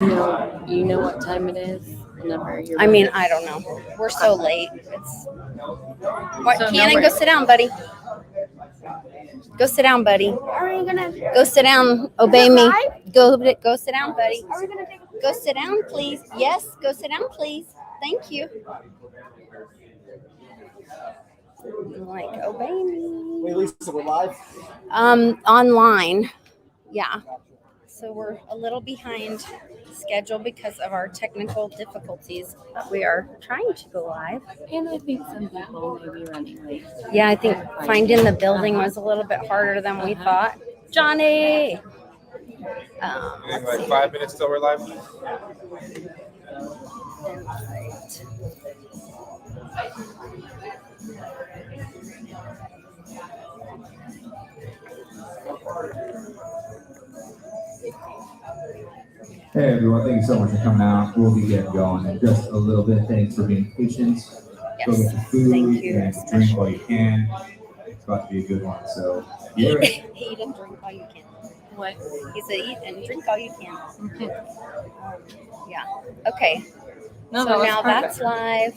You know what time it is whenever you're I mean, ready. I don't know. We're so late. It's what? So Cannon, no go sit down, buddy. Go sit down, buddy. Are we gonna? Go sit down. Obey me. Go sit down, buddy. Are we gonna take? Go sit down, please. Yes, go sit down, please. Thank you. Like, obey me. Wait, Lisa, we're live? Online. Yeah. So we're a little behind schedule because of our technical difficulties. But we are trying to go live. And I think some people may be running late. Yeah, I think finding the building was a little bit harder than we thought. Johnny! Like 5 minutes till we're live. Invite. Hey everyone, thank you so much for coming out. We'll be getting going in just a little bit. Thanks for being patient. Go get your food thank you, and drink while you can. It's about to be a good one. So yeah. Eat and drink all you can. What? He said eat and drink all you can. Yeah. Okay. No, So that was now perfect. that's live.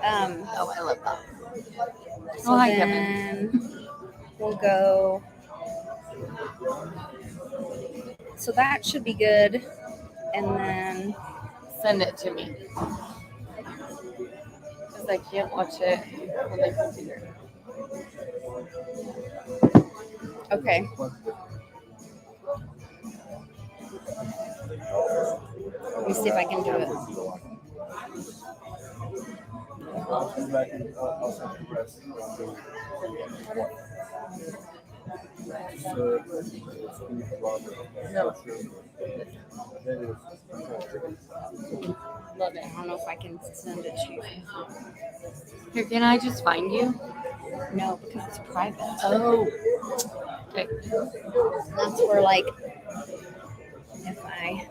Oh, I love that. So Oh, hi, then we'll go. So that should be good. And then Send it to me. Because I can't watch it on the computer. okay. Let me see if I can do it. I'll send you the rest. No. Love it. I don't know if I can send it to you. Here, can I just find you? No, because it's private. Oh. Okay. That's where, like, if I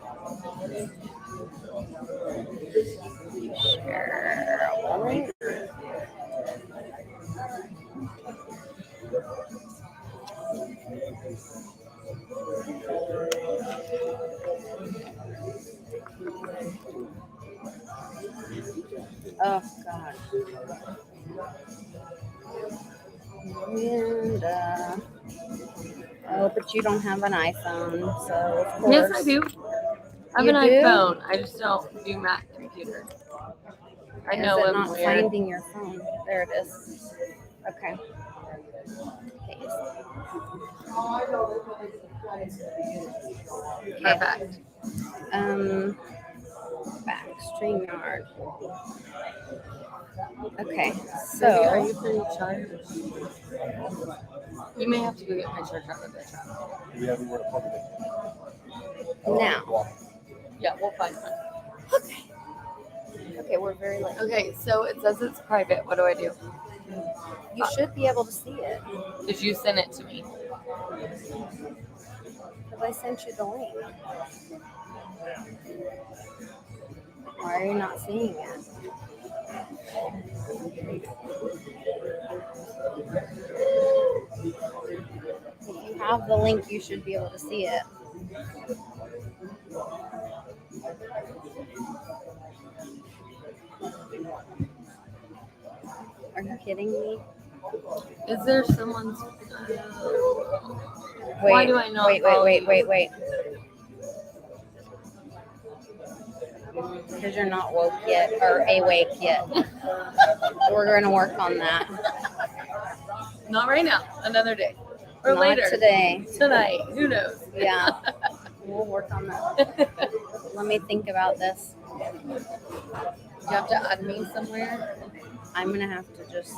share a link. Oh, God. And, oh, but you don't have an iPhone, so of course. Yes, I do. I have You an do? iPhone. I just don't do Mac computers. I know Is it I'm not weird. finding your phone? There it is. Okay. Perfect. Back StreamYard. Okay, Baby, are so you pretty charged? You may have to go get my charger out of the truck. Do we have anywhere to plug it now, Yeah, we'll find one. okay, we're very late. Okay, so it says it's private. What do I do? You should be able to see it. Did you send it to me? Have I sent you the link? Why are you not seeing it? If you have the link, you should be able to see it. Are you kidding me? Is there someone's? Wait, Why do I not wait, follow wait, you? wait, wait, wait. Because you're not woke yet or awake yet. We're going to work on that. Not right now. Another day. Or Not later. today. Tonight. Who knows? Yeah. We'll work on that. Let me think about this. You have to add me somewhere. I'm going to have to just.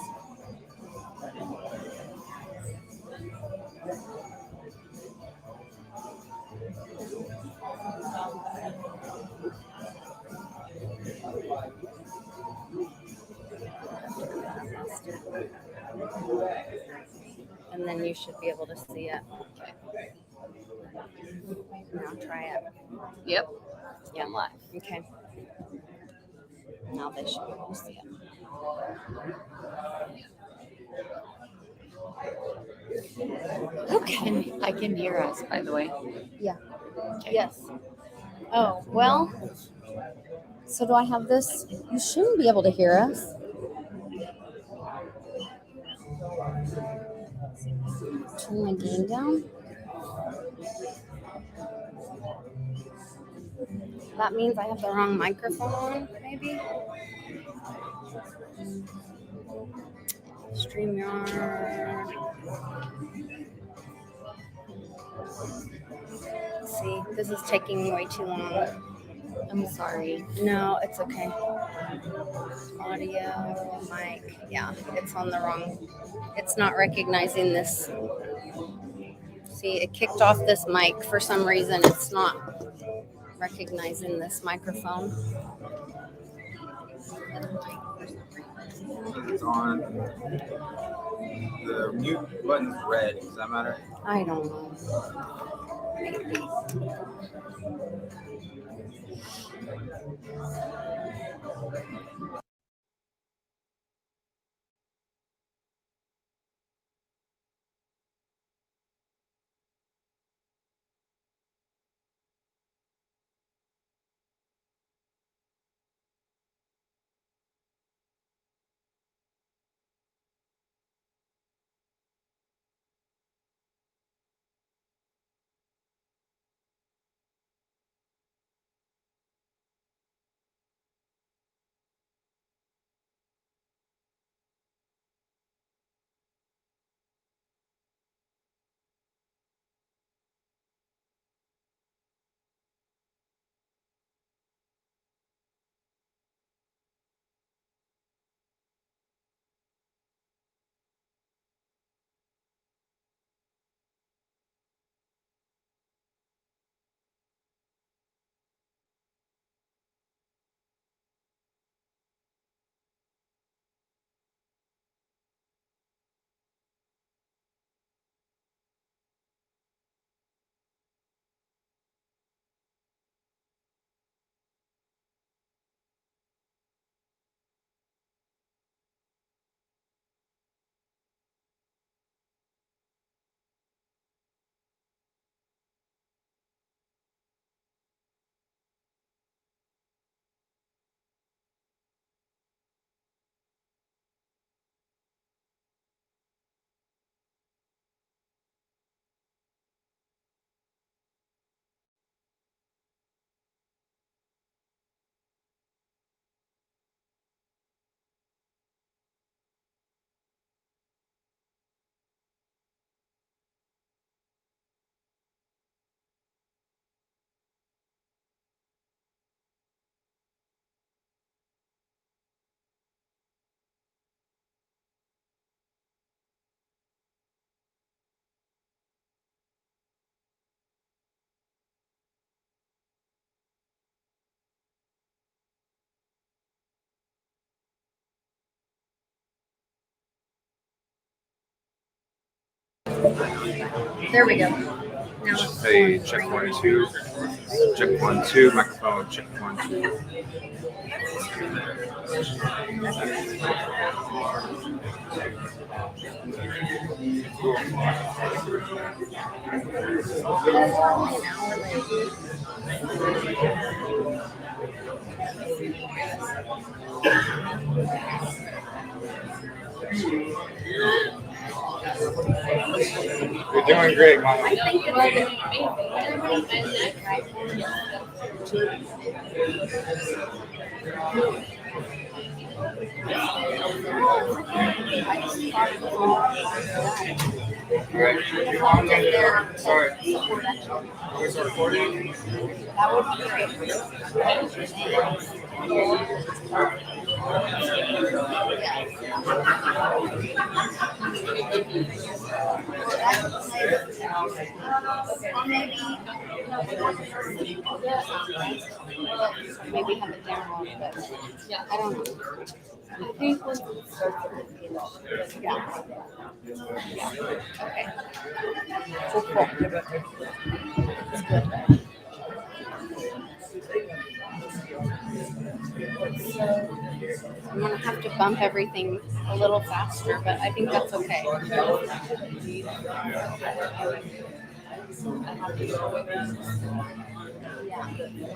And then you should be able to see it. Now try it. Yep. Yeah. I'm live. Okay. Now they should be able to see it. Okay. I can hear us, by the way. Yeah. Okay. Yes. Oh, well, so do I have this? You shouldn't be able to hear us. Turn my gain down. That means I have the wrong microphone on, maybe? StreamYard. See, this is taking way too long. I'm sorry. No, it's okay. Audio, mic. Yeah, it's on the wrong. It's not recognizing this. See, it kicked off this mic for some reason. It's not recognizing this microphone. It's on. The mute button's red. Does that matter? I don't know. Maybe. There we go. Now it's Hey, on check green. 1 2. Check 1 2. Microphone. Check 1 2. An hour late. You're doing great, Mama. I think it's Alright, you on there? Sorry. Always recording? that would be great. Maybe have it download, but Yeah. I don't know. I think once it starts to Yeah. Okay. Cool. It's good. I'm gonna have to bump everything a little faster, but I think that's okay.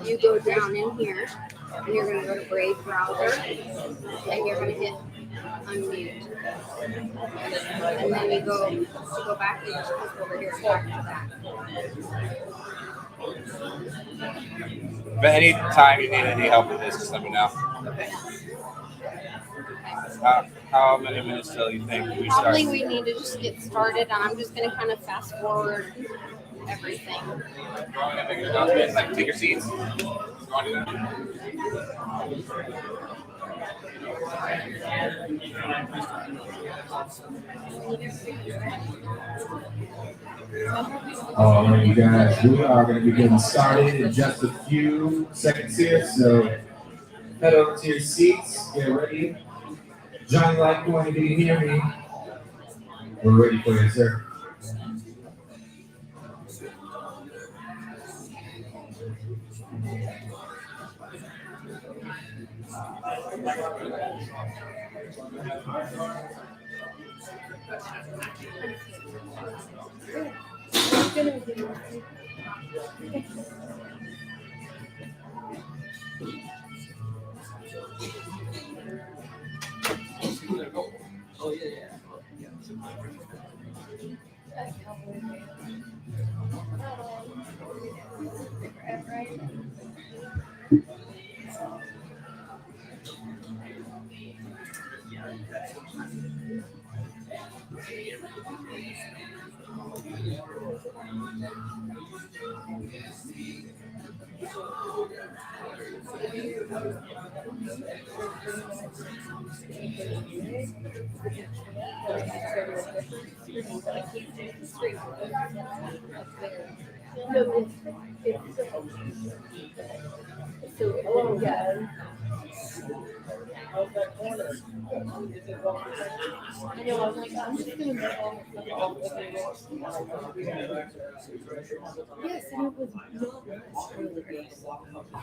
You go down in here, and you're going to go to Brave browser, and you're going to hit unmute. And then you go back, you just click over here and back to that. But anytime you need any help with this, just let me know. How many minutes till you think we start? Probably we need to just get started, and I'm just going to kind of fast forward everything. Like, take your seats. All right, you guys, we are going to be getting started in just a few seconds here. So head over to your seats, get ready. Johnny Litecoin, do you hear me? We're ready for you, sir.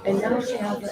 And now she has it.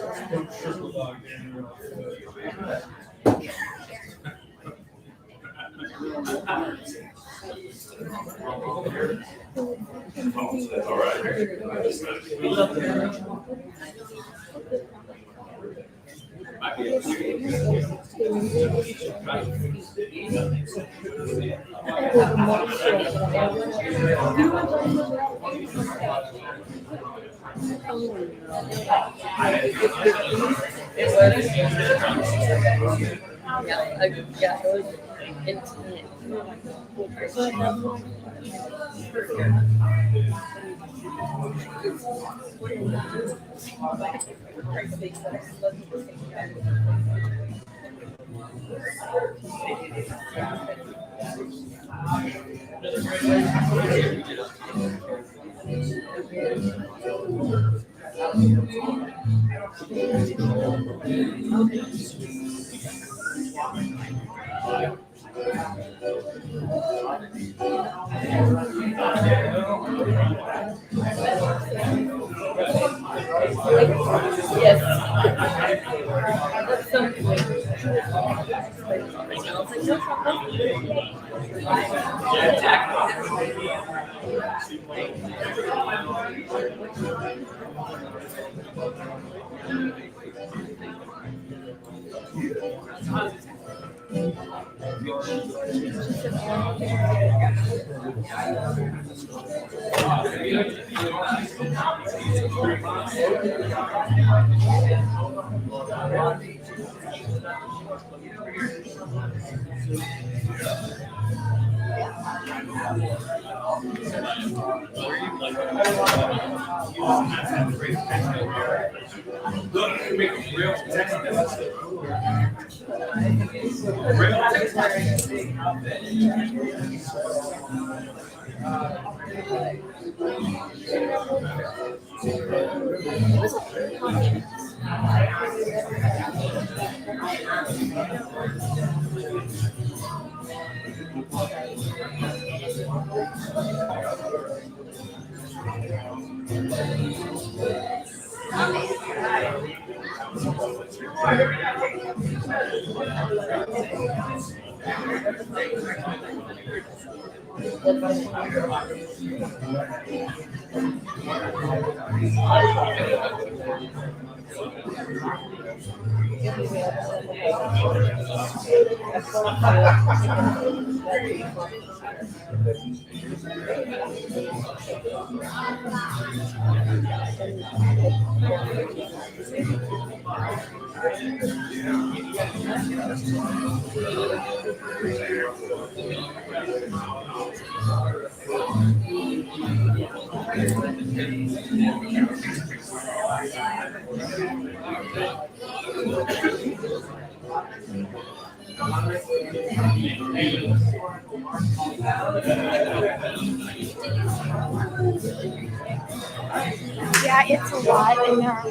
Yeah, it's a lot in there.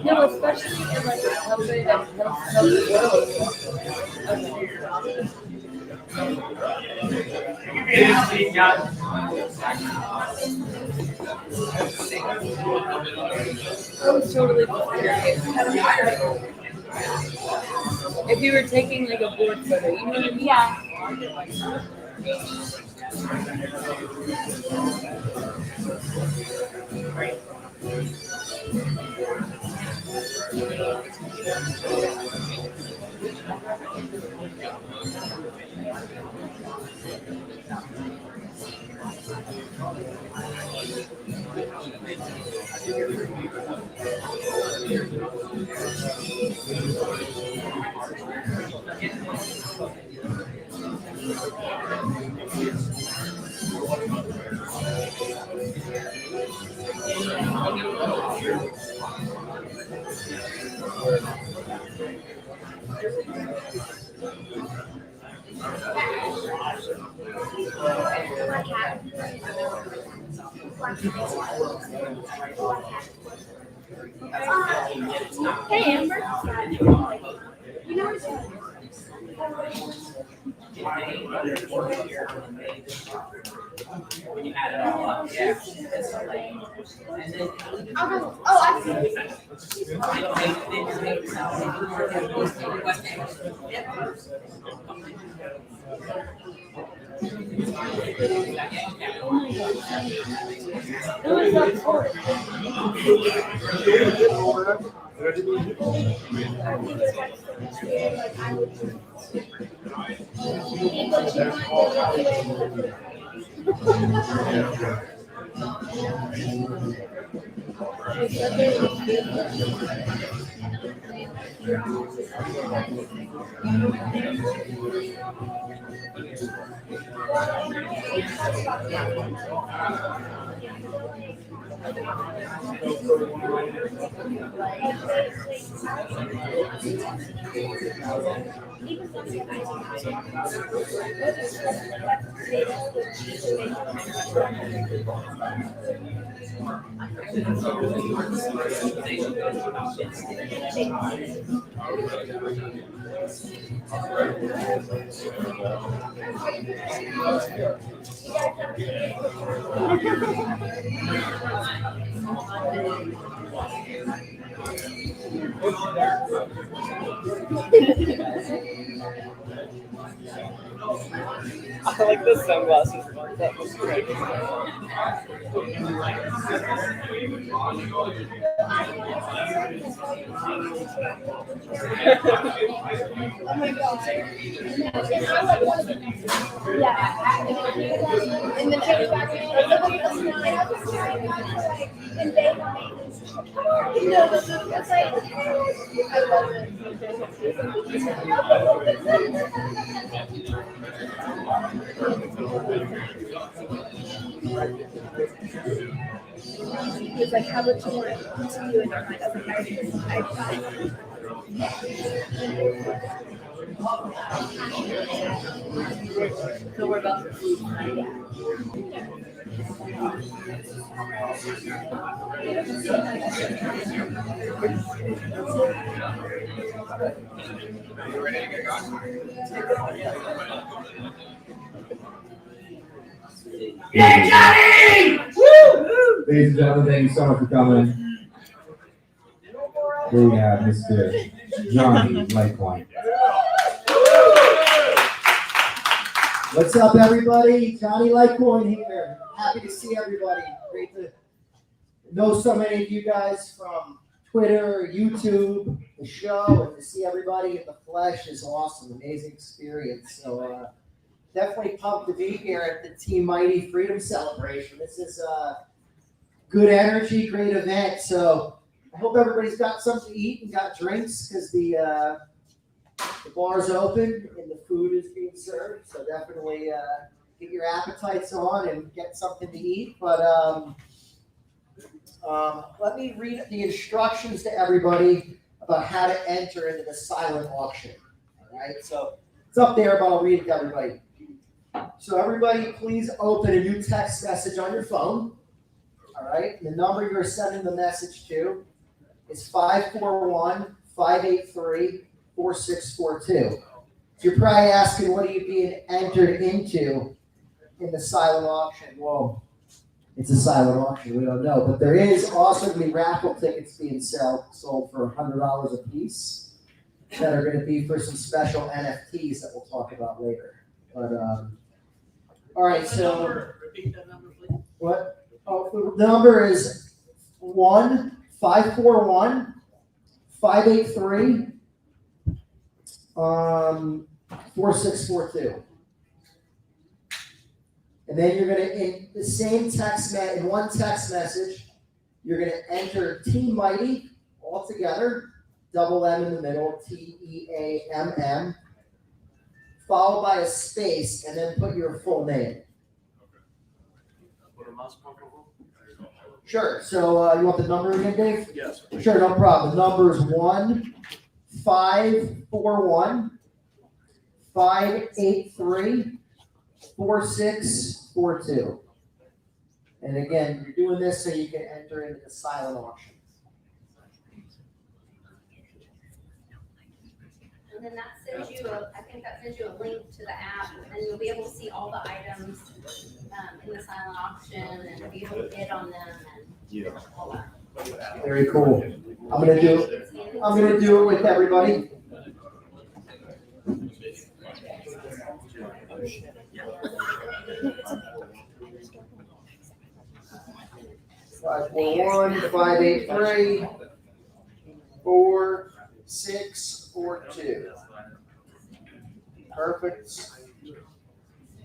No, especially in like a company that I was totally curious. If you were taking like a board photo, you know what I mean? Yeah. Hey, Amber. You know When you add it all up, yeah. Oh, I see. I like the sunglasses one. That was great. Oh my god. Yeah. And then take back and look at the smile. I was trying not to like invade my no, that's like I love it. It's like how much more to you in your mind. I was like, I So we're about Yeah, Johnny! Woo! Ladies and gentlemen, thank you so much for coming. Here we have Mr. Johnny Litecoin. What's up, everybody? Johnny Litecoin here. Happy to see everybody. Great to know so many of you guys from Twitter, YouTube, the show, and to see everybody in the flesh is awesome. Amazing experience. So definitely pumped to be here at the Team Mighty Freedom Celebration. This is good energy, great event. So I hope everybody's got something to eat and got drinks because the bar's open and the food is being served. So definitely get your appetites on and get something to eat. But let me read the instructions to everybody about how to enter into the silent auction. All right, so it's up there, but I'll read it to everybody. So everybody, please open a new text message on your phone. All right, the number you're sending the message to is 541-583-4642. So you're probably asking, what are you being entered into in the silent auction? Well, it's a silent auction. We don't know, but there is also going to be raffle tickets being sold for $100 a piece that are going to be for some special NFTs that we'll talk about later. But all right, so Repeat that number, please. what? Oh, the number is 1-541-583-4642. And then you're going to, in the same in one text message, you're going to enter Team Mighty all together, double M in the middle, TEAMM, followed by a space, and then put your full name. What am I comfortable? Sure. So you want the number again, Dave? Yes. Sure, no problem. The number is 1-541-583-4642. And again, you're doing this so you can enter into the silent auction. And then that sends you I think that sends you a link to the app, and you'll be able to see all the items in the silent auction and be able to bid on them and all that. Very cool. I'm gonna do it with everybody. Five, 583 4642. Perfect.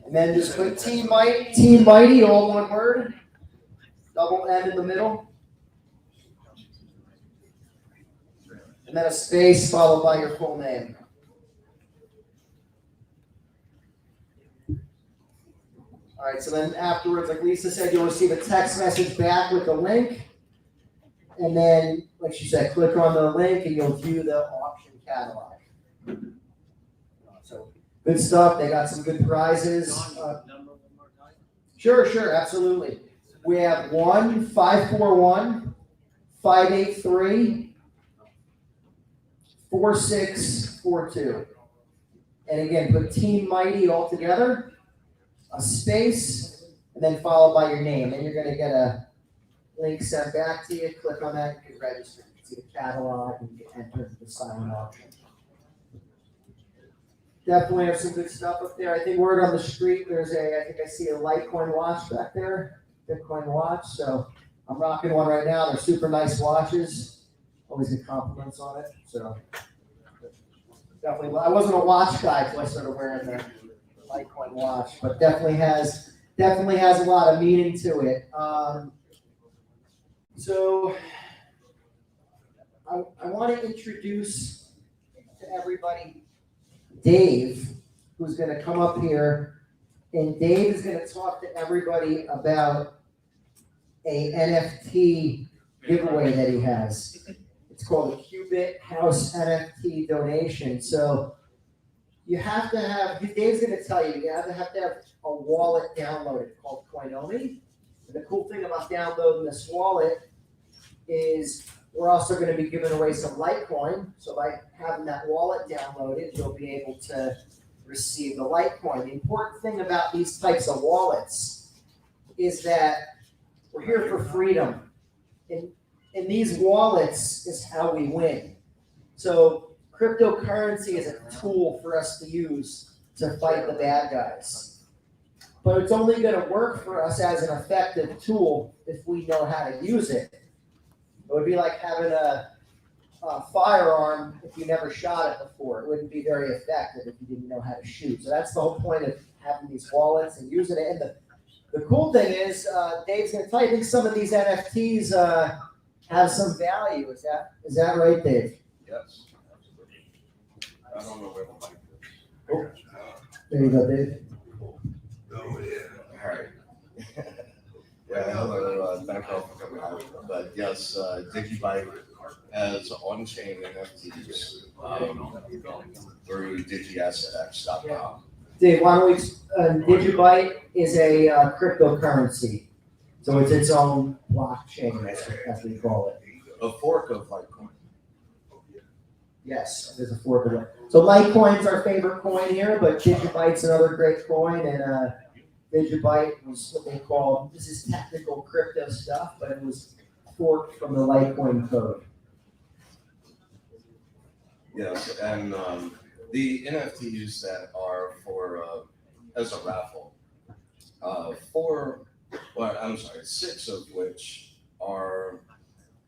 And then just put Team Mighty, all one word. Double M in the middle. And then a space followed by your full name. All right, so then afterwards, like Lisa said, you'll receive a text message back with the link. And then, like she said, click on the link and you'll view the auction catalog. So good stuff. They got some good prizes. Sure, absolutely. We have 1-541-583-4642. And again, put Team Mighty all together, a space, and then followed by your name. Then you're going to get a link sent back to you. Click on that, you can register. You can see the catalog and you can enter the silent auction. Definitely have some good stuff up there. I think word on the street, I think I see a Litecoin watch back there, Bitcoin watch. So I'm rocking one right now. They're super nice watches. Always get compliments on it. So definitely, I wasn't a watch guy until I started wearing the Litecoin watch, but definitely has a lot of meaning to it. So I want to introduce to everybody Dave, who's going to come up here, and Dave is going to talk to everybody about a NFT giveaway that he has. It's called the Qubit House NFT donation. So you have to have, Dave's gonna tell you, you have to have a wallet downloaded called Coinomi. And the cool thing about downloading this wallet is we're also gonna be giving away some Litecoin. So by having that wallet downloaded, you'll be able to receive the Litecoin. The important thing about these types of wallets is that we're here for freedom. And these wallets is how we win. So cryptocurrency is a tool for us to use to fight the bad guys. But it's only going to work for us as an effective tool if we know how to use it. It would be like having a firearm if you never shot it before. It wouldn't be very effective if you didn't know how to shoot. So that's the whole point of having these wallets and using it. And the cool thing is, Dave's going to tell you, I think some of these NFTs have some value. Is that right, Dave? Yes, absolutely. I don't know where the mic is. Oh. There you go, Dave. Oh, yeah. All right. Yeah, hello, thank you all for coming out. But yes, DigiByte has on-chain NFTs through digiassetx.com. Dave, why don't we, DigiByte is a cryptocurrency. So it's its own blockchain, as we call it. A fork of Litecoin. Yes, there's a fork of it. So Litecoin's our favorite coin here, but DigiByte's another great coin, and DigiByte was what they call, this is technical crypto stuff, but it was forked from the Litecoin code. Yes, and the NFTs that are for as a raffle, 6 of which are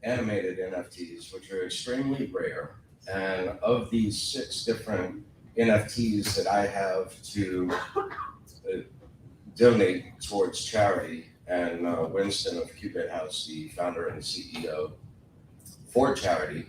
animated NFTs, which are extremely rare. And of these 6 different NFTs that I have to donate towards charity, and Winston of Qubit House, the founder and CEO, for charity,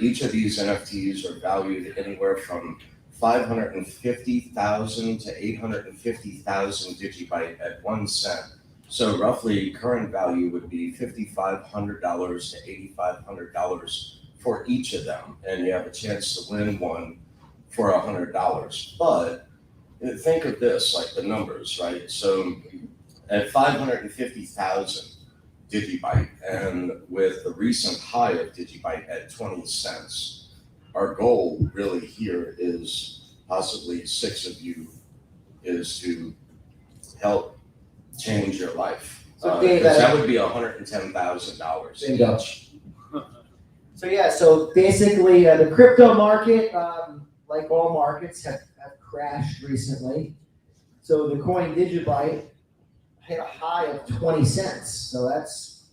each of these NFTs are valued anywhere from 550,000 to 850,000 digibyte at 1 cent. So roughly current value would be $5,500 to $8,500 for each of them. And you have a chance to win one for $100. But think of this, like the numbers, right? So at 550,000 digibyte, and with the recent high of digibyte at 20 cents, our goal really here is possibly 6 of you is to help change your life. So Dave, that would be $110,000 each. So yeah, so basically the crypto market, like all markets, have crashed recently. So the coin DigiByte hit a high of 20 cents. So that's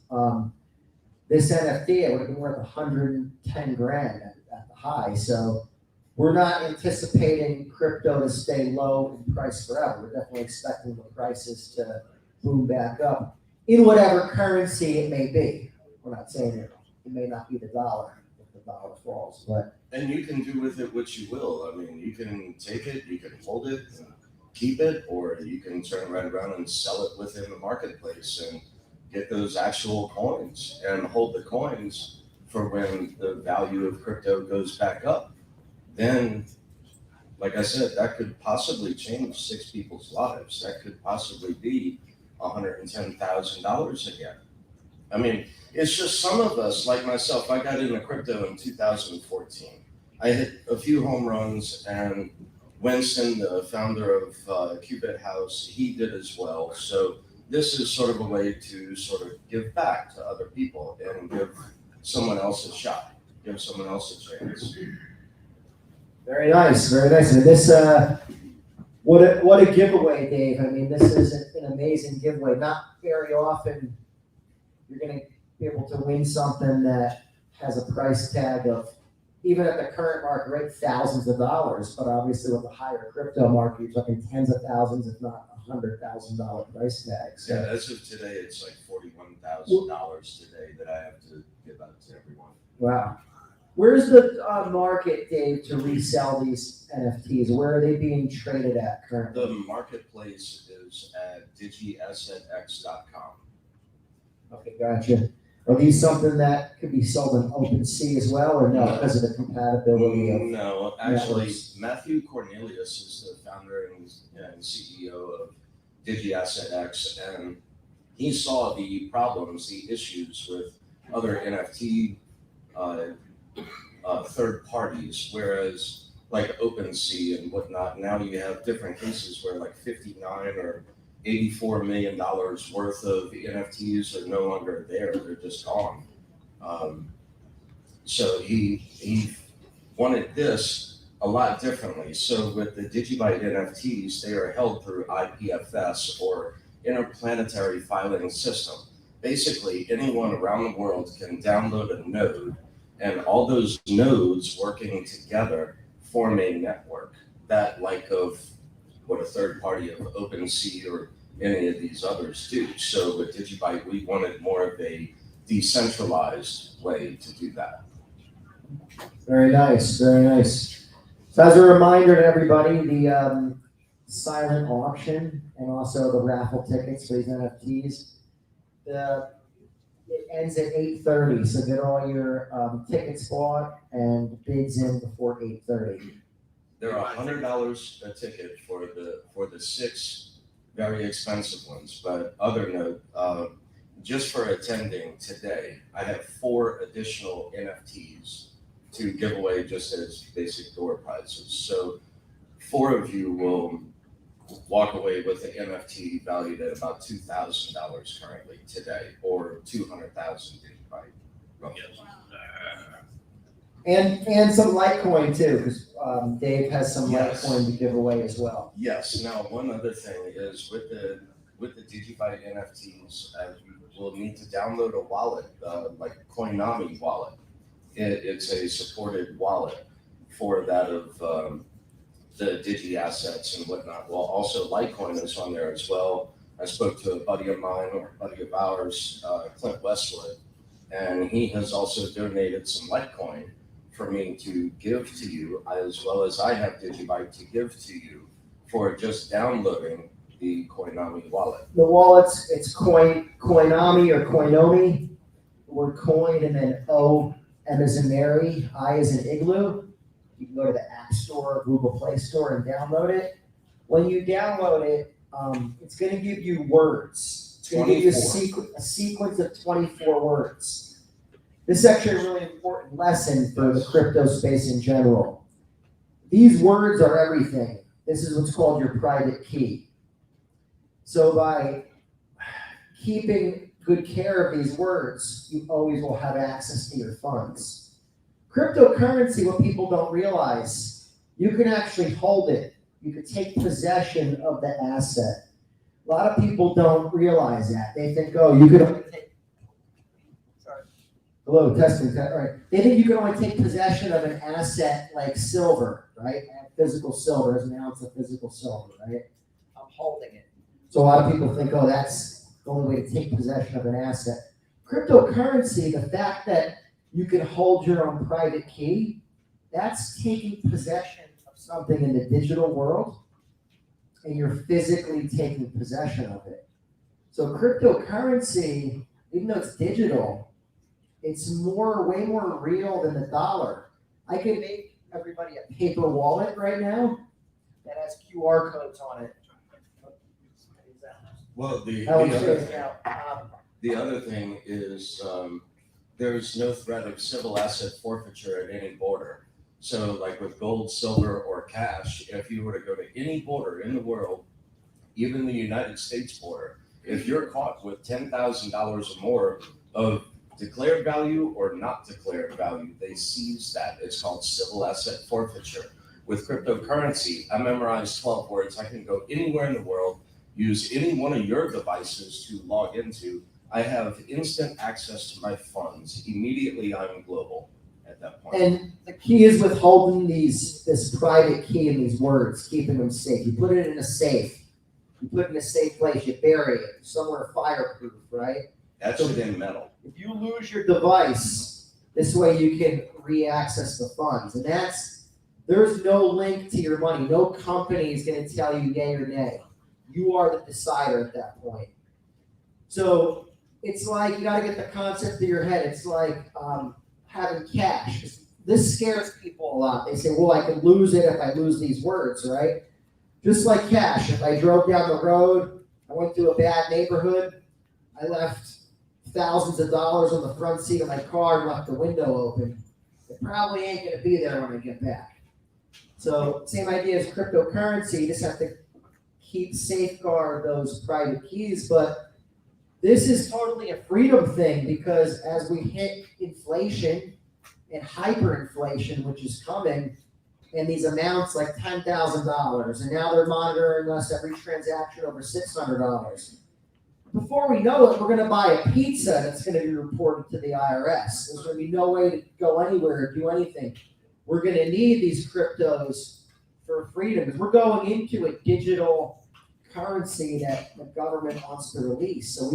this NFT, it would have been worth 110 grand at the high. So we're not anticipating crypto to stay low in price forever. We're definitely expecting the prices to boom back up in whatever currency it may be. We're not saying it may not be the dollar if the dollar falls, but. And you can do with it what you will. I mean, you can take it, you can hold it, and keep it, or you can turn right around and sell it within the marketplace and get those actual coins and hold the coins for when the value of crypto goes back up. Then, like I said, that could possibly change 6 people's lives. That could possibly be $110,000 again. I mean, it's just some of us, like myself, I got into crypto in 2014. I hit a few home runs, and Winston, the founder of Qubit House, he did as well. So this is sort of a way to sort of give back to other people and give someone else a shot, give someone else a chance. Very nice, very nice. And this, what a giveaway, Dave. I mean, this is an amazing giveaway. Not very often you're going to be able to win something that has a price tag of, even at the current market rate, thousands of dollars. But obviously with the higher crypto market, you're talking tens of thousands, if not $100,000 price tags. Yeah, as of today, it's like $41,000 today that I have to give out to everyone. Wow. Where's the market, Dave, to resell these NFTs? Where are they being traded at currently? The marketplace is at digiassetx.com. Okay, gotcha. Are these something that could be sold in OpenSea as well, or no, because of the compatibility of? No, actually, networks? Matthew Cornelius is the founder and CEO of DigiAssetX, and he saw the problems, the issues with other NFT third parties, whereas like OpenSea and whatnot, now you have different cases where like 59 or $84 million worth of NFTs are no longer there; they're just gone. So he wanted this a lot differently. So with the Digibyte NFTs, they are held through IPFS or interplanetary filing system. Basically, anyone around the world can download a node, and all those nodes working together form a network that, like of what a third party of OpenSea or any of these others do. So with Digibyte, we wanted more of a decentralized way to do that. Very nice, very nice. So as a reminder to everybody, the silent auction and also the raffle tickets for these NFTs, it ends at 8:30. So get all your tickets bought and bids in before 8:30. They're $100 a ticket for the 6 very expensive ones. But other note, just for attending today, I have 4 additional NFTs to give away just as basic door prizes. So 4 of you will walk away with an NFT valued at about $2,000 currently today, or 200,000 Digibyte. And some Litecoin too, because Dave has some Yes. Litecoin to give away as well. Yes. Now, one other thing is with the Digibyte NFTs, you will need to download a wallet, like Coinami wallet. It's a supported wallet for that of the Digi assets and whatnot. Well, also Litecoin is on there as well. I spoke to a buddy of mine, or a buddy of ours, Clint Westwood, and he has also donated some Litecoin for me to give to you, as well as I have Digibyte to give to you for just downloading the Coinami wallet. The wallets, it's Coinami or Coinomi. The word coin and then O, M as in Mary, I as in Igloo. You can go to the App Store or Google Play Store and download it. When you download it, it's going to give you words. It's going to give you a sequence of 24 words. This is actually a really important lesson for the crypto space in general. These words are everything. This is what's called your private key. So by keeping good care of these words, you always will have access to your funds. Cryptocurrency, what people don't realize, you can actually hold it. You can take possession of the asset. A lot of people don't realize that. They think, oh, you can only take, hello, testing, all right. They think you can only take possession of an asset like silver, right? Physical silver, there's an ounce of physical silver, right? I'm holding it. So a lot of people think, oh, that's the only way to take possession of an asset. Cryptocurrency, the fact that you can hold your own private key, that's taking possession of something in the digital world, and you're physically taking possession of it. So cryptocurrency, even though it's digital, it's way more real than the dollar. I can make everybody a paper wallet right now that has QR codes on it. Well, the other thing is there's no threat of civil asset forfeiture at any border. So like with gold, silver, or cash, if you were to go to any border in the world, even the United States border, if you're caught with $10,000 or more of declared value or not declared value, they seize that. It's called civil asset forfeiture. With cryptocurrency, I memorized 12 words. I can go anywhere in the world, use any one of your devices to log into. I have instant access to my funds. Immediately, I'm global at that point. And the key is with holding this private key in these words, keeping them safe. You put it in a safe. You put it in a safe place. You bury it somewhere fireproof, right? That's within metal. If you lose your device, this way you can re-access the funds. And there's no link to your money. No company is going to tell you yay or nay. You are the decider at that point. So it's like you got to get the concept to your head. It's like having cash. This scares people a lot. They say, well, I can lose it if I lose these words, right? Just like cash. If I drove down the road, I went through a bad neighborhood, I left thousands of dollars on the front seat of my car and left the window open, it probably ain't going to be there when I get back. So same idea as cryptocurrency. You just have to safeguard those private keys. But this is totally a freedom thing, because as we hit inflation and hyperinflation, which is coming, and these amounts like $10,000, and now they're monitoring us every transaction over $600. Before we know it, we're going to buy a pizza that's going to be reported to the IRS. There's going to be no way to go anywhere or do anything. We're going to need these cryptos for freedom, because we're going into a digital currency that the government wants to release. So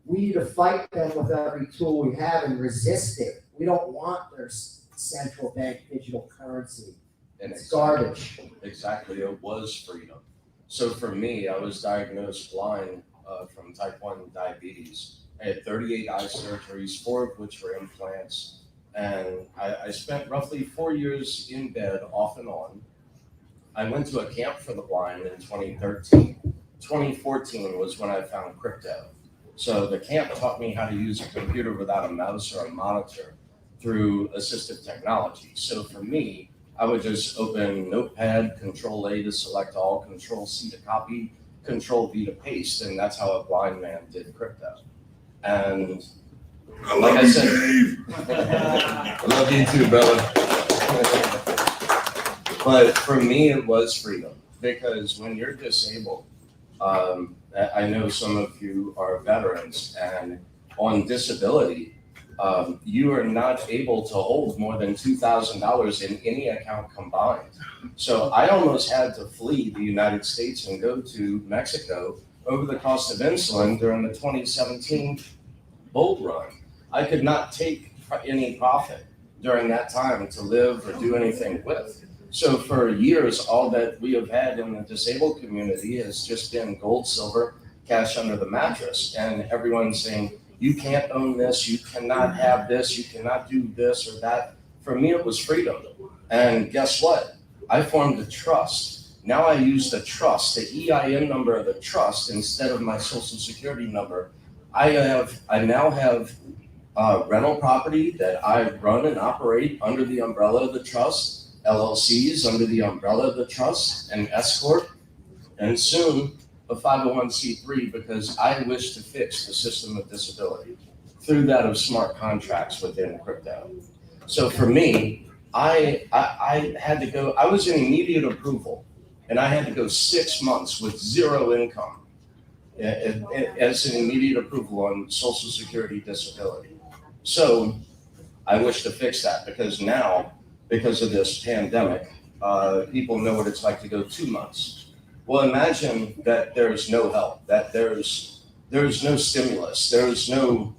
we need to fight them with every tool we have and resist it. We don't want their central bank digital currency. And it's garbage. Exactly, it was freedom. So for me, I was diagnosed blind from type 1 diabetes. I had 38 eye surgeries, 4 of which were implants. And I spent roughly 4 years in bed off and on. I went to a camp for the blind in 2013. 2014 was when I found crypto. So the camp taught me how to use a computer without a mouse or a monitor through assistive technology. So for me, I would just open Notepad, Control A to select all, Control C to copy, Control V to paste, and that's how a blind man did crypto. And like I said, I love you too, brother. But for me, it was freedom, because when you're disabled, I know some of you are veterans, and on disability, you are not able to hold more than $2,000 in any account combined. So I almost had to flee the United States and go to Mexico over the cost of insulin during the 2017 bull run. I could not take any profit during that time to live or do anything with. So for years, all that we have had in the disabled community has just been gold, silver, cash under the mattress. And everyone's saying, you can't own this, you cannot have this, you cannot do this or that. For me, it was freedom. And guess what? I formed a trust. Now I use the trust, the EIN number of the trust instead of my social security number. I now have rental property that I run and operate under the umbrella of the trust, LLCs under the umbrella of the trust, and S Corp, and soon a 501c3, because I wish to fix the system of disability through that of smart contracts within crypto. So for me, I had to go, I was in immediate approval, and I had to go 6 months with zero income as an immediate approval on Social Security disability. So I wish to fix that, because now, because of this pandemic, people know what it's like to go 2 months. Well, imagine that there's no help, that there's no stimulus, there's no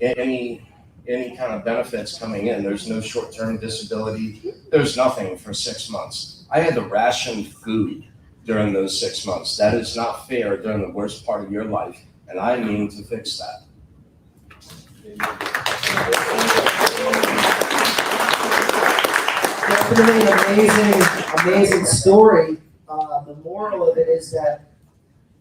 any kind of benefits coming in, there's no short-term disability, there's nothing for 6 months. I had to ration food during those 6 months. That is not fair during the worst part of your life, and I mean to fix that. Definitely an amazing story. The moral of it is that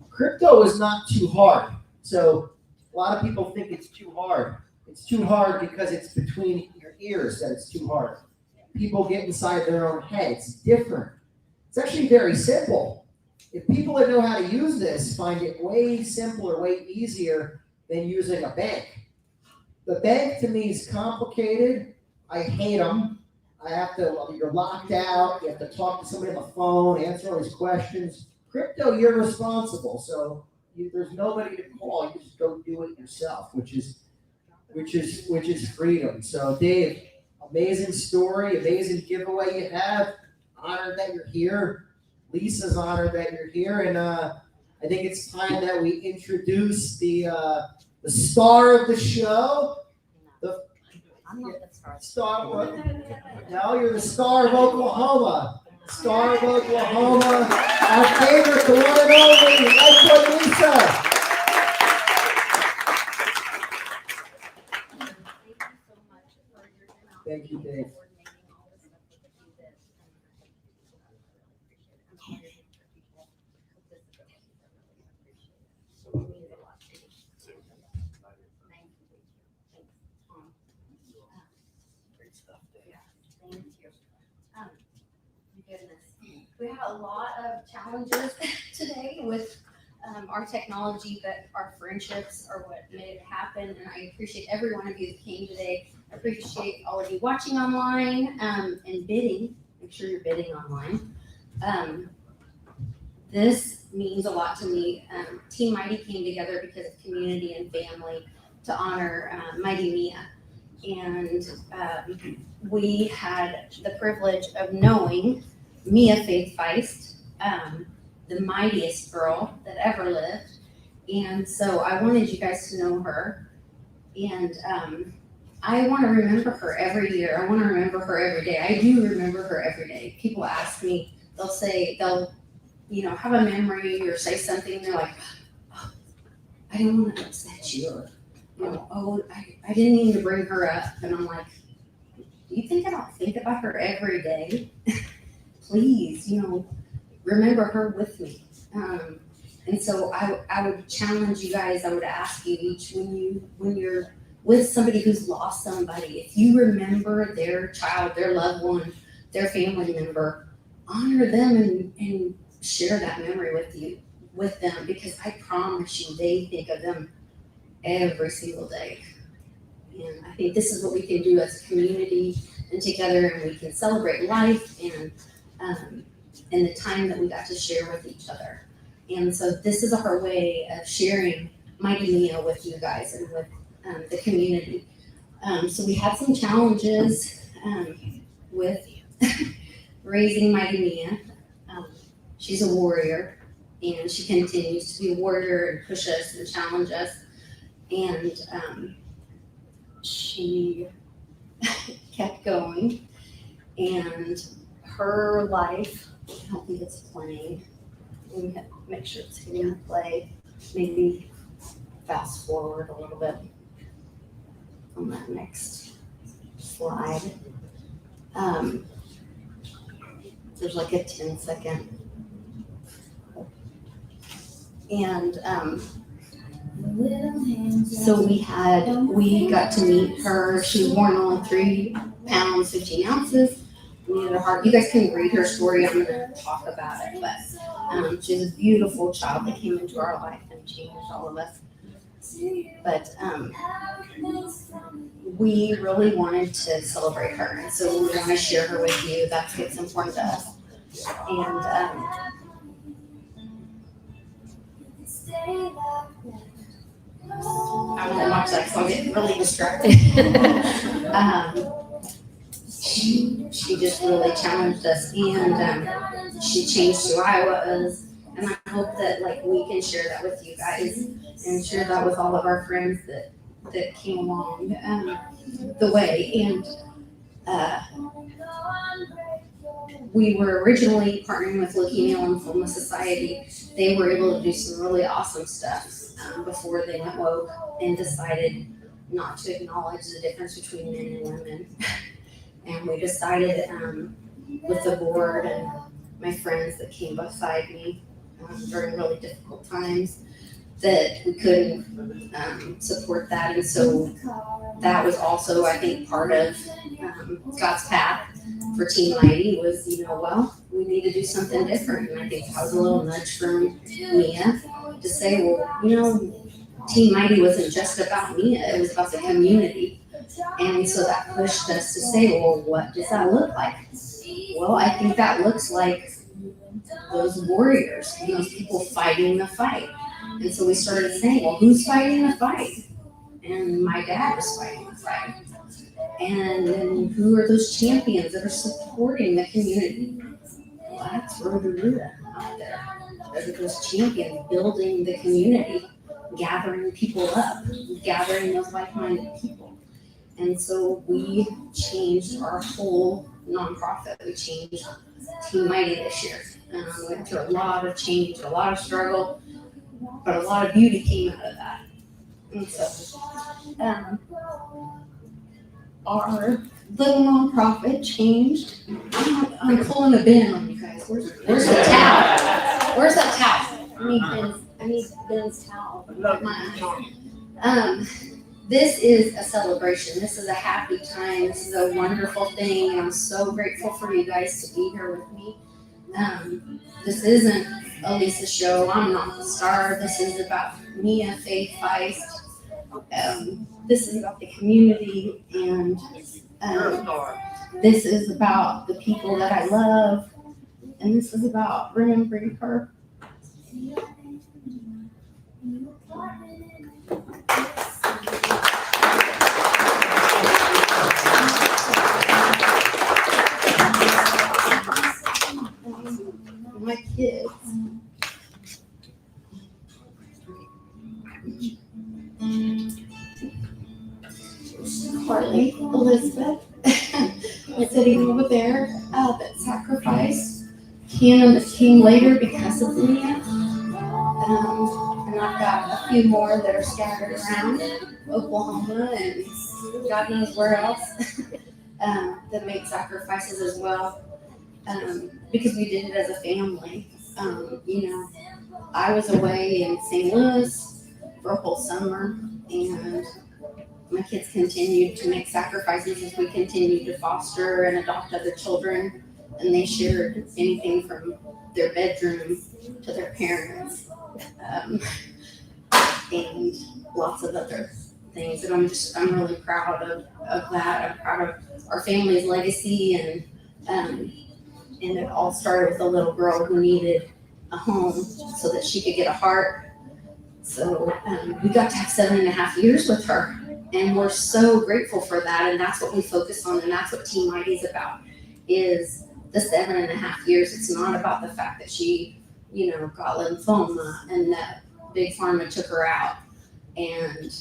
crypto is not too hard. So a lot of people think it's too hard. It's too hard because it's between your ears that it's too hard. People get inside their own head. It's different. It's actually very simple. If people that know how to use this find it way simpler, way easier than using a bank. The bank to me is complicated. I hate them. You're locked out. You have to talk to somebody on the phone, answer all these questions. Crypto, you're responsible. So there's nobody to call. You just go do it yourself, which is freedom. So Dave, amazing story, amazing giveaway you have. Honored that you're here. Lisa's honored that you're here, and I think it's time that we introduce the star of the show. I'm not the star. No, you're the star of Oklahoma. Star of Oklahoma. Our favorite, the one and only, Lifeboat Lisa. goodness. We had a lot of challenges today with our technology, but our friendships are what made it happen. And I appreciate every one of you that came today. I appreciate all of you watching online and bidding. Make sure you're bidding online. This means a lot to me. Team Mighty came together because of community and family to honor Mighty Mia. And we had the privilege of knowing Mia Faith Feist, the mightiest girl that ever lived. And so I wanted you guys to know her. And I want to remember her every year. I want to remember her every day. I do remember her every day. People ask me, they'll have a memory or say something, and they're like, oh, I didn't want to upset you, or, I didn't mean to bring her up. And I'm like, do you think I don't think about her every day? Please, remember her with me. And so I would challenge you guys, I would ask you each, when you're with somebody who's lost somebody, if you remember their child, their loved one, their family member, honor them and share that memory with them, because I promise you they think of them every single day. And I think this is what we can do as a community and together, and we can celebrate life and the time that we got to share with each other. And so this is our way of sharing Mighty Mia with you guys and with the community. So we had some challenges with raising Mighty Mia. She's a warrior, and she continues to be a warrior and push us and challenge us. And she kept going, and her life, I don't think it's playing. Let me make sure it's hitting the play. Maybe fast forward a little bit on that next slide. There's like a 10-second. And so we got to meet her. She was born only 3 pounds, 15 ounces. We needed a heart. You guys can read her story. I'm going to talk about it. But she's a beautiful child that came into our life and changed all of us. But we really wanted to celebrate her. And so we want to share her with you. That's what's important to us. And I don't watch that because I'll get really distracted. She just really challenged us, and she changed who I was. And I hope that we can share that with you guys and share that with all of our friends that came along the way. And we were originally partnering with Leukemia Lymphoma Society. They were able to do some really awesome stuff before they went woke and decided not to acknowledge the difference between men and women. And we decided with the board and my friends that came beside me during really difficult times that we couldn't support that. And so that was also, I think, part of God's path for Team Mighty was, we need to do something different. And I think that was a little nudge from Mia to say, well, Team Mighty wasn't just about Mia, it was about the community. And so that pushed us to say, well, what does that look like? Well, I think that looks like those warriors, those people fighting the fight. And so we started saying, well, who's fighting the fight? And my dad was fighting the fight. And then who are those champions that are supporting the community? Well, that's Rotorua out there. Those are those champions building the community, gathering people up, gathering those like-minded people. And so we changed our whole nonprofit. We changed Team Mighty this year. We went through a lot of change, a lot of struggle, but a lot of beauty came out of that. And so our little nonprofit changed. I'm pulling a bin on you guys. Where's the towel? Where's that towel? I need Ben's towel. this is a celebration. This is a happy time. This is a wonderful thing. And I'm so grateful for you guys to be here with me. This isn't a Lisa show. I'm not the star. This is about Mia Faith Feist. This is about the community, and this is about the people that I love, and this is about remembering her. My kids. Harley, Elizabeth, sitting over there, that sacrificed. Hannah came later because of Leah. And I've got a few more that are scattered around Oklahoma and God knows where else that make sacrifices as well. Because we did it as a family. I was away in St. Louis for a whole summer, and my kids continued to make sacrifices as we continued to foster and adopt other children, and they shared anything from their bedroom to their parents, and lots of other things. And I'm really proud of that. I'm proud of our family's legacy, and it all started with a little girl who needed a home so that she could get a heart. So we got to have 7.5 years with her, and we're so grateful for that. And that's what we focus on, and that's what Team Mighty is about, is the 7.5 years. It's not about the fact that she, got lymphoma and that Big Pharma took her out and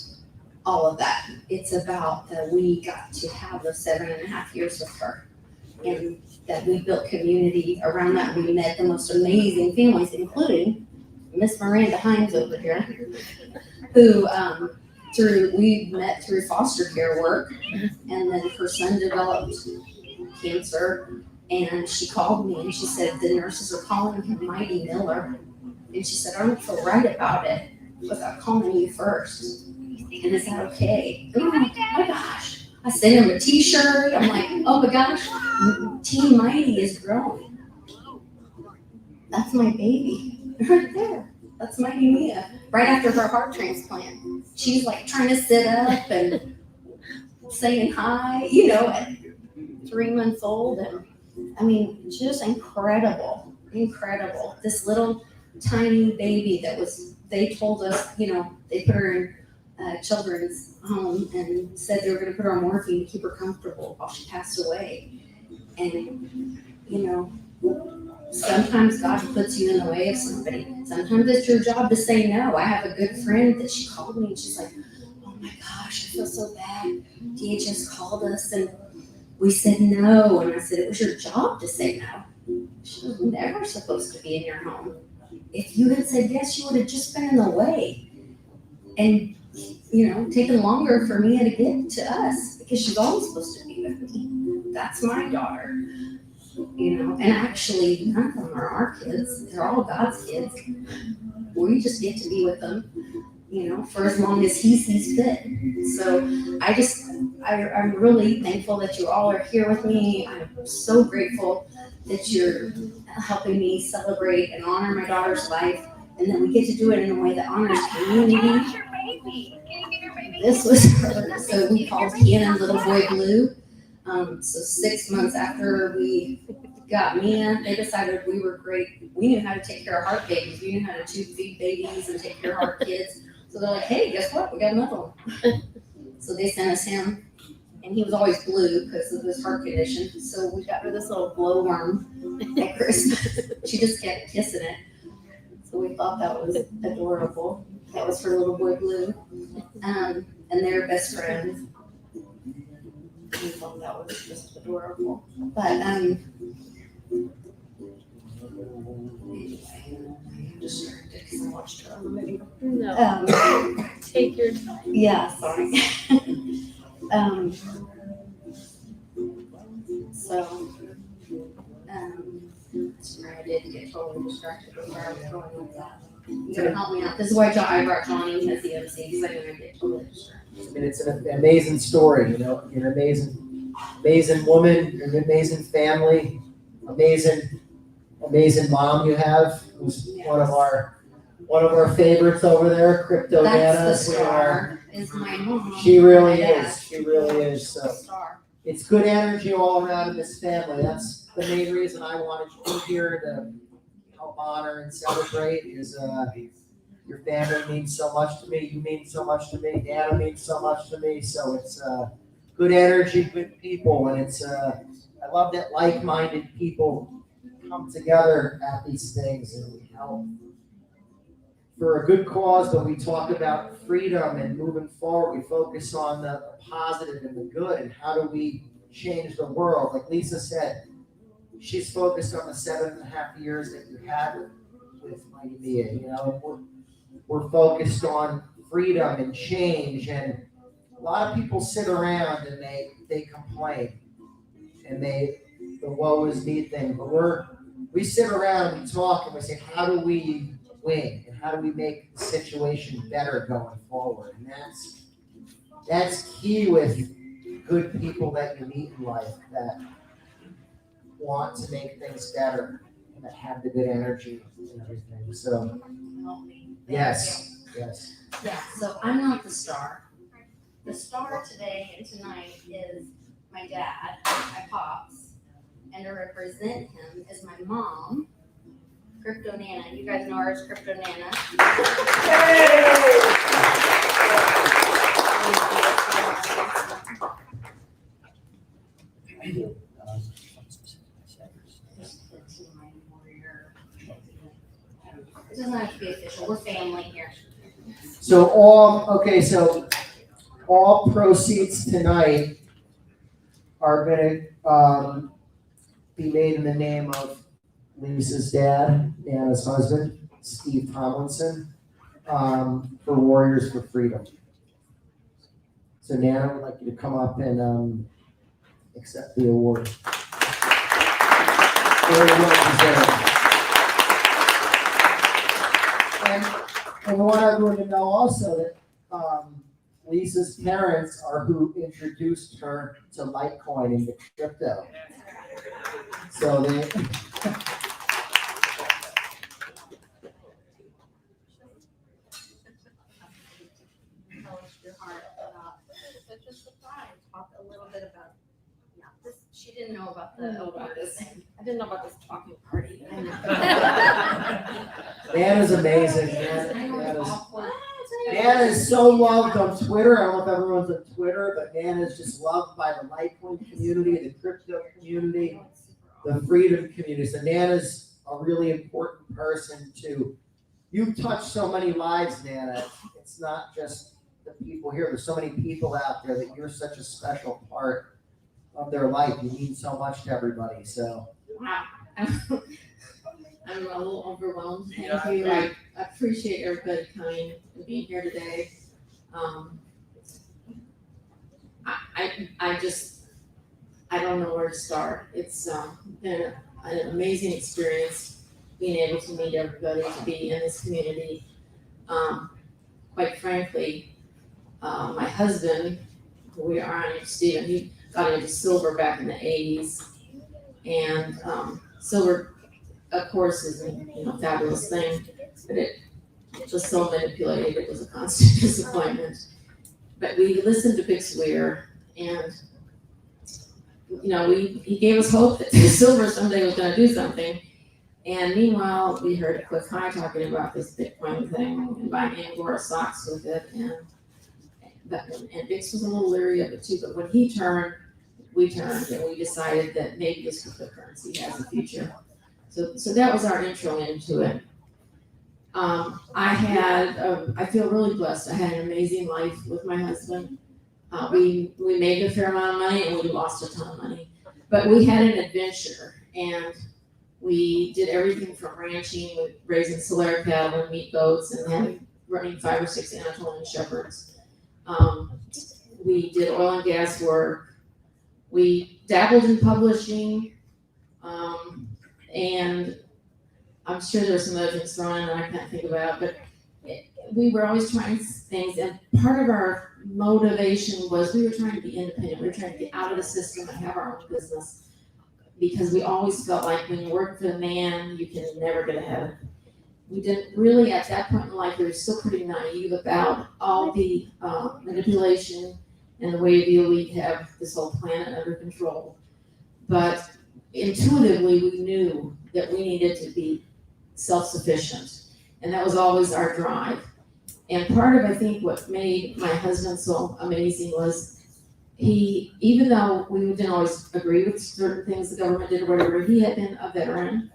all of that. It's about that we got to have those 7.5 years with her, and that we built community around that. We met the most amazing families, including Miss Miranda Hines over here, who we met through foster care work, and then her son developed cancer, and she called me and she said the nurses are calling him Mighty Miller, and she said I don't feel right about it without calling you first, and is that okay? And I'm like, oh my gosh. I sent him a t-shirt. I'm like, oh my gosh, Team Mighty is growing. That's my baby right there. That's Mighty Mia. Right after her heart transplant, she's like trying to sit up and saying hi, at 3 months old. And I mean, just incredible. This little tiny baby they told us, they put her in children's home and said they were going to put her on morphine to keep her comfortable while she passed away. And, sometimes God puts you in the way of somebody. Sometimes it's your job to say no. I have a good friend that she called me and she's like, oh my gosh, I feel so bad. DHS called us and we said no. And I said, it was your job to say no. She was never supposed to be in your home. If you had said yes, you would have just been in the way. And taken longer for Mia to get to us, because she's always supposed to be with me. That's my daughter, and actually none of them are our kids. They're all God's kids. We just get to be with them, for as long as He sees fit. So I'm really thankful that you all are here with me. I'm so grateful that you're helping me celebrate and honor my daughter's life, and that we get to do it in a way that honors community. This was her. So we called Hannah Little Boy Blue. So 6 months after we got Mia, they decided we were great. We knew how to take care of heart babies. We knew how to tube feed babies and take care of heart kids. So they're like, hey, guess what? We got another one. So they sent us him, and he was always blue because of his heart condition. So we got her this little glowworm at Christmas. She just kept kissing it. So we thought that was adorable. That was her Little Boy Blue. And they're best friends. We thought that was just adorable. But anyway, I'm distracted because I watched her on the movie. No. Take your time. Yeah, sorry. Sorry, I did get totally distracted with where I was going with that. You're gonna help me out. This is why I brought Johnny as the MC, because I knew I'd get totally distracted. I mean, it's an amazing story, you know, you're an amazing woman, you're an amazing family, amazing mom you have, who's one of our favorites over there, Crypto Nana. That's the star, is my mom. She really my dad. is, she really is, so. Star. It's good energy all around in this family. That's the main reason I wanted to be here to help honor and celebrate is, your family means so much to me. You mean so much to me. Nana means so much to me. So it's, good energy, good people. And it's, I love that like-minded people come together at these things and we help for a good cause, but we talk about freedom and moving forward. We focus on the positive and the good and how do we change the world. Like Lisa said, she's focused on the 7.5 years that you had with Mighty Mia. You know, we're focused on freedom and change. And a lot of people sit around and they complain and the woe is me thing. But we sit around and we talk and we say, how do we win and how do we make the situation better going forward? And that's key with good people that you meet in life that want to make things better and that have the good energy and everything. So yes. Yeah, so I'm not the star. The star today and tonight is my dad, my pops, and to represent him is my mom, Crypto Nana. You guys know her as Crypto Nana. It doesn't have to be official. We're family here. So all proceeds tonight are gonna be made in the name of Lisa's dad, Nana's husband, Steve Tomlinson, for Warriors for Freedom. So Nana would like you to come up and accept the award. Very well deserved. And we want everyone to know also that Lisa's parents are who introduced her to Litecoin and to crypto. So they Such a surprise. Talk a little bit about this. She didn't know about the this. I didn't know about this talking party. Nana's amazing. Nana is so loved on Twitter. I don't know if everyone's on Twitter, but Nana is just loved by the Litecoin community, the crypto community, the freedom community. So Nana's a really important person to. You've touched so many lives, Nana. It's not just the people here. There's so many people out there that you're such a special part of their life. You mean so much to everybody. So. Wow. I'm a little overwhelmed. Thank you. I appreciate everybody coming and being here today. I don't know where to start. It's been an amazing experience being able to meet everybody, to be in this community. Quite frankly, my husband, who we are on, Stephen, he got into silver back in the 80s, and silver, of course, is a fabulous thing, but it was so manipulated. It was a constant disappointment. But we listened to Big Swear, and he gave us hope that silver someday was going to do something. And meanwhile, we heard Cliff High talking about this Bitcoin thing and buying Angora stocks with it, and Bix was a little leery of it too. But when he turned, we turned, and we decided that maybe this cryptocurrency has a future. So that was our intro into it. I feel really blessed. I had an amazing life with my husband. We made a fair amount of money and we lost a ton of money, but we had an adventure, and we did everything from ranching, with raising Solera cattle and meat goats, and running 5 or 6 Anatolian shepherds. We did oil and gas work. We dabbled in publishing, and I'm sure there's some other things thrown in that I can't think about, but we were always trying things. And part of our motivation was we were trying to be independent. We were trying to get out of the system and have our own business, because we always felt like when you work for the man, you can never get ahead. We didn't really, at that point in life, we were still pretty naive about all the manipulation and the way we'd have this whole planet under control. But intuitively, we knew that we needed to be self-sufficient, and that was always our drive. And part of, I think, what made my husband so amazing was he, even though we didn't always agree with certain things the government did or whatever, he had been a veteran,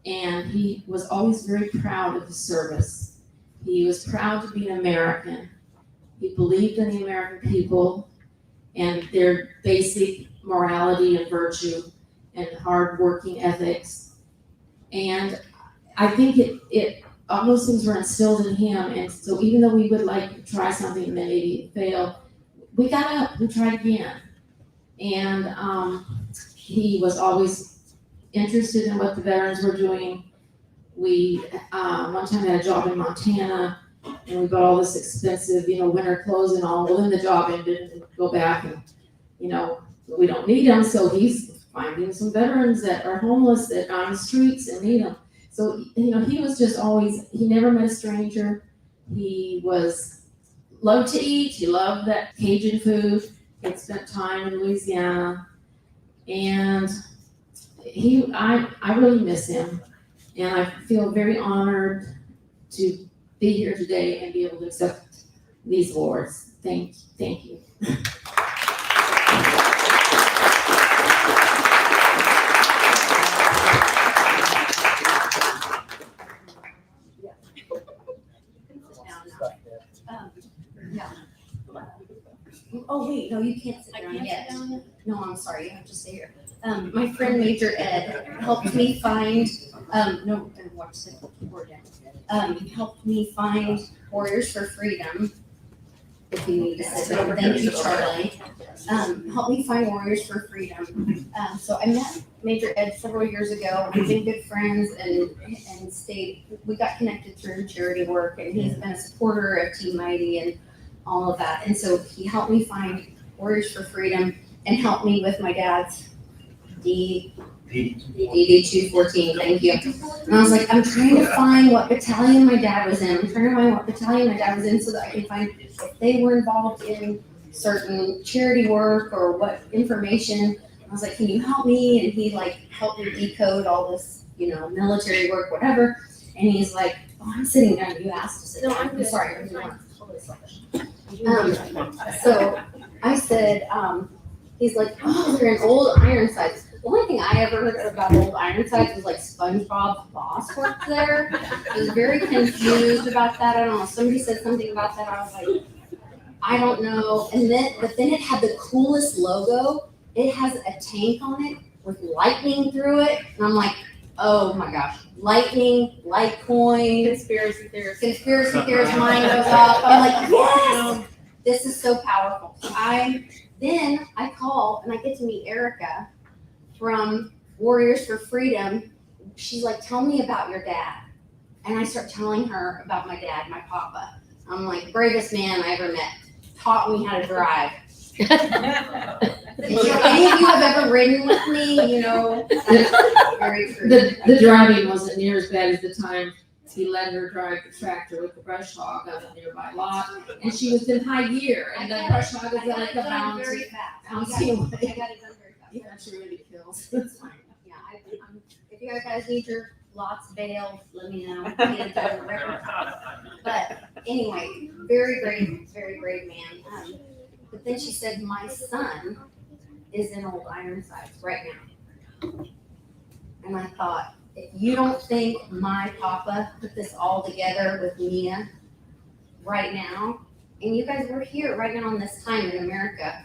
and he was always very proud of his service. He was proud to be an American. He believed in the American people and their basic morality and virtue and hard working ethics. And I think all those things were instilled in him. And so even though we would like try something and then maybe fail, we got up, we tried again. And he was always interested in what the veterans were doing. We one time had a job in Montana, and we bought all this expensive, winter clothes and all. Well, then the job ended, and go back, and we don't need them. So he's finding some veterans that are homeless that are on the streets and need them. So he was just always, he never met a stranger. He loved to eat. He loved that Cajun food. He had spent time in Louisiana, and I really miss him, and I feel very honored to be here today and be able to accept these awards. Thank you. Oh, wait, no, you can't sit down yet. No, I'm sorry, you have to stay here. My friend Major Ed helped me find, watch the keyboard down. Helped me find Warriors for Freedom. If you need to sit down, thank you, Charlie. Helped me find Warriors for Freedom. So I met Major Ed several years ago. We've been good friends and we got connected through charity work, and he's been a supporter of Team Mighty and all of that. And so he helped me find Warriors for Freedom and helped me with my dad's DD214, thank you. And I was like, I'm trying to find what battalion my dad was in. So that I can find if they were involved in certain charity work or what information. I was like, can you help me? And he helped me decode all this, military work, whatever. And he's like, oh, I'm sitting down. You asked to sit down. I'm sorry. I didn't want to hold this so I said, he's like, oh, they're in old Ironsides. The only thing I ever heard about old Ironsides was SpongeBob's boss worked there. I was very confused about that. I don't know. Somebody said something about that. I was like, I don't know. But then it had the coolest logo. It has a tank on it with lightning through it. And I'm like, oh my gosh. Lightning, Litecoin. Conspiracy theorist mind goes off. I'm like, yes! This is so powerful. So I call and I get to meet Erica from Warriors for Freedom. She's like, tell me about your dad. And I start telling her about my dad, my papa. I'm like, bravest man I ever met. Taught me how to drive. If any of you have ever ridden with me, that's very true. The driving wasn't near as bad as the time he let her drive the tractor with the brush hog on a nearby lot, and she was in high gear, and the brush hog was like a bouncy away. I got it done very fast. Yeah, she really kills. That's fine. Yeah, if you guys need your lots bailed, let me know. But anyway, very brave man. But then she said, my son is in old Ironsides right now. And I thought, if you don't think my papa put this all together with Mia right now, and you guys were here right now in this time in America,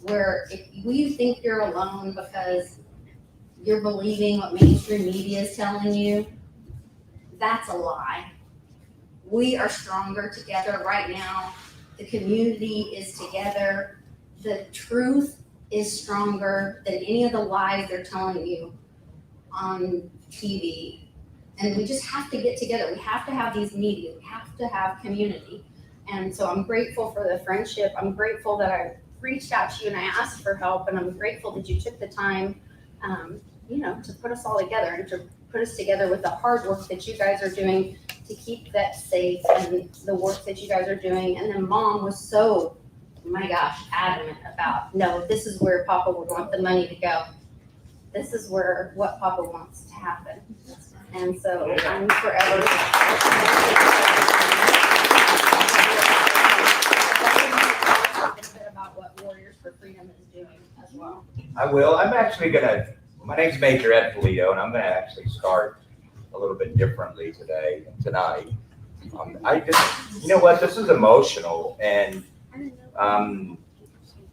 where if you think you're alone because you're believing what mainstream media is telling you, that's a lie. We are stronger together right now. The community is together. The truth is stronger than any of the lies they're telling you on TV. And we just have to get together. We have to have these media. We have to have community. And so I'm grateful for the friendship. I'm grateful that I reached out to you and I asked for help, and I'm grateful that you took the time, to put us all together and to put us together with the hard work that you guys are doing to keep vets safe and the work that you guys are doing. And then Mom was so, my gosh, adamant about, no, this is where Papa would want the money to go. This is what Papa wants to happen. And so I'm forever. About what Warriors for Freedom is doing as well. I will. I'm actually my name's Major Ed Polito, and I'm gonna actually start a little bit differently tonight. You know what, this is emotional, and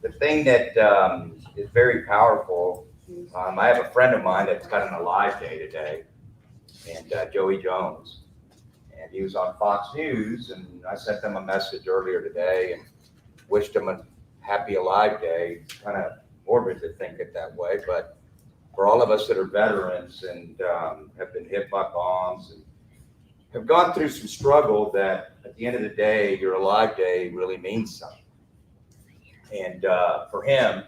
the thing that is very powerful, I have a friend of mine that's got an Alive Day today, and Joey Jones, and he was on Fox News, and I sent them a message earlier today and wished him a happy Alive Day. Kind of morbid to think it that way, but for all of us that are veterans and have been hit by bombs and have gone through some struggle, that at the end of the day, your Alive Day really means something. And for him,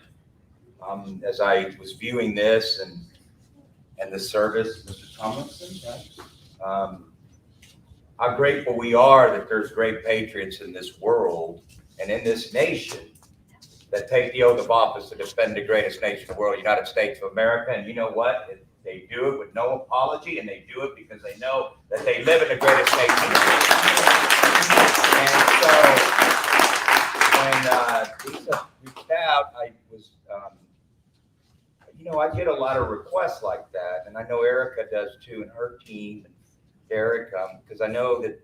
as I was viewing this and the service, Mr. Tomlinson, right? How grateful we are that there's great patriots in this world and in this nation that take the oath of office to defend the greatest nation in the world, the United States of America. And you know what? They do it with no apology, and they do it because they know that they live in the greatest nation in the world. And so when Lisa reached out, I was, I get a lot of requests like that, and I know Erica does too, and her team, and Derek, because I know that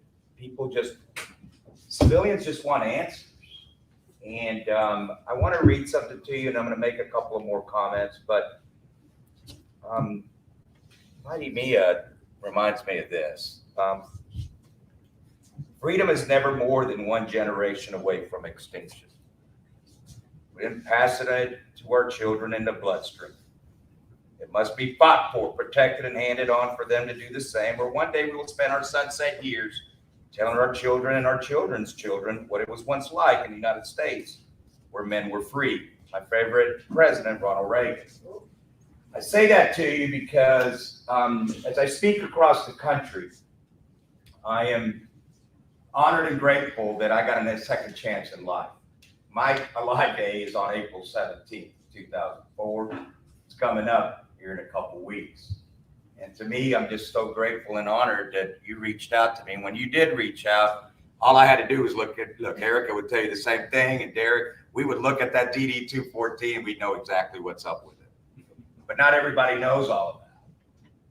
civilians just want answers. And I want to read something to you, and I'm going to make a couple of more comments. But Mighty Mia reminds me of this. Freedom is never more than one generation away from extinction. We didn't pass it to our children in the bloodstream. It must be fought for, protected, and handed on for them to do the same, or one day we will spend our sunset years telling our children and our children's children what it was once like in the United States, where men were free. My favorite president, Ronald Reagan. I say that to you because as I speak across the country, I am honored and grateful that I got a second chance in life. My Alive Day is on April 17th, 2004. It's coming up here in a couple weeks. And to me, I'm just so grateful and honored that you reached out to me. And when you did reach out, all I had to do was look, Erica would tell you the same thing, and Derek, we would look at that DD-214 and we'd know exactly what's up with it. But not everybody knows all of that.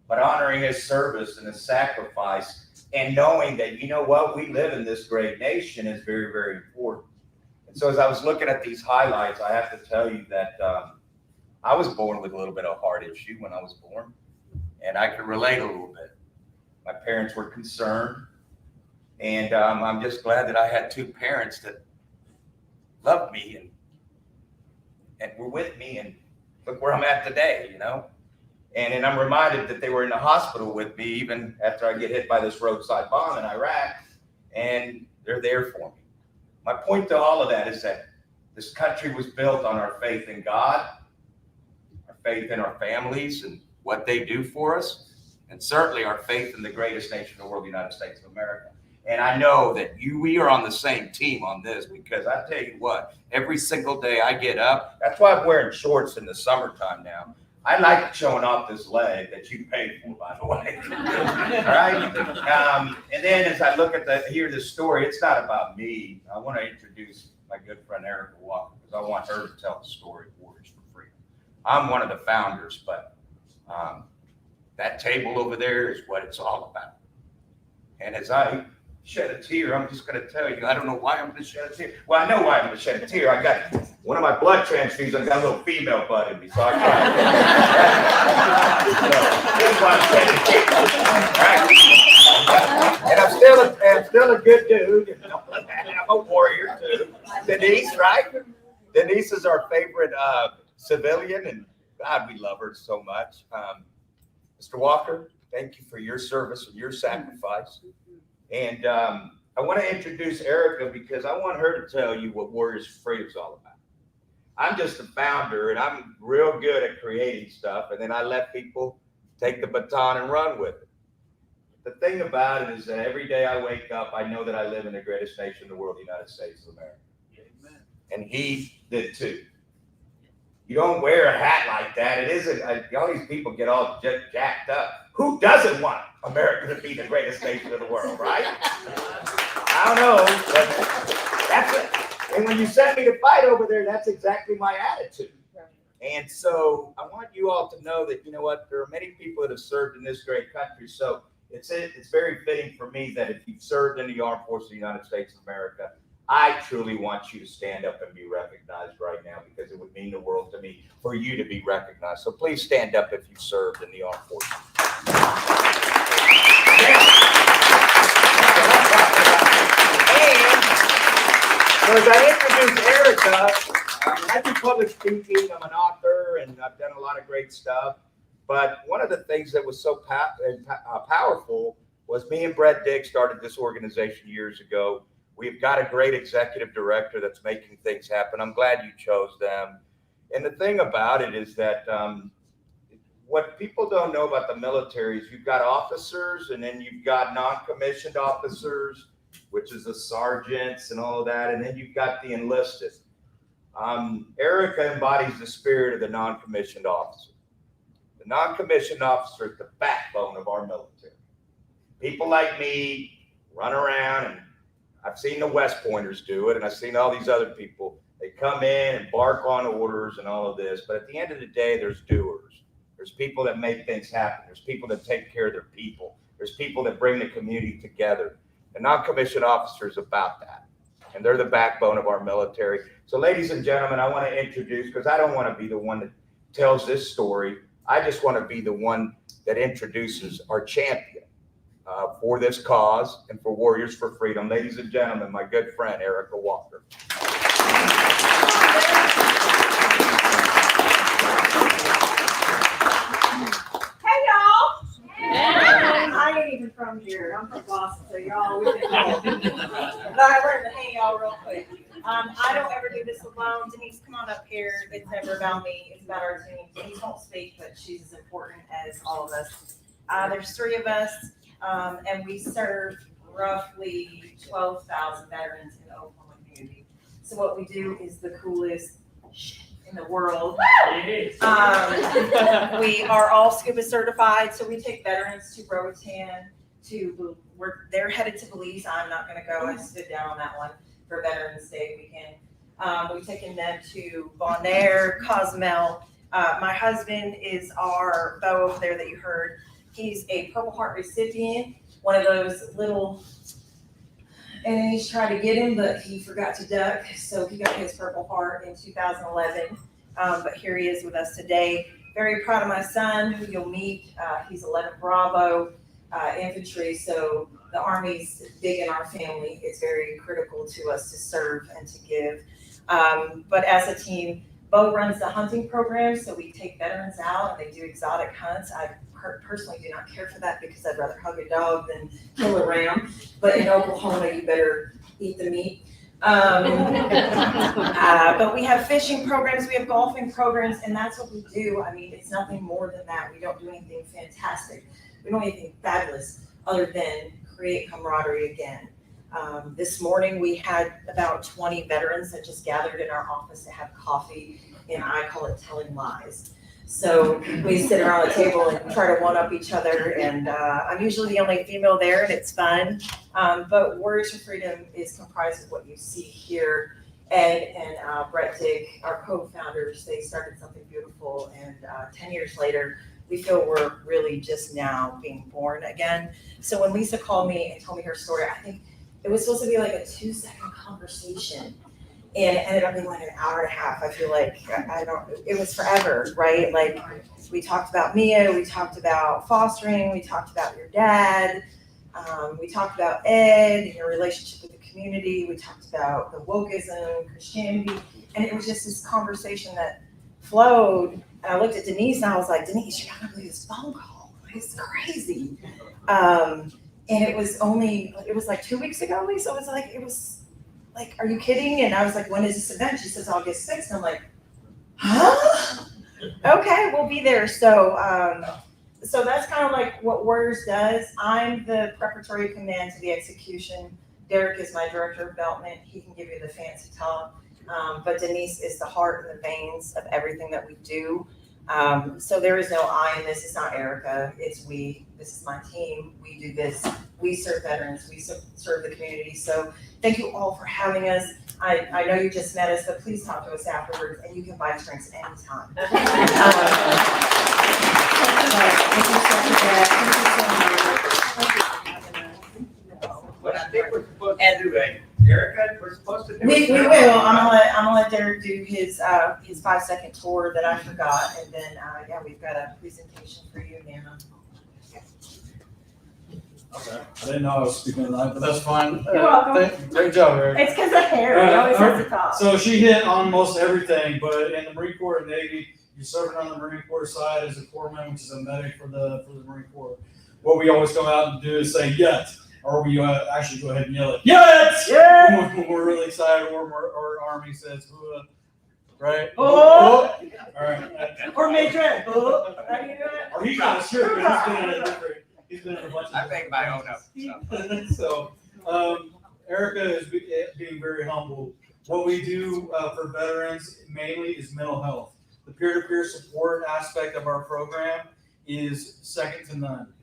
But honoring his service and his sacrifice and knowing that, you know what, we live in this great nation is very, very important. And so as I was looking at these highlights, I have to tell you that I was born with a little bit of a heart issue when I was born. And I can relate a little bit. My parents were concerned, and I'm just glad that I had two parents that loved me and were with me, and look where I'm at today, And I'm reminded that they were in the hospital with me even after I get hit by this roadside bomb in Iraq, and they're there for me. My point to all of that is that this country was built on our faith in God, our faith in our families, and what they do for us, and certainly our faith in the greatest nation in the world, the United States of America. And I know that we are on the same team on this, because I tell you what, every single day I get up, that's why I'm wearing shorts in the summertime now. I like showing off this leg that you paid for, by the way. All right? And then as I look at hear this story, it's not about me. I want to introduce my good friend Erica Walker, because I want her to tell the story of Warriors for Freedom. I'm one of the founders, but that table over there is what it's all about. And as I shed a tear, I'm just going to tell you, I don't know why I'm going to shed a tear. Well, I know why I'm going to shed a tear. I got one of my blood transfusions, I got a little female butt in me, so I cried. That's why I'm shedding a tear. Right? And I'm still a good dude. I'm a warrior too. Denise, right? Denise is our favorite civilian, and God, we love her so much. Mr. Walker, thank you for your service and your sacrifice. And I want to introduce Erica because I want her to tell you what Warriors for Freedom is all about. I'm just the founder, and I'm real good at creating stuff, and then I let people take the baton and run with it. The thing about it is that every day I wake up, I know that I live in the greatest nation in the world, the United States of America. Amen. And he did too. You don't wear a hat like that. It isn't, all these people get all jacked up. Who doesn't want America to be the greatest nation in the world, right? I don't know, but that's it. And when you sent me to fight over there, that's exactly my attitude. And so I want you all to know that, you know what, there are many people that have served in this great country. So it's very fitting for me that if you've served in the armed forces of the United States of America, I truly want you to stand up and be recognized right now, because it would mean the world to me for you to be recognized. So please stand up if you've served in the armed forces. And so as I introduce Erica, I do public speaking. I'm an author, and I've done a lot of great stuff. But one of the things that was so powerful was me and Brett Dick started this organization years ago. We've got a great executive director that's making things happen. I'm glad you chose them. And the thing about it is that what people don't know about the military is you've got officers, and then you've got non-commissioned officers, which is the sergeants and all of that. And then you've got the enlisted. Erica embodies the spirit of the non-commissioned officer. The non-commissioned officer is the backbone of our military. People like me run around, and I've seen the West Pointers do it, and I've seen all these other people. They come in and bark on orders and all of this, but at the end of the day, there's doers. There's people that make things happen. There's people that take care of their people. There's people that bring the community together. The non-commissioned officer is about that, and they're the backbone of our military. So ladies and gentlemen, I want to introduce, because I don't want to be the one that tells this story. I just want to be the one that introduces our champion for this cause and for Warriors for Freedom. Ladies and gentlemen, my good friend, Erica Walker. Hey, y'all. Yeah. I ain't even from here. I'm from Boston, so y'all, we've been but I learned to hang y'all real quick. I don't ever do this alone. Denise, come on up here. It's never about me. It's about our team. Denise won't speak, but she's as important as all of us. There's 3 of us, and we serve roughly 12,000 veterans in the Oklahoma community. So what we do is the coolest shit in the world. We are all scuba certified, so we take veterans to Roatan, they're headed to Belize. I'm not going to go. I stood down on that one for Veterans Day weekend. We've taken them to Bonaire, Cozumel. My husband is our beau over there that you heard. He's a Purple Heart recipient, one of those little enemies tried to get him, but he forgot to duck, so he got his Purple Heart in 2011. But here he is with us today. Very proud of my son, who you'll meet. He's 11 Bravo infantry, so the Army's big in our family. It's very critical to us to serve and to give. But as a team, Bo runs the hunting program, so we take veterans out and they do exotic hunts. I personally do not care for that because I'd rather hug a dog than kill a ram. But in Oklahoma, you better eat the meat. But we have fishing programs, we have golfing programs, and that's what we do. I mean, it's nothing more than that. We don't do anything fantastic. We don't do anything fabulous other than create camaraderie again. This morning we had about 20 veterans that just gathered in our office to have coffee, and I call it telling lies. So we sit around the table and try to one-up each other, and I'm usually the only female there, and it's fun. But Warriors for Freedom is comprised of what you see here. Ed and Brett Dick, our co-founders, they started something beautiful, and 10 years later, we feel we're really just now being born again. So when Lisa called me and told me her story, I think it was supposed to be like a 2-second conversation, and it ended up being like an hour and a half. I feel like it was forever, right? Like we talked about Mia, we talked about fostering, we talked about your dad, we talked about Ed and your relationship with the community, we talked about the wokeism, Christianity, and it was just this conversation that flowed. And I looked at Denise and I was like, Denise, you're not gonna believe this phone call. It's crazy. And it was like 2 weeks ago, Lisa. It was like, are you kidding? And I was like, when is this event? She says August 6th. And I'm like, huh? Okay, we'll be there. So that's kind of like what Warriors does. I'm the preparatory command to the execution. Derek is my director of development. He can give you the fancy talk. But Denise is the heart and the veins of everything that we do. So there is no I in this. It's not Erica. It's we. This is my team. We do this. We serve veterans. We serve the community. So thank you all for having us. I know you just met us, but please talk to us afterwards, and you can buy drinks anytime. But I think we're supposed to do a, Erica, we're supposed to do. We will. I'm gonna let Derek do his 5-second tour that I forgot, and then yeah, we've got a presentation for you, Nana. Okay, I didn't know I was speaking tonight, but that's fine. You're welcome. Great job, Eric. It's because of hair. He always has to talk. So she hit on most everything, but in the Marine Corps and Navy, you're serving on the Marine Corps side as a corpsman, which is a medic for the Marine Corps. What we always come out and do is say yet, or we actually go ahead and yell it yet. Yeah. When we're really excited, or our Army says, right? Oh. All right. Or Major. Oh. How do you do it? Or he's not sure, but he's been in a bunch of. I make my own up. So, Erica is being very humble. What we do for veterans mainly is mental health. The peer-to-peer support aspect of our program is second to none.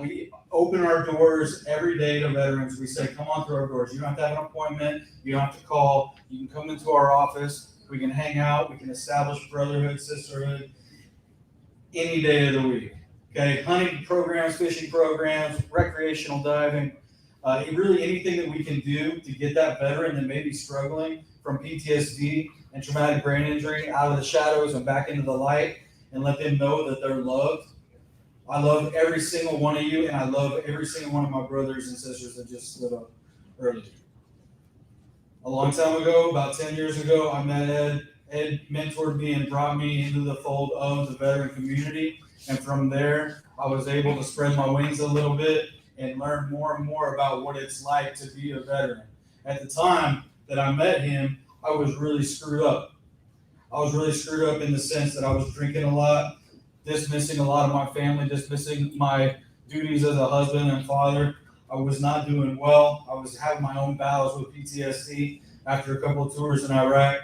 We open our doors every day to veterans. We say, come on through our doors. You don't have to have an appointment. You don't have to call. You can come into our office. We can hang out. We can establish brotherhood, sisterhood any day of the week. Okay, hunting programs, fishing programs, recreational diving, really anything that we can do to get that veteran that may be struggling from PTSD and traumatic brain injury out of the shadows and back into the light and let them know that they're loved. I love every single one of you, and I love every single one of my brothers and sisters that just stood up earlier. A long time ago, about 10 years ago, I met Ed. Ed mentored me and brought me into the fold of the veteran community. And from there, I was able to spread my wings a little bit and learn more and more about what it's like to be a veteran. At the time that I met him, I was really screwed up. I was really screwed up in the sense that I was drinking a lot, dismissing a lot of my family, dismissing my duties as a husband and father. I was not doing well. I was having my own battles with PTSD after a couple of tours in Iraq.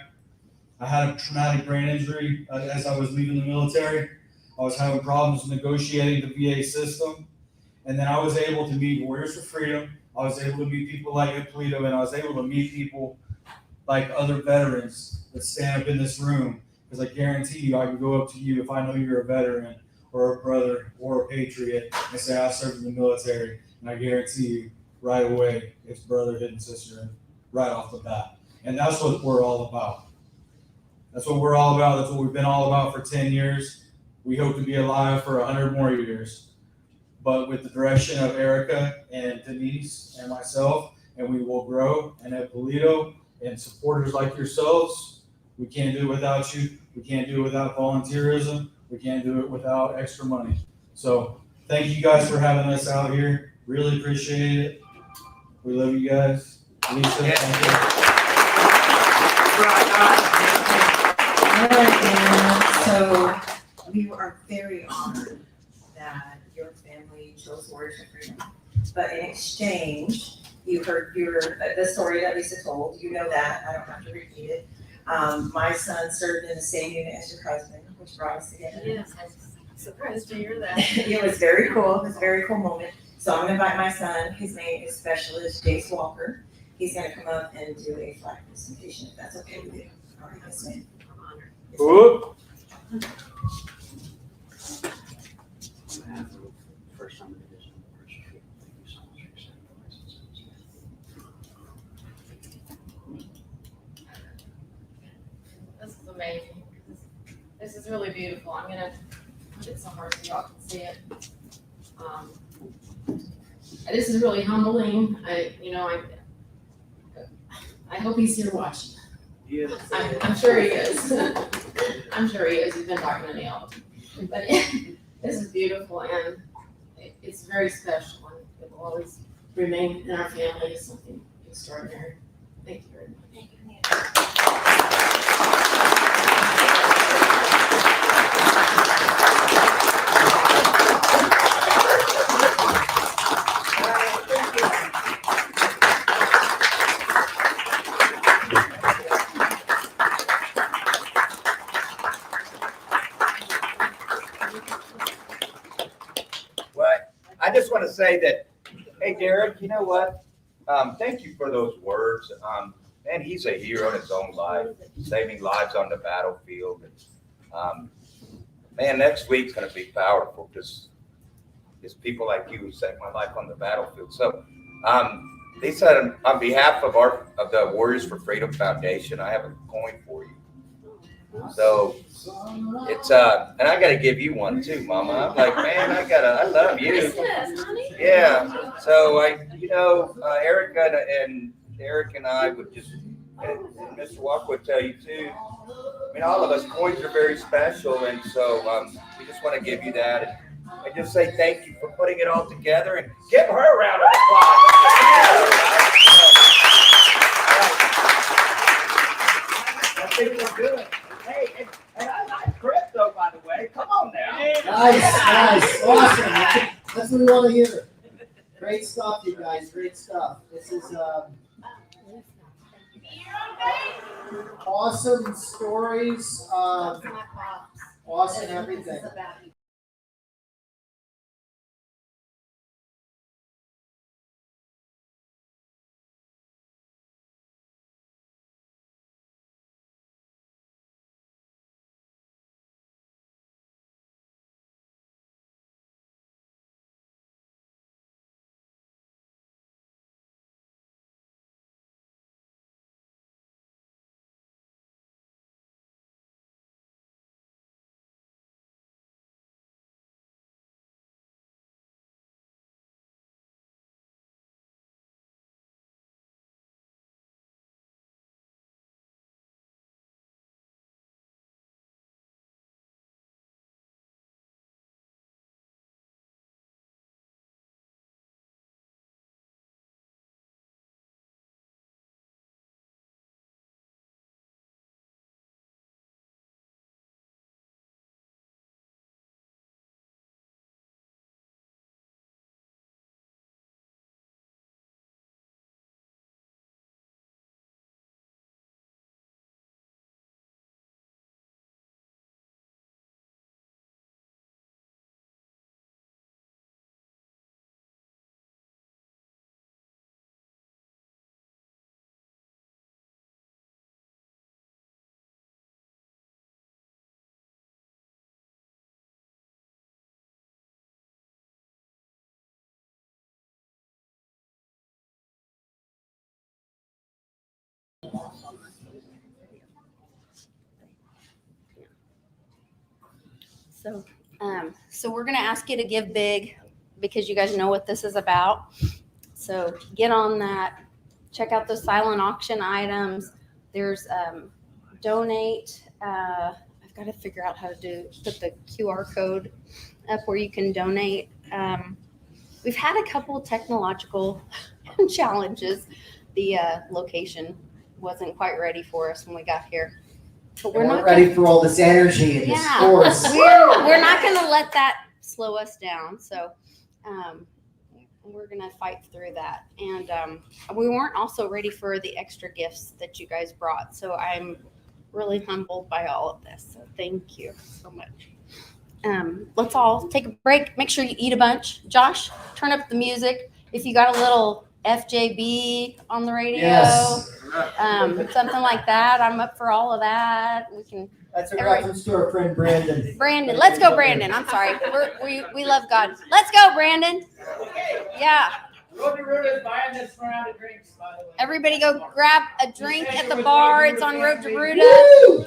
I had a traumatic brain injury as I was leaving the military. I was having problems negotiating the VA system. And then I was able to meet Warriors for Freedom. I was able to meet people like Ippolito, and I was able to meet people like other veterans that stand up in this room. Because I guarantee you, I can go up to you if I know you're a veteran or a brother or a patriot and say, I served in the military. And I guarantee you, right away, it's brotherhood and sisterhood right off the bat. And that's what we're all about. That's what we're all about. That's what we've been all about for 10 years. We hope to be alive for 100 more years. But with the direction of Erica and Denise and myself, and we will grow, and Ippolito and supporters like yourselves, we can't do it without you. We can't do it without volunteerism. We can't do it without extra money. So thank you guys for having us out here. Really appreciate it. We love you guys. Lisa, thank you. All right, Anna. So we are very honored that your family chose Warriors for Freedom. But in exchange, you heard the story that Lisa told. You know that. I don't have to repeat it. My son served in the same unit as your husband, which brought us together. Yes, I'm surprised to hear that. It was very cool. It was a very cool moment. So I'm going to invite my son. His name is Specialist Jace Walker. He's going to come up and do a flag presentation, if that's okay with you. All right, yes, ma'am. I'm honored. Whoop. This is amazing. This is really beautiful. I'm gonna put it somewhere so y'all can see it. This is really humbling. I hope he's here watching. Yes. I'm sure he is. I'm sure he is. He's been talking to me all the time. But this is beautiful, and it's very special. And will always remain in our family as something extraordinary. Thank you very much. I just want to say that, hey, Derek, you know what? Thank you for those words. Man, he's a hero in his own life, saving lives on the battlefield. And, man, next week's going to be powerful because it's people like you who saved my life on the battlefield. So, they said on behalf of the Warriors for Freedom Foundation, I have a coin for you. So it's and I gotta give you one too, Mama. I'm like, man, I love you. Yeah. So Erica and Eric and I would just, and Mr. Walker would tell you too. I mean, all of us, coins are very special, and so we just want to give you that and just say thank you for putting it all together and give her a round of applause. I think we're good. Hey, and I like crypto, by the way. Come on now. Nice, awesome. That's what we want to hear. Great stuff, you guys. Great stuff. This is awesome stories. Awesome everything. So we're gonna ask you to give big because you guys know what this is about. So get on that. Check out those silent auction items. There's donate. I've got to figure out how to put the QR code up where you can donate. We've had a couple technological challenges. The location wasn't quite ready for us when we got here. But we're not ready for all this energy and this force. We're not going to let that slow us down. So we're going to fight through that. And we weren't also ready for the extra gifts that you guys brought. So I'm really humbled by all of this. So thank you so much. Let's all take a break. Make sure you eat a bunch. Josh, turn up the music. If you got a little FJB on the radio, Yes. Something like that, I'm up for all of that. We can. That's a reference to our friend Brandon. Brandon, let's go, Brandon. I'm sorry. We love God. Let's go, Brandon. Yeah. Everybody go grab a drink at the bar. It's on Road to Ruta.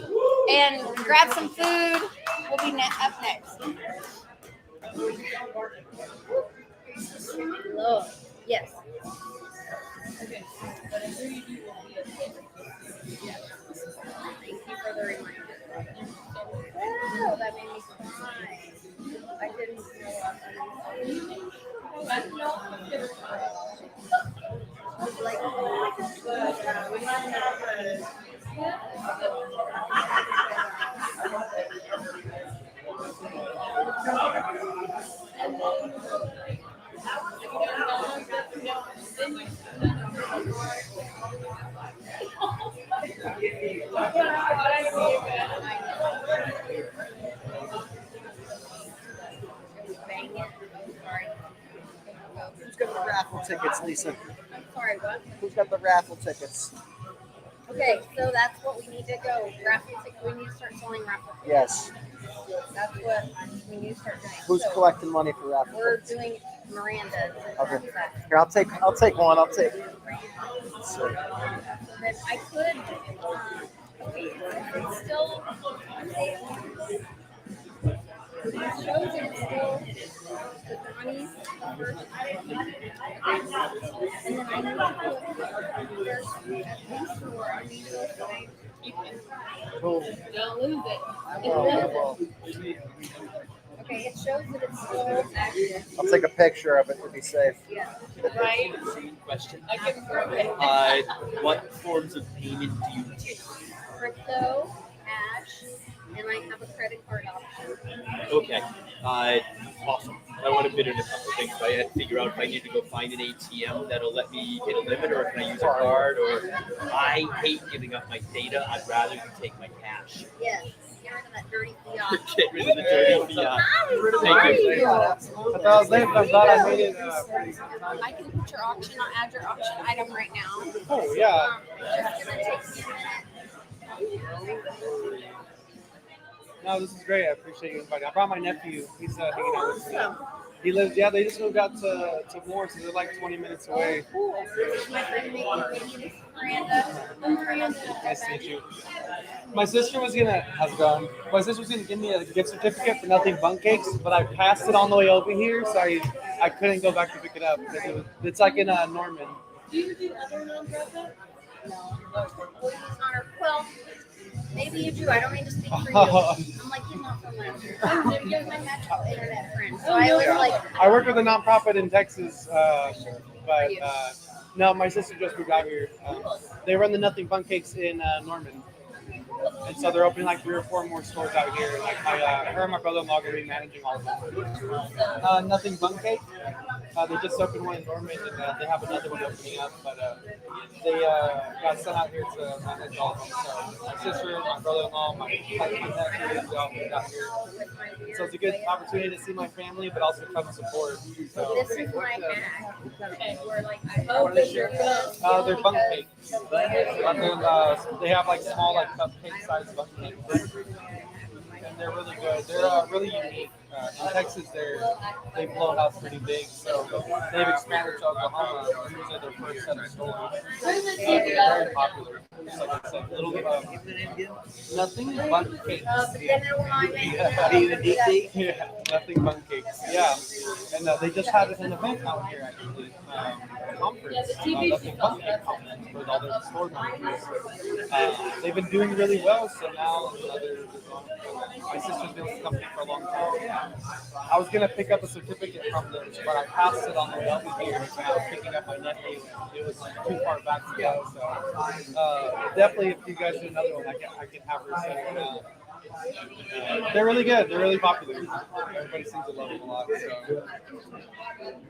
And grab some food. We'll be up next. Hello. Yes. Okay. Thank you for the reminder. Oh, that made me cry. I didn't know. Bang it. Sorry. Who's got the raffle tickets, Lisa? I'm sorry, what? Who's got the raffle tickets? Okay, so that's what we need to go. Raffle tickets. We need to start selling raffle tickets. Yes. That's what we need to start doing. Who's So collecting money for raffle we're tickets? doing Miranda. Okay. Here, I'll take one. Let's see. Then I could. Okay, it's still. It shows that it's still the Connie's first. And then I need to put there's at least four. I need to say Cool. don't lose it. Well, Okay, it shows that it's still active. I'll take a picture of it to be safe. Yeah. Right? Question. I can prove it. What forms of payment do you take? Crypto, cash, and I have a credit card option. Okay. Awesome. I want to bid in a couple of things. I had to figure out if I need to go find an ATM that'll let me hit a limit, or can I use a card, or I hate giving up my data. I'd rather you take my cash. Yes. Get rid of that dirty fiat. Get rid of the dirty fiat. Thank you. I thought I was late, but I'm glad I made it. I can put your auction. I'll add your auction item right now. Oh, yeah. It's just gonna take me a minute. No, this is great. I appreciate you inviting. I brought my nephew. He's hanging out with me. He lives, yeah, they just moved out to Moore, so they're like 20 minutes away. Cool. This is my friend Miranda. Miranda. Nice to meet you. My sister was gonna, how's it going? My sister was gonna give me a gift certificate for Nothing Bun Cakes, but I passed it on the way over here, so I couldn't go back to pick it up because it's like in Norman. Do you do other nonprofit? No. Well, maybe you do. I don't mean to speak for you. I'm like, you're not from around here. You're my natural internet friend. So I was like, I work with a nonprofit in Texas, but no, my sister just moved out here. They run the Nothing Bun Cakes in Norman. And so they're opening like 3 or 4 more stores out here. And like her and my brother-in-law are going to be managing all of them. Nothing Bun Cake. They just opened one in Norman, and they have another one opening up. But they got sent out here to manage all of them. So my sister, my brother-in-law, my nephews, they all moved out here. So it's a good opportunity to see my family, but also come support. So this is my hack. Okay, we're like, I hope that you're good. they're bun cakes. They have like small like cupcake-sized bun cakes. And they're really good. They're really unique. In Texas, they've blown out pretty big, so they've expanded to Oklahoma. These are their first set of stores. They're very popular. Just like I said, little Nothing Bun Cakes. Yeah, Nothing Bun Cakes. Yeah, and they just had an event out here actually, a conference, Nothing Bun Cake conference with all their store managers. They've been doing really well, so now my sister's been with the company for a long time. I was gonna pick up a certificate from them, but I passed it on the way over here. And I was picking up my nephew, and it was too far back to go. So definitely, if you guys do another one, I can have her send it. They're really good. They're really popular. Everybody seems to love them a lot. So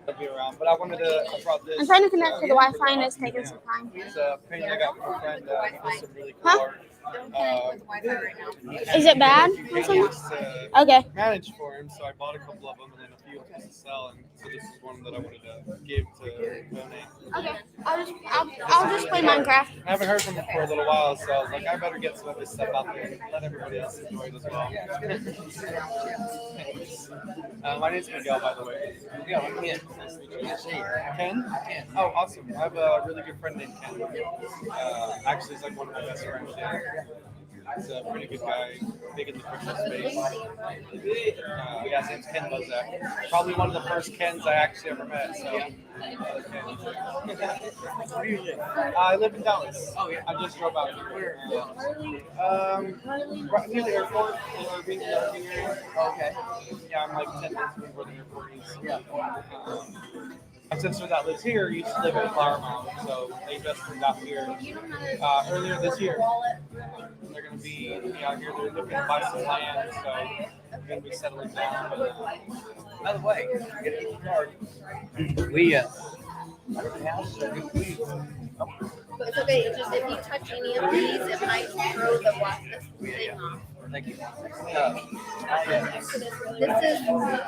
they'll be around. But I brought this. I'm trying to connect to the Wi-Fi and it's taking some time. It's a painting I got from a friend. It's some really cool art. Is it bad? Okay. Managed for him, so I bought a couple of them and then a few of them to sell, and so this is one that I wanted to give to donate. Okay. I'll just play Minecraft. I haven't heard from him for a little while, so I was like, I better get some of this stuff out there and let everybody else enjoy it as well. My name's Miguel, by the way. Yeah, I'm Ken. Nice to meet you. Ken? Oh, awesome. I have a really good friend named Ken. Actually, he's like one of my best friends. Yeah. He's a pretty good guy, big in the crypto space. Yeah, his name's Ken Bozak. Probably one of the first Kens I actually ever met. So, I live in Dallas. Oh yeah. I just drove out here. Right near the airport in Irving area. Okay. Yeah, I'm like 10 minutes from where the airport is. Yeah. My sister that lives here used to live in Flower Mound, so they just moved out here earlier this year. And they're going to be out here. They're looking to buy some land, so they're going to be settling down. By the way, get a card. But it's okay. It's just if you touch any of these, it might throw throw the thing off. Thank you.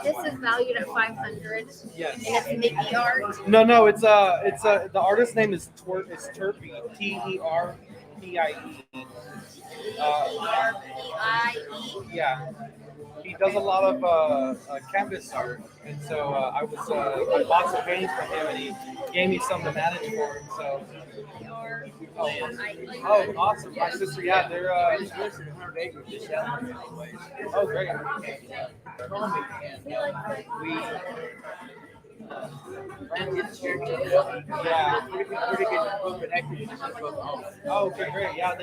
This is valued at 500. Yes. And it's Mickey art. No, it's the artist name is Terpie, Terpie. RPIE. Yeah. He does a lot of canvas art, and so I bought some paintings from him, and he gave me some to manage for him. So. Oh, awesome! My sister, yeah, they're. Oh, great. Yeah. Oh, okay, great. Yeah,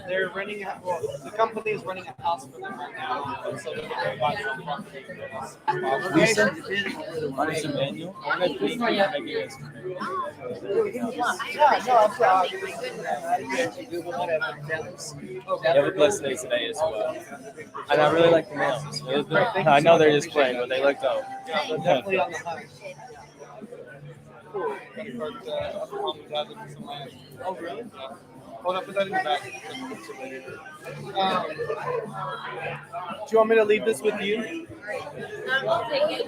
they're renting. Well, the company is renting a house for them right now, and so they're going to buy some property. Lisa, Marisa Manuel. Have a blessed day today as well. And I really like the nails. I know they're just plain, but they look dope. Yeah, they're definitely on the hunt. Cool. Oh, really? Yeah. Hold up, put that in the back. Do you want me to leave this with you? I'll take it.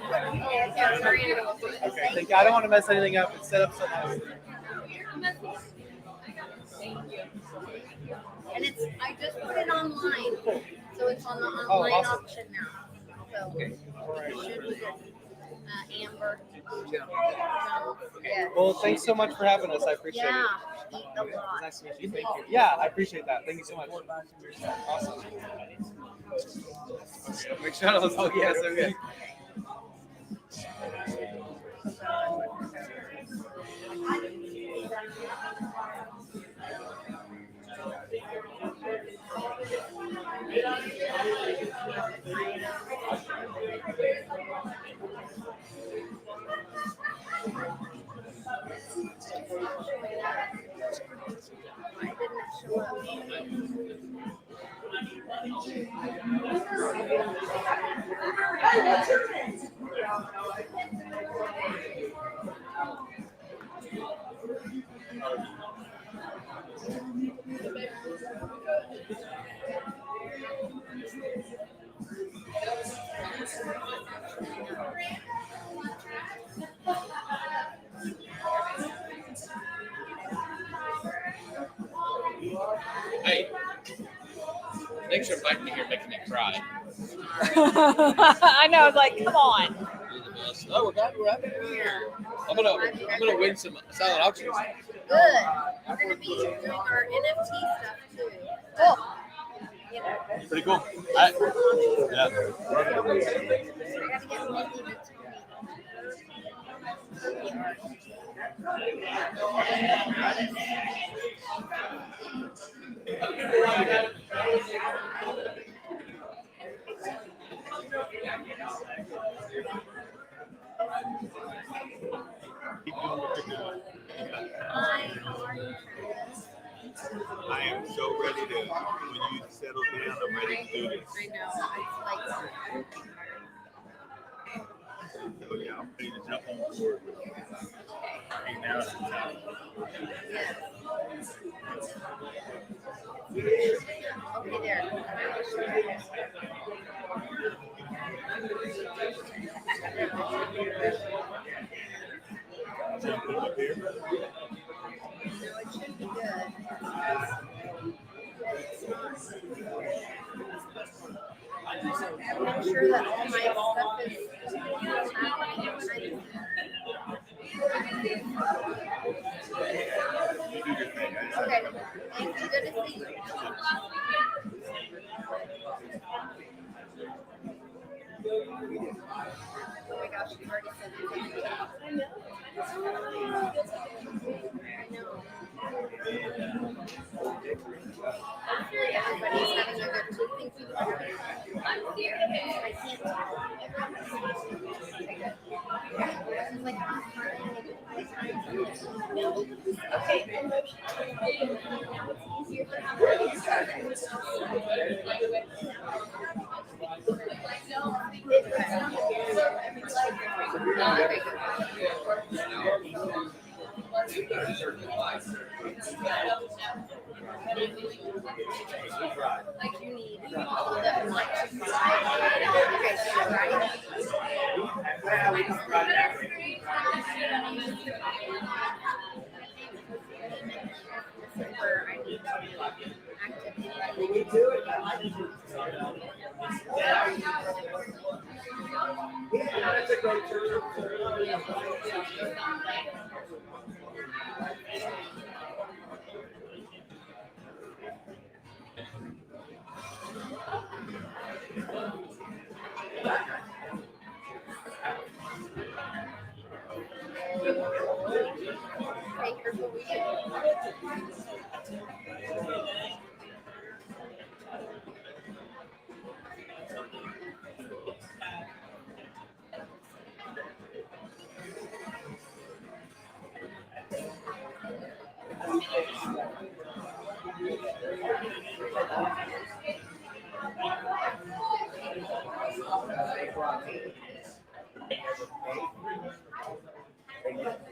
Okay, thank you. I don't want to mess anything up. It's set up so nice. Thank you. And I just put it online, so it's on the online auction now. So it should be good. Amber. Yeah. Well, thanks so much for having us. I appreciate it. Eat a lot. Nice to meet you. Thank you. Yeah, I appreciate that. Thank you so much. Awesome. McDonald's. Oh, yes. Okay. Hey, thanks for inviting me here, making me cry. I know, I was like, come on. Oh, we're happy to be here. I'm gonna win some silent auctions. Good. We're gonna be doing our NFT stuff too. Cool. You know. Pretty cool. I am so ready to, when you settle down, I'm ready to do this. I know. Oh yeah, I'm ready to jump on board. Hey, now it's time. Okay, there. Jump on up here. No, it should be good. I'm sure that all my stuff is happening when I do Okay. Thank you. Good to see you. Oh my gosh, you've already said it. I know. Everybody's having a good time. Thank you. I'm here. I can't talk. This is like okay. It's easier Like you need that much. Okay, so right.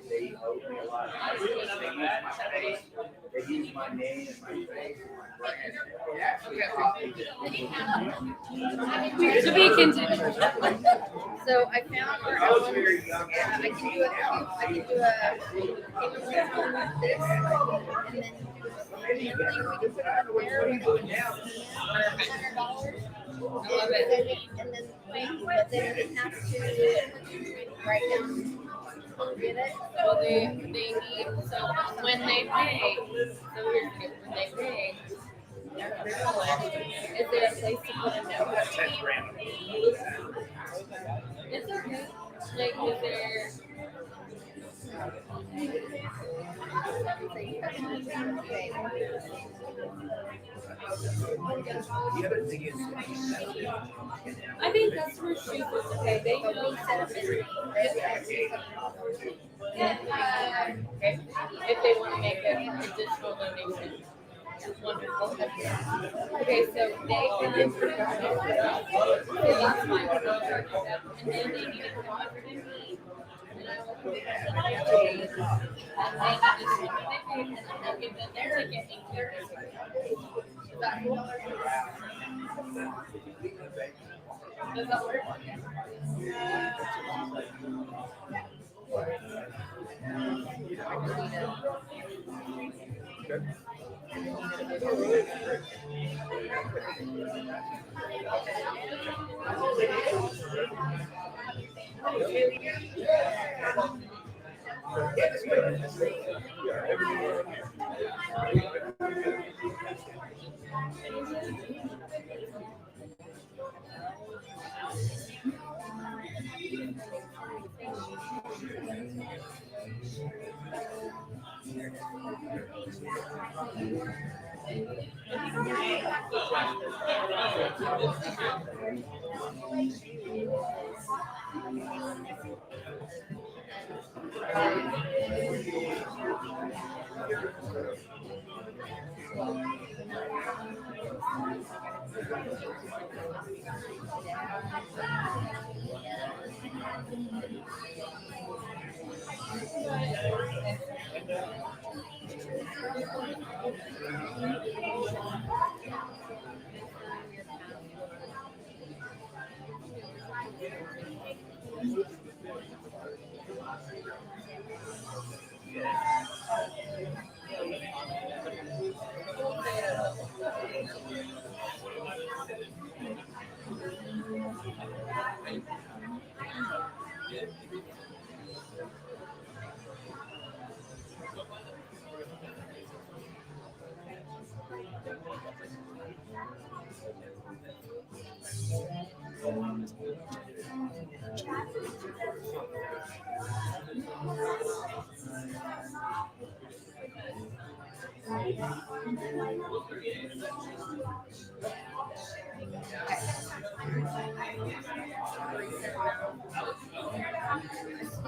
They owe me a lot. They use my name and my face and my brand. It actually copies it. To be continued. So I found where I was very young. I can do this, and then we can put it on there with $100. And then we have to write down. Get it? So they need, so when they pay, so here's the deal, when they pay, is there a place to put a note? It's okay. Like, is there? I think customers choose what to pay. They know if they want to make an additional donation. Wonderful. Okay, so they can. So that's fine. And then they need to come up to me. And I will put it on their page. And they just want to pay, and then I'll give them their ticket and keep it. Is that cool? Does that work?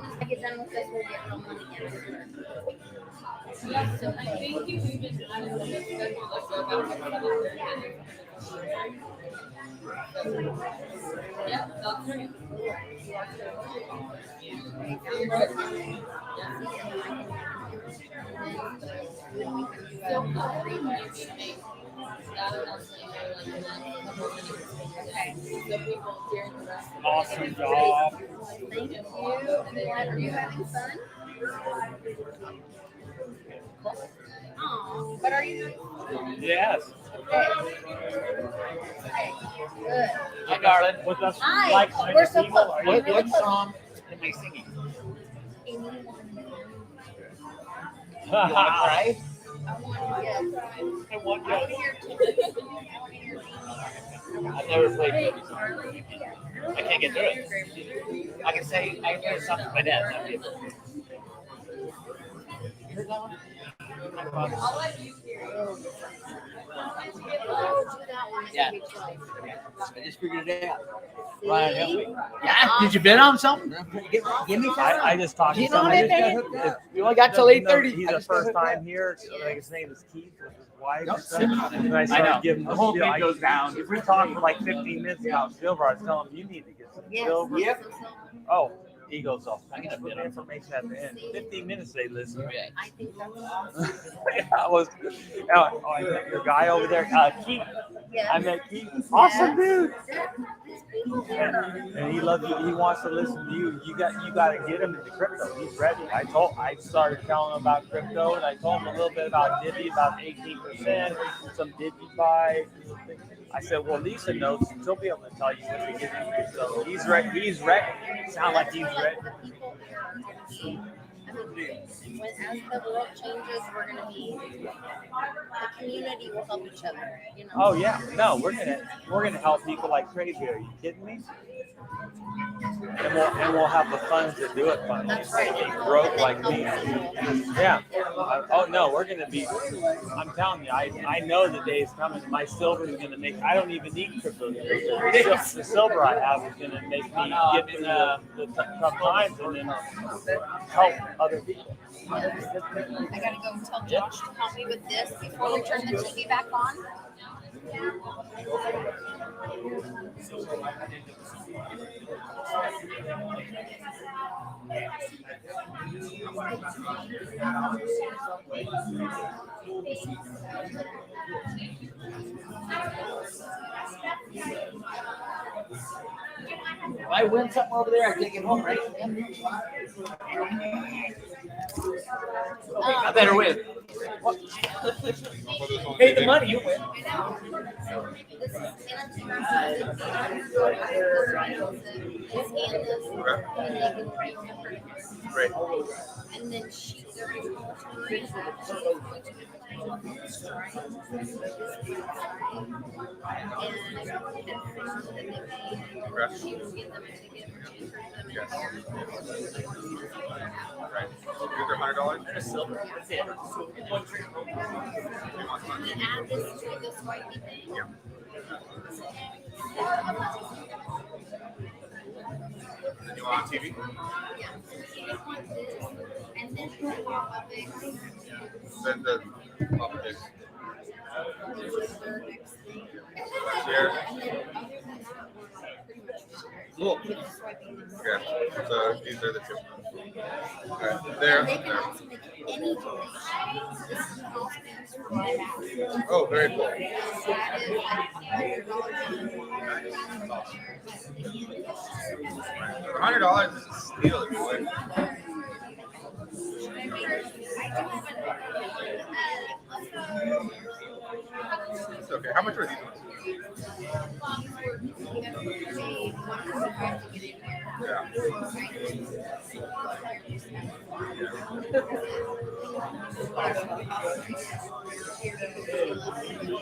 I get done with this, we'll get no money in. Yeah, so I think you even added the schedule like about 7:30. Yep, that's right. So every mutually, that would also be like that. So people during the rest of the Awesome job. Thank you. Are you having fun? Oh, but are you? Yes. Okay. Good. Hi, darling. With us, Hi. like-minded We're so people, close. are We're you really good close. song am I singing? You Want to cry? I want to hear. I want I want to hear. I've never played Baby Song. I can't get through it. I can say, I can play something to my dad. You heard that one? I'll let you hear it. Yeah. I just figured it out. Ryan, help me. Yeah. Did you bid on something? Give me something. I just talked to somebody. You only got till 8:30. He's the first time here. So like his name is Keith with his wife. And I started giving him the whole thing goes down. If we talk for like 15 minutes about silver, I was telling him you need to get some silver. Yep. Oh. He goes off. I'm gonna put information at the end. 15 minutes they listen. I think that's awesome. I was. I met your guy over there, Keith. Yes. I met Keith. Awesome dude. There's people there. And he loves you. He wants to listen to you. You got to get him into crypto. He's ready. I started telling him about crypto, and I told him a little bit about Divvy, about 18%, some DigiFi. I said, well, Lisa knows. She'll be able to tell you what to get into. So he's ready. He's ready. Sound like he's ready. When as the world changes, we're gonna be the community will help each other. You know. Oh yeah, no, we're gonna help people like crazy. Are you kidding me? And we'll have the funds to do it. Fun. That's right. Broke like me. Yeah. Oh no, we're gonna be. I'm telling you, I know the day is coming. My silver is gonna make. I don't even need crypto. The silver I have is gonna make me get through the tough times and then help other people. I gotta go tell Josh to help me with this before we turn the TV back on. If I win something over there, I take it home, right? I better win. Pay the money, you win. Great. And then she's going to Yes. Right. These are $100. There's silver. That's it. We add this to the swipey thing. Yeah. And you want on TV? Yeah. And then the pop-up is. Then the pop-up is. Share. Cool. Okay. So these are the two. Okay. There. They can also make any donation. This is also used for buybacks. Oh, very cool. That is $100 is a steal if you win. It's okay. How much were these ones? Yeah.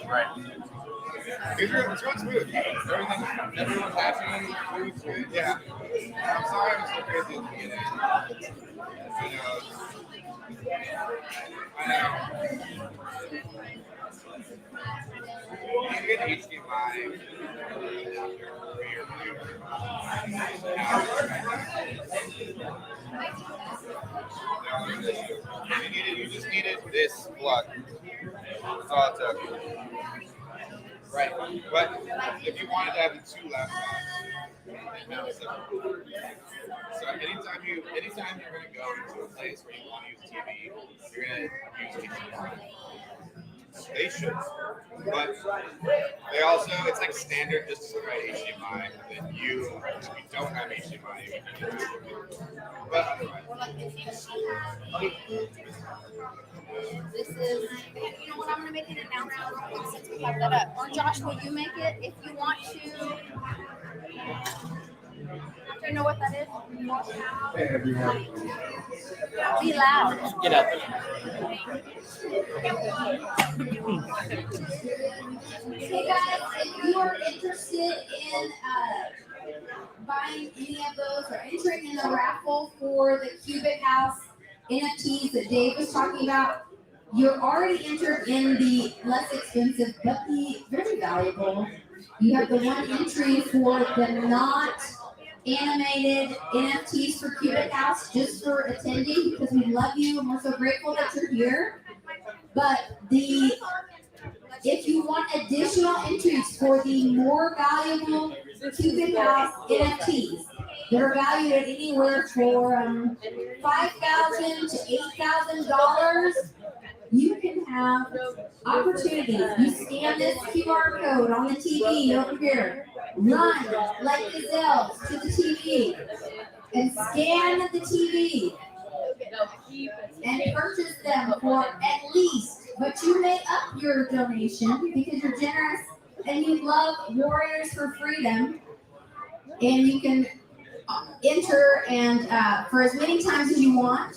Right. It's going smooth. Everyone's happy. Food's good. Yeah. I'm sorry I'm so crazy at the beginning. I know. You get HDMI. You just needed this plug. That's all it took. Right. But if you wanted to have the two laptops, now it's separate. So anytime you're gonna go into a place where you want to use TV, you're gonna use HDMI. They should, but they also, it's like standard just to write HDMI, and then if you don't have HDMI, you can use it. But This is, you know what, I'm gonna make an announcement real quick since we have that up. Or Josh, will you make it if you want to? Do you know what that is? Hey, everyone. Be loud. Get out there. Hey guys, if you are interested in buying any of those or entering in the raffle for the Cubic House NFTs that Dave was talking about, you're already entered in the less expensive but the very valuable. You have the one entry for the not animated NFTs for Cubic House just for attending because we love you and we're so grateful that you're here. But if you want additional entries for the more valuable Cubic House NFTs that are valued at anywhere from $5,000 to $8,000, you can have opportunities. You scan this QR code on the TV over here, run like gazelles to the TV, and scan the TV and purchase them for at least, but you may up your donation because you're generous and you love Warriors for Freedom, and you can enter and for as many times as you want,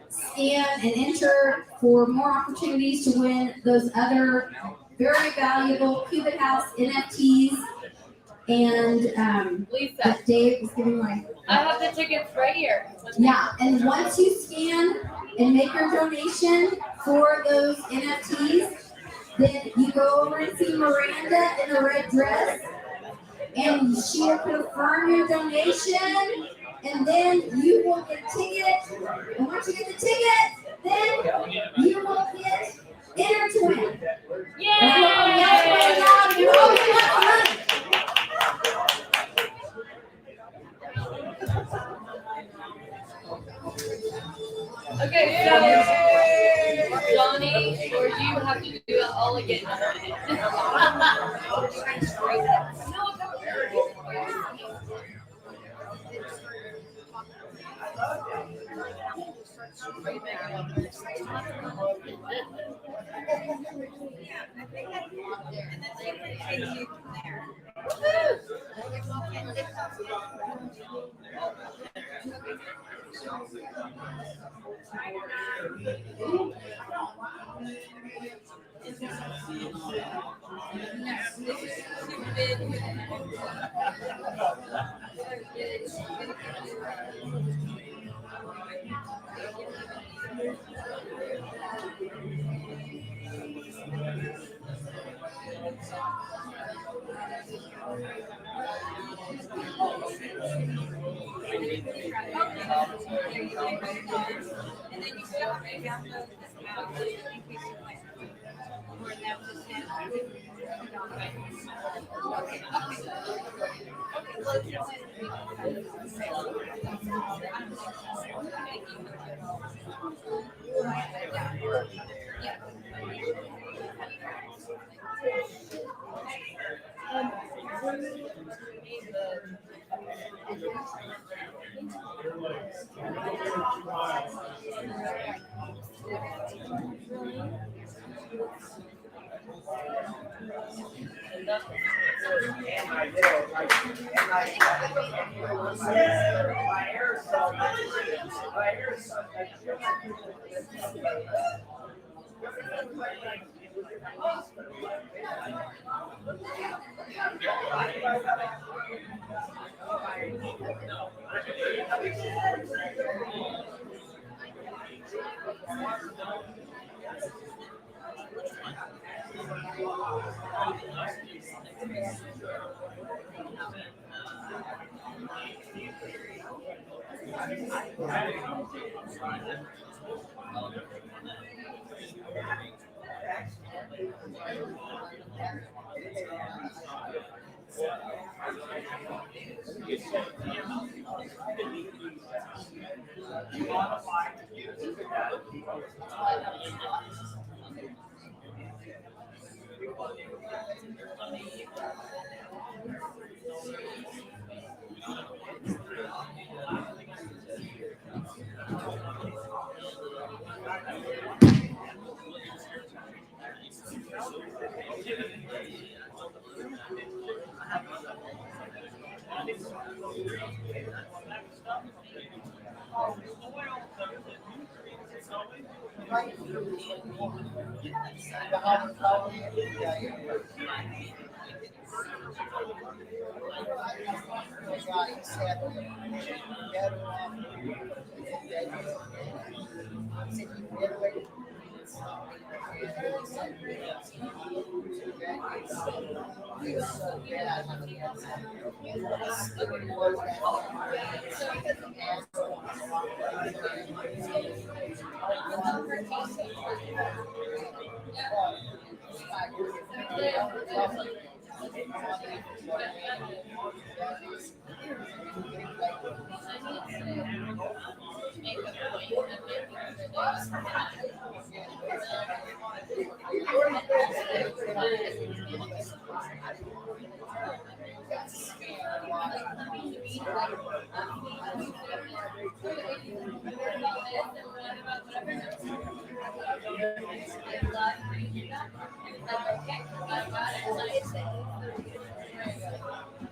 scan and enter for more opportunities to win those other very valuable Cubic House NFTs. And Lisa, Dave is giving away. I have the tickets right here. Yeah, and once you scan and make your donation for those NFTs, then you go over and see Miranda in a red dress, and she will confirm your donation, and then you will get a ticket. And once you get the ticket, then you will get entered to win. Okay, so Johnny, or you have to do it all again.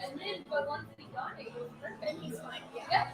And then, but once we got it, it was perfect. He's like, yeah,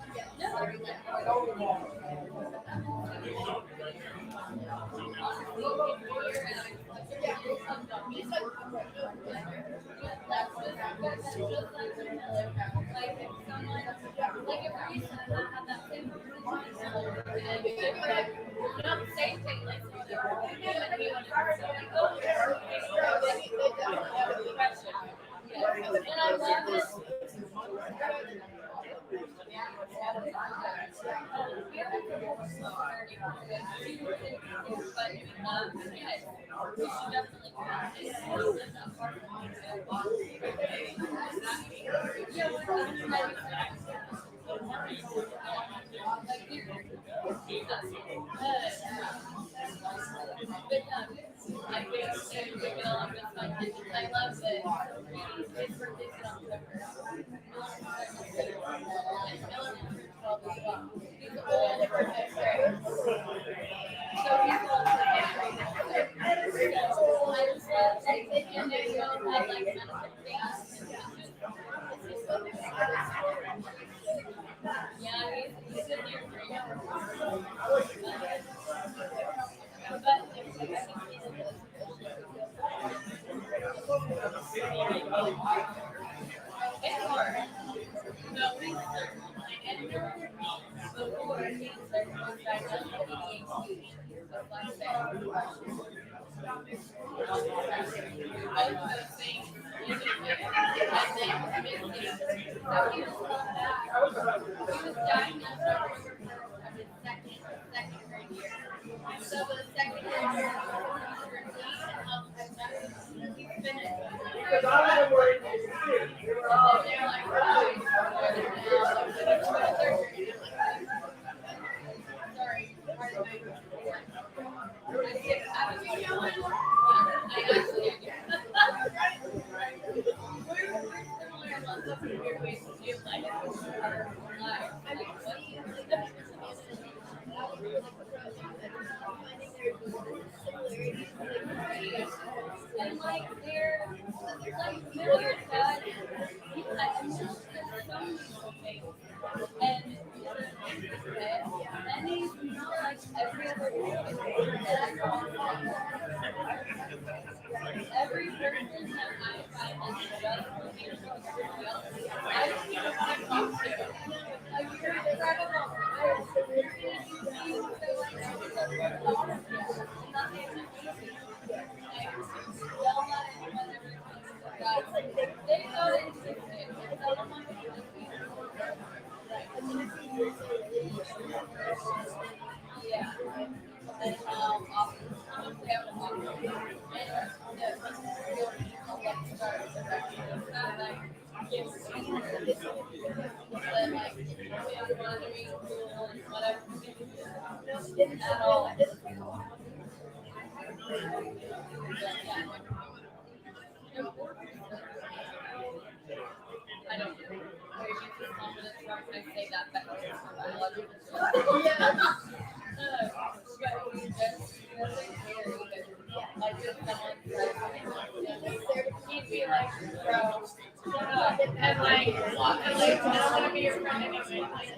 And like, I don't want to be your friend anyway. Like,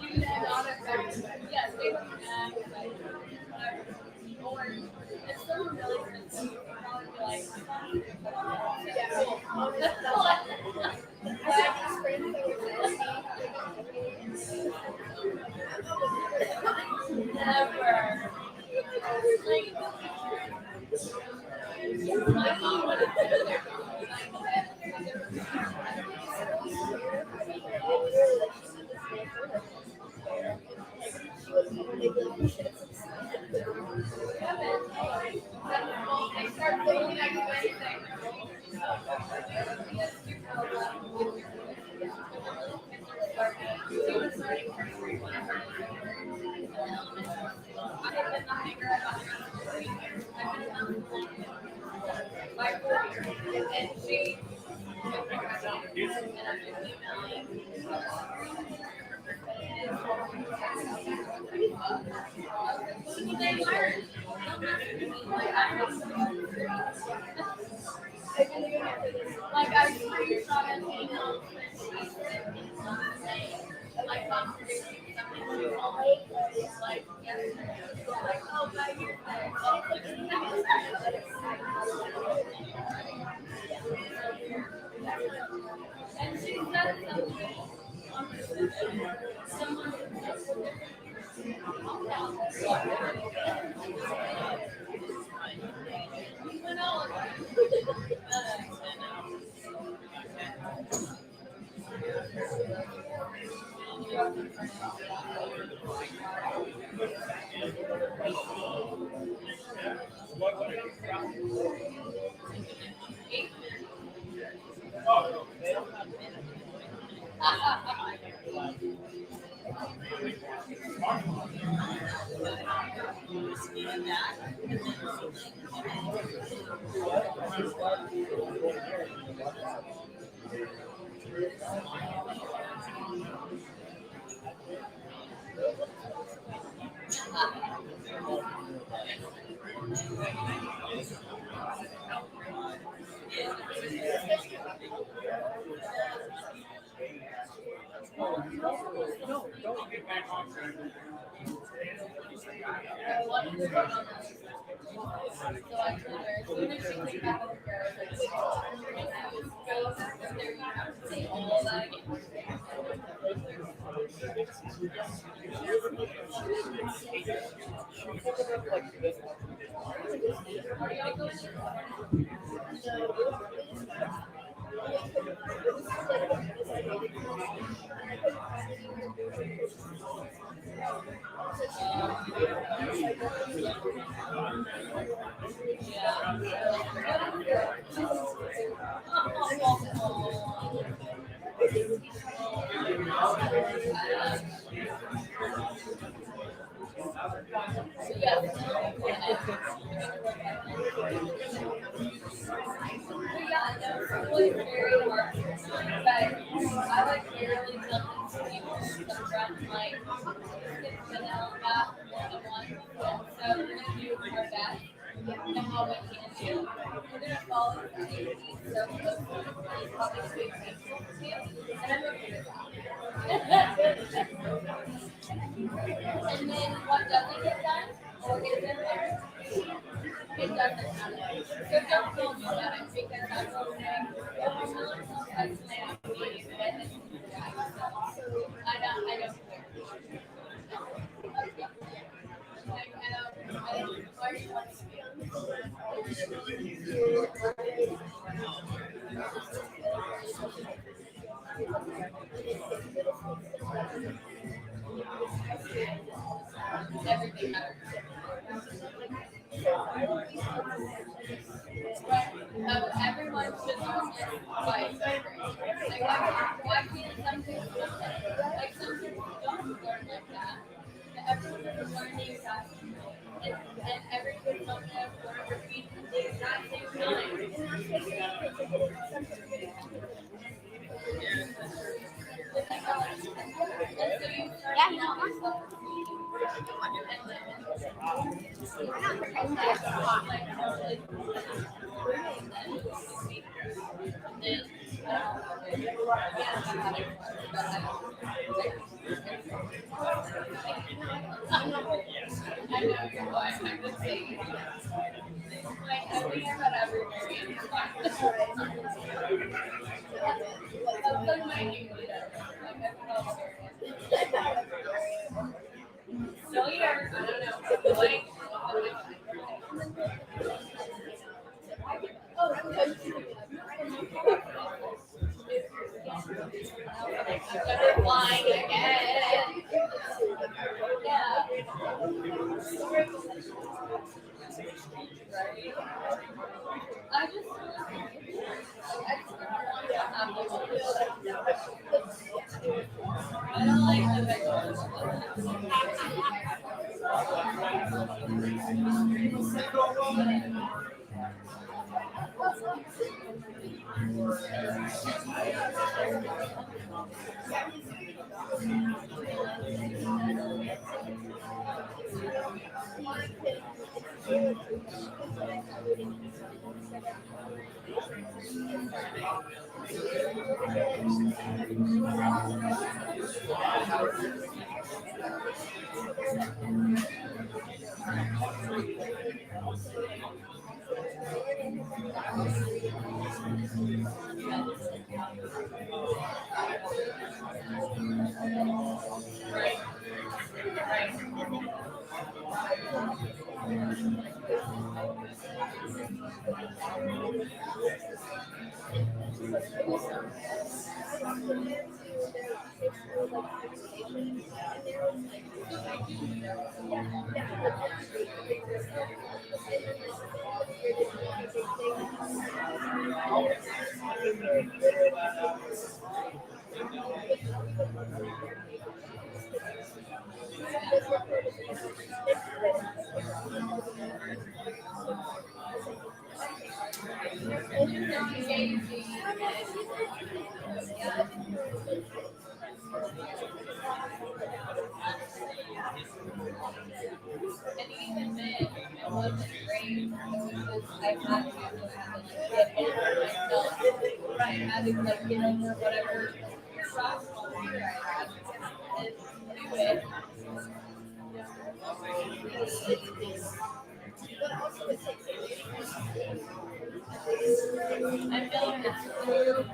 you not affect. Yes, they don't have like, or if someone really hurts you, probably be like, yeah, cool. Never. My mom would have been there. I start thinking next Wednesday. And she like I screenshot an email like contradicting something like oh but you're and she said something And then what doesn't get done or isn't there, it doesn't happen. So don't feel bad because that's okay. Oh, someone else has planned to be and then I don't care. I don't why do you want to everything matters. Everyone should know this by like why can't some kids like some kids don't learn like that? Everyone is learning that and every kid don't have to repeat the exact same time. So here, I don't know. Like, never flying again. Yeah. I just I don't like the vegetables. And even then, it wasn't great because I had to get over myself. Right, I had to like get over whatever irrational fear I had and do it. I feel like it's super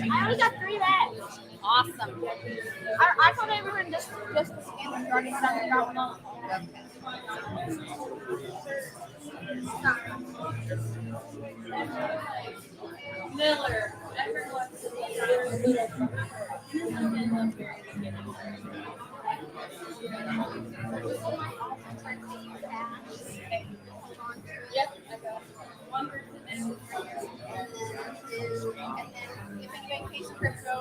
I only got 3 left. Awesome. I thought everyone just and already started going on. Miller. Yep, I got one person. In case crypto.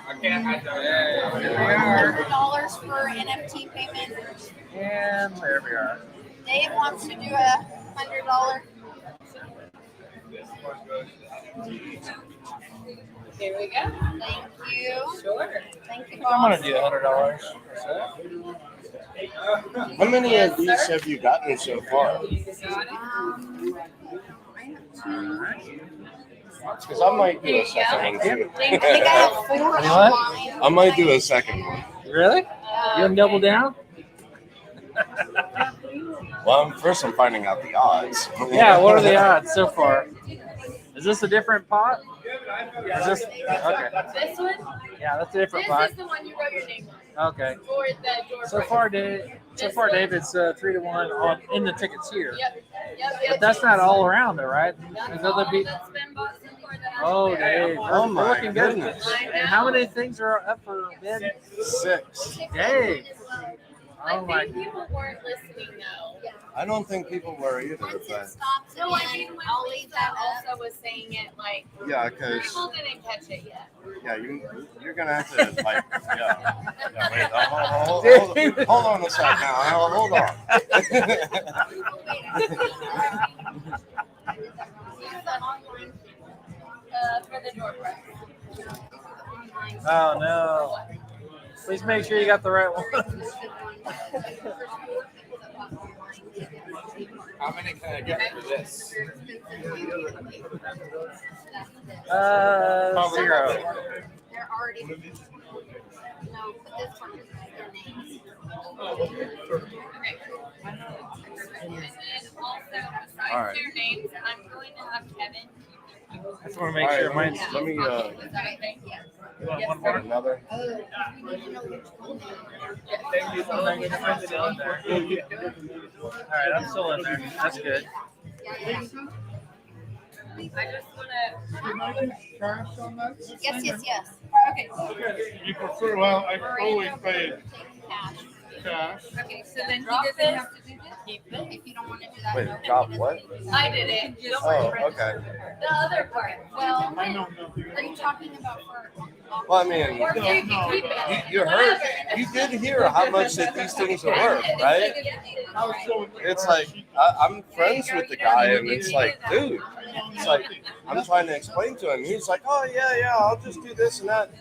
I can't. $100 for NFT payment. And there we are. Dave wants to do a $100. Here we go. Thank you. Sure. Thank you, I'm boss. gonna do $100. How many of these have you gotten so far? Because I might do a second one too. I think I have 4 online. I might do a second one. Really? You want to double down? Well, first I'm finding out the odds. Yeah, what are the odds so far? Is this a different pot? Is this okay? This one? Yeah, that's a different This pot. is the one you wrote your name on. Okay. For the door So prize. far, David's 3-1 on in the tickets here. Yep. But that's not all around though, right? There's other people. That's been bought so far that I'm Oh, aware Dave, of. we're my looking good. goodness. And how many things are up for bid? 6. Dave. Oh I my. think people weren't listening though. I don't think people were either. But No, I mean, Ollie that also was saying it like yeah, because people didn't catch it yet. yeah, you're gonna have to like wait, hold on a sec now. Hold on. For the door prize. Oh no. Please make sure you got the right one. How many can I get for this? 0. They're already. No, but this one is their names. Okay. And then also, besides All right. their names, I'm going to have Kevin. I just want to make sure mine's. Let me Is that okay? You want one more? another. Oh, we need to know which one they All right, I'm still in there. That's good. I just want to. Yes. Okay. You prefer, well, I always pay Cash. cash. Okay, so then he doesn't have to do this. If you don't want to do that, Wait, no, drop he what? doesn't. I did it. Just Oh, okay. the other part. Well, I don't know. are you talking about for? Well, I mean, Or you can keep it. you heard, you did hear how much that these things are worth, right? It's like I'm friends with the guy, and it's like, dude, it's like I'm trying to explain to him. He's like, oh yeah, I'll just do this and that.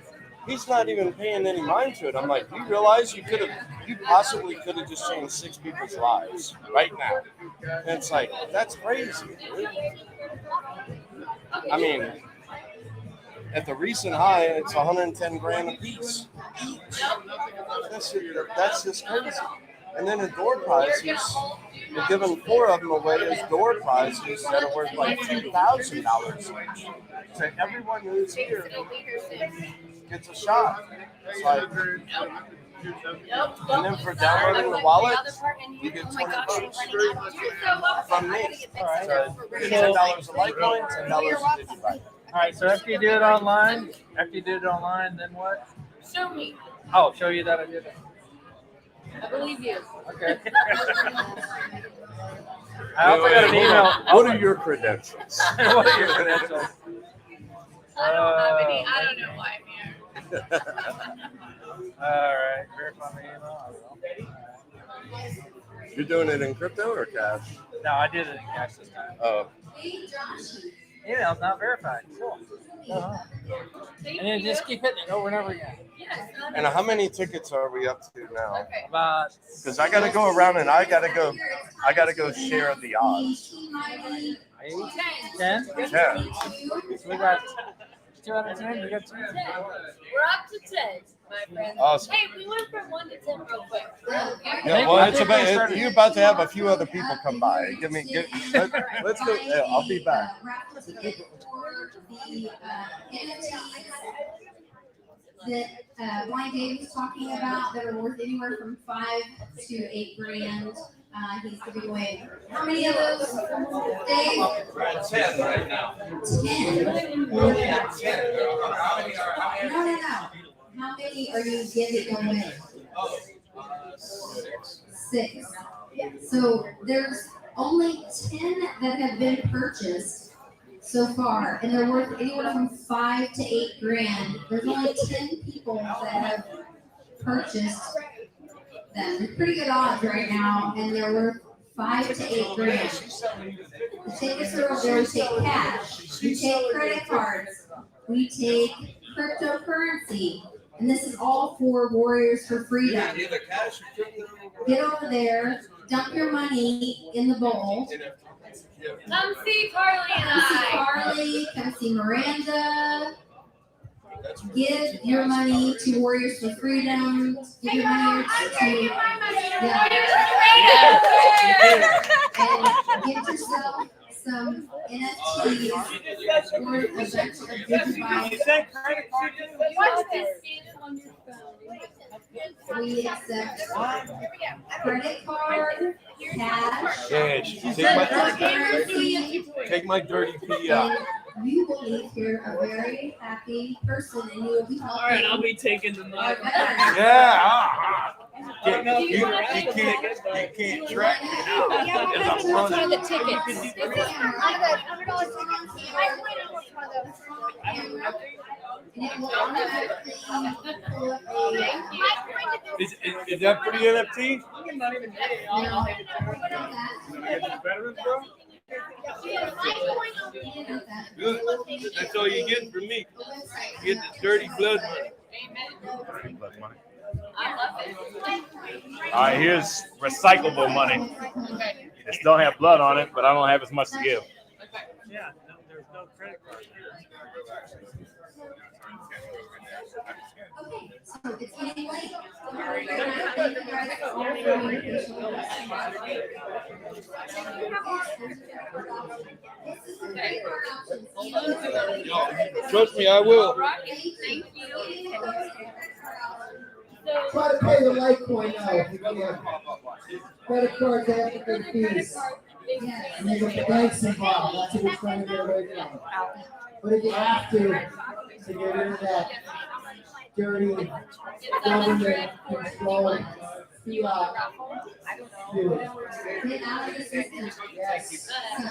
He's not even paying any mind to it. I'm like, you realize you possibly could have just changed 6 people's lives right now. And it's like, that's crazy, dude. I mean, at the recent high, it's 110 grand a piece. That's just crazy. And then the door prizes, we're giving 4 of them away as door prizes that are worth like $2,000 each. So everyone who's here gets a shot. It's like, and then for downloading the wallet, you get 20 bucks from me. So $10 a Litecoin, $10 a Digibyte. All right, so after you do it online, then what? Show me. Oh, show you that I did it. I believe you. Okay. I also got an email. What are your credentials? What are your credentials? I don't have any. I don't know why I'm here. All right, verify my email. You're doing it in crypto or cash? No, I did it in cash this time. Oh. Email's not verified. Cool. And then just keep hitting it over and over again. And how many tickets are we up to now? About. Because I got to go around and I got to go share the odds. 10? 10. So we got 2 out of 10. We got 2. We're up to 10, my friend. Awesome. Hey, we went from 1 to 10 real quick. Yeah, well, it's about you're about to have a few other people come by. Let's go. Yeah, I'll be back. That Blind Dave was talking about that are worth anywhere from 5 to 8 grand. He's giving away. How many of those, Dave? We're at 10 right now. 10. We're at 10. No. How many are you giving away? 6. So there's only 10 that have been purchased so far, and they're worth anywhere from 5 to 8 grand. There's only 10 people that have purchased them. They're pretty good odds right now, and they're worth 5 to 8 grand. The tickets are over there. We take cash. We take credit cards. We take cryptocurrency. And this is all for Warriors for Freedom. Get over there, dump your money in the bowl. Come see Carly and Come see I. Carly, come see Miranda. Give your money to Warriors for Freedom. Give your money to and get yourself some NFTs or a bunch of Digibyte. Watch this. On your phone. We accept credit card, cash. Cash. Take my dirty pee out. And you will leave here a very happy person, and you will be healthy. All right, I'll be taking the money. Yeah. You can't track me now because I'm running. The tickets. This is $100 tickets. I went and watched one of those. And it will automatically pull up a Is that for the NFT? Good. That's all you get from me. You get the dirty blood money. All right, here's recyclable money. It still don't have blood on it, but I don't have as much to give. Yeah, there's no credit card. Okay, so it's getting late. Trust me, I will. Thank you. Try to pay the Litecoin now if you can. Credit cards have to pay fees. And you get the banks involved. That's what we're trying to get away from. But if you have to get rid of that dirty government control fiat, do it. Get out of the system. Yes. So,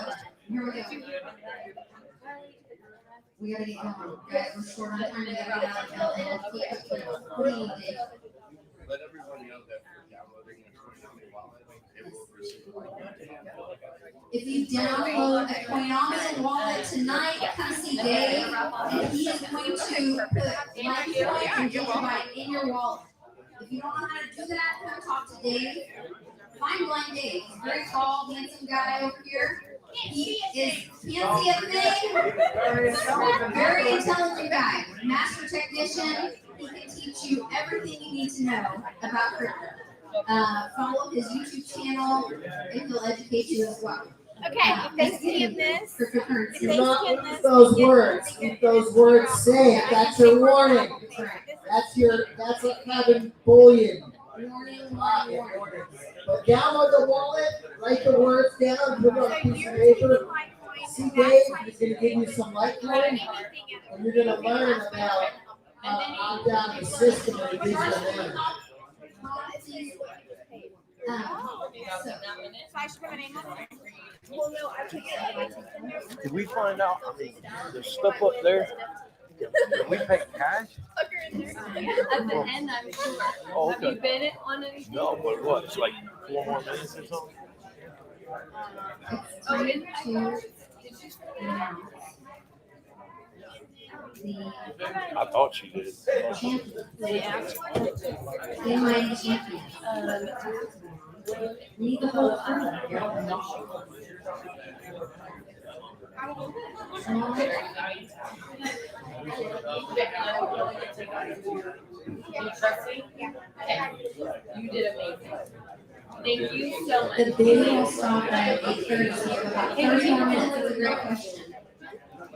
here we go. We gotta get going. Guys, we're short on time. We gotta get out of LA. What do you need, Dave? Let everyone know that we're downloading a wallet. It will receive If you download a Coinominous wallet tonight, come see Dave, and he is going to put Litecoin and Digibyte in your wallet. If you don't know how to do that, come talk to Dave. Find Blind Dave. He's a very tall, handsome guy over here. He can't see a thing. Very intelligent guy. Master technician. He can teach you everything you need to know about crypto. Follow his YouTube channel, and he'll educate you as well. Okay, if they scan this, cryptocurrency. Do not use those words. Keep those words safe. That's your warning. That's like having bullion. Warning. But download the wallet, write the words down, put it on a piece of paper. See Dave, he's gonna give you some Litecoin, and you're gonna learn about how to opt out of the system and digital money. so I should put my name on it. Well, no, I can't. Did we find out the stuff up there? Did we pay cash? At the end, I'm sure. Oh, Have you okay. been on anything? No, but what? It's like 4 more minutes or something? It's time to I thought she did. Teammighty champion. Need the whole crew. You did amazing. Thank you so much. The video will stop at 8:30, so you have about 30 more minutes. That's a great question.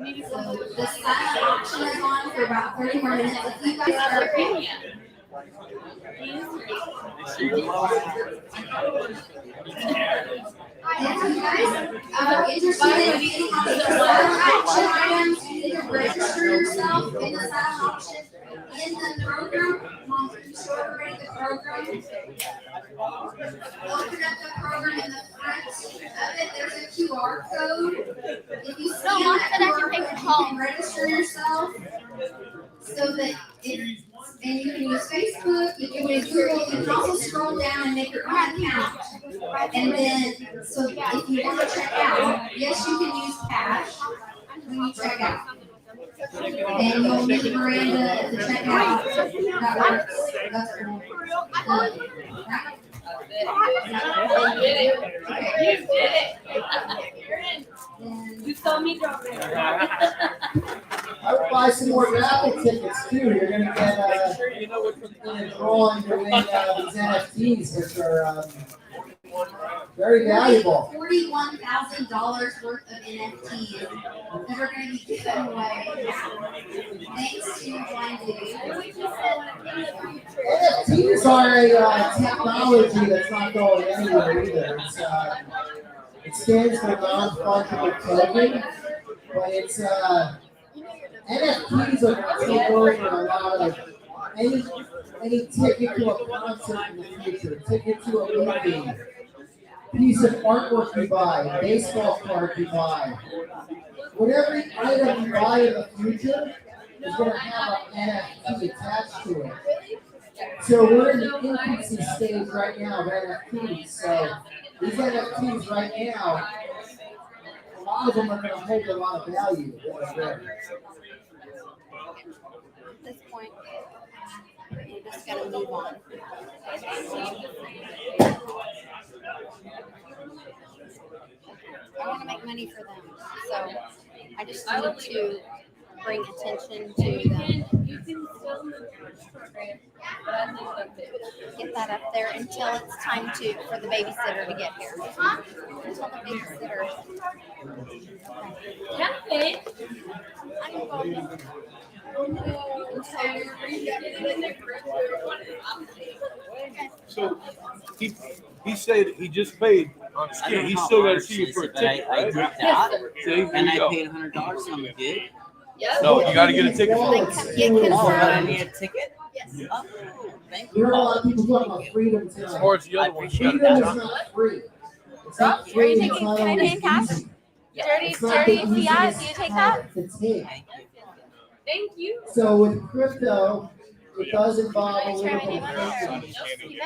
So the silent auction is on for about 30 more minutes. If you guys are if you guys are interested in getting on the silent auction items, you can register yourself in the silent auction in the program. Mom, can you show everybody the program? Open up the program in the front of it. There's a QR code. If you scan that QR code, you can register yourself so that and you can use Facebook, you can use Google, you can also scroll down and make your own account. And then, so if you want to check out, yes, you can use cash when you check out. And you'll meet Miranda at the checkout. That works. That's cool. You did it. You saw me drop it. I would buy some more raffle tickets too. You're gonna get in a drawing to win these NFTs, which are very valuable. $41,000 worth of NFTs that are going to be given away. Thanks to Blind NFTs are a technology that's not going anywhere either. It stands for non-fungible token, but it's NFTs are going to take over a lot of any ticket to a concert in the future, ticket to a movie, piece of artwork you buy, baseball card you buy. Whatever item you buy in the future is going to have an NFT attached to it. So we're in the infancy stage right now of NFTs. So these NFTs right now, a lot of them are going to hold a lot of value. At this point, we're just going to move on. I want to make money for them, so I just need to bring attention to them. You can still move your program, but I just up there. Get that up there until it's time for the babysitter to get here. Until the babysitter. Cafe. So he said he just paid on the skin. He's still got to see you for a ticket, I right? grouped out, See, and I go. paid $100, so I'm good. No, you got to get a ticket. Oh, but I need a ticket? Yes. Oh, thank You you. heard a lot of people talking about freedom As tonight. far as the other ones, you Freedom got is to not free. It's not free. It's not always easy. It's not the easiest Do you take that? to take. Thank you. So with crypto, it does involve a little bit of thinking.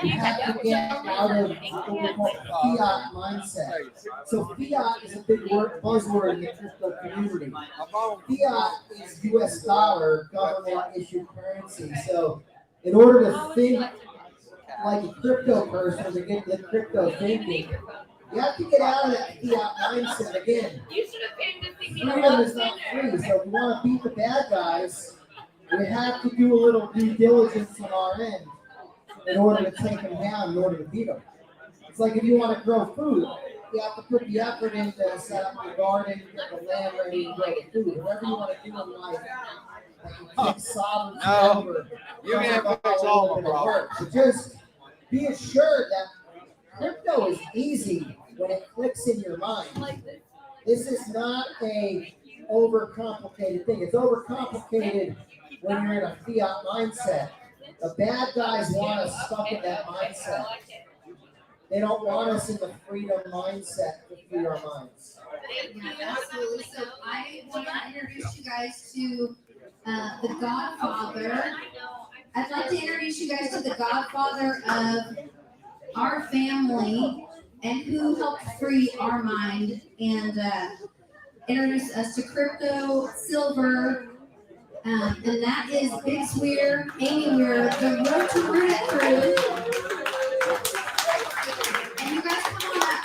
You have to get out of what we call fiat mindset. So fiat is a big buzzword in the crypto community. Fiat is US dollar, government issued currency. So in order to think like a crypto person, to get the crypto thinking, you have to get out of that fiat mindset again. You should have paid to see me. Freedom is not free. So if you want to beat the bad guys, we have to do a little due diligence on our end in order to take them down, in order to beat them. It's like if you want to grow food, you have to put the effort into set up your garden, get the land ready, and grow the food. Whatever you want to do in life, like you take sovereignty over. You can have all the work. So just be assured that crypto is easy when it clicks in your mind. This is not a overcomplicated thing. It's overcomplicated when you're in a fiat mindset. The bad guys want us stuck in that mindset. They don't want us in the freedom mindset to free our minds. Yeah, absolutely. So I want to introduce you guys to the Godfather. I'd like to introduce you guys to the Godfather of our family and who helped free our mind and introduce us to crypto, silver, and that is Big Swear, Amy Weir, the Road to Runet crew. And you guys come on up,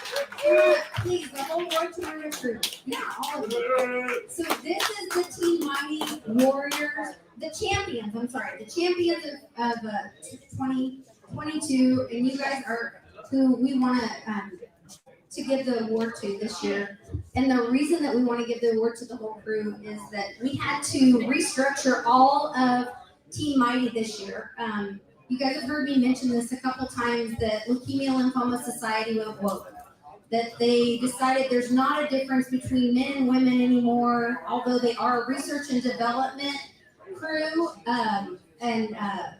please, the whole Road to Runet crew. Yeah, all of you. So this is the Team Mighty Warriors, the champions of 2022, and you guys are who we want to give the award to this year. And the reason that we want to give the award to the whole crew is that we had to restructure all of Team Mighty this year. You guys have heard me mention this a couple times, that Leukemia Lymphoma Society went woke. That they decided there's not a difference between men and women anymore, although they are a research and development crew, and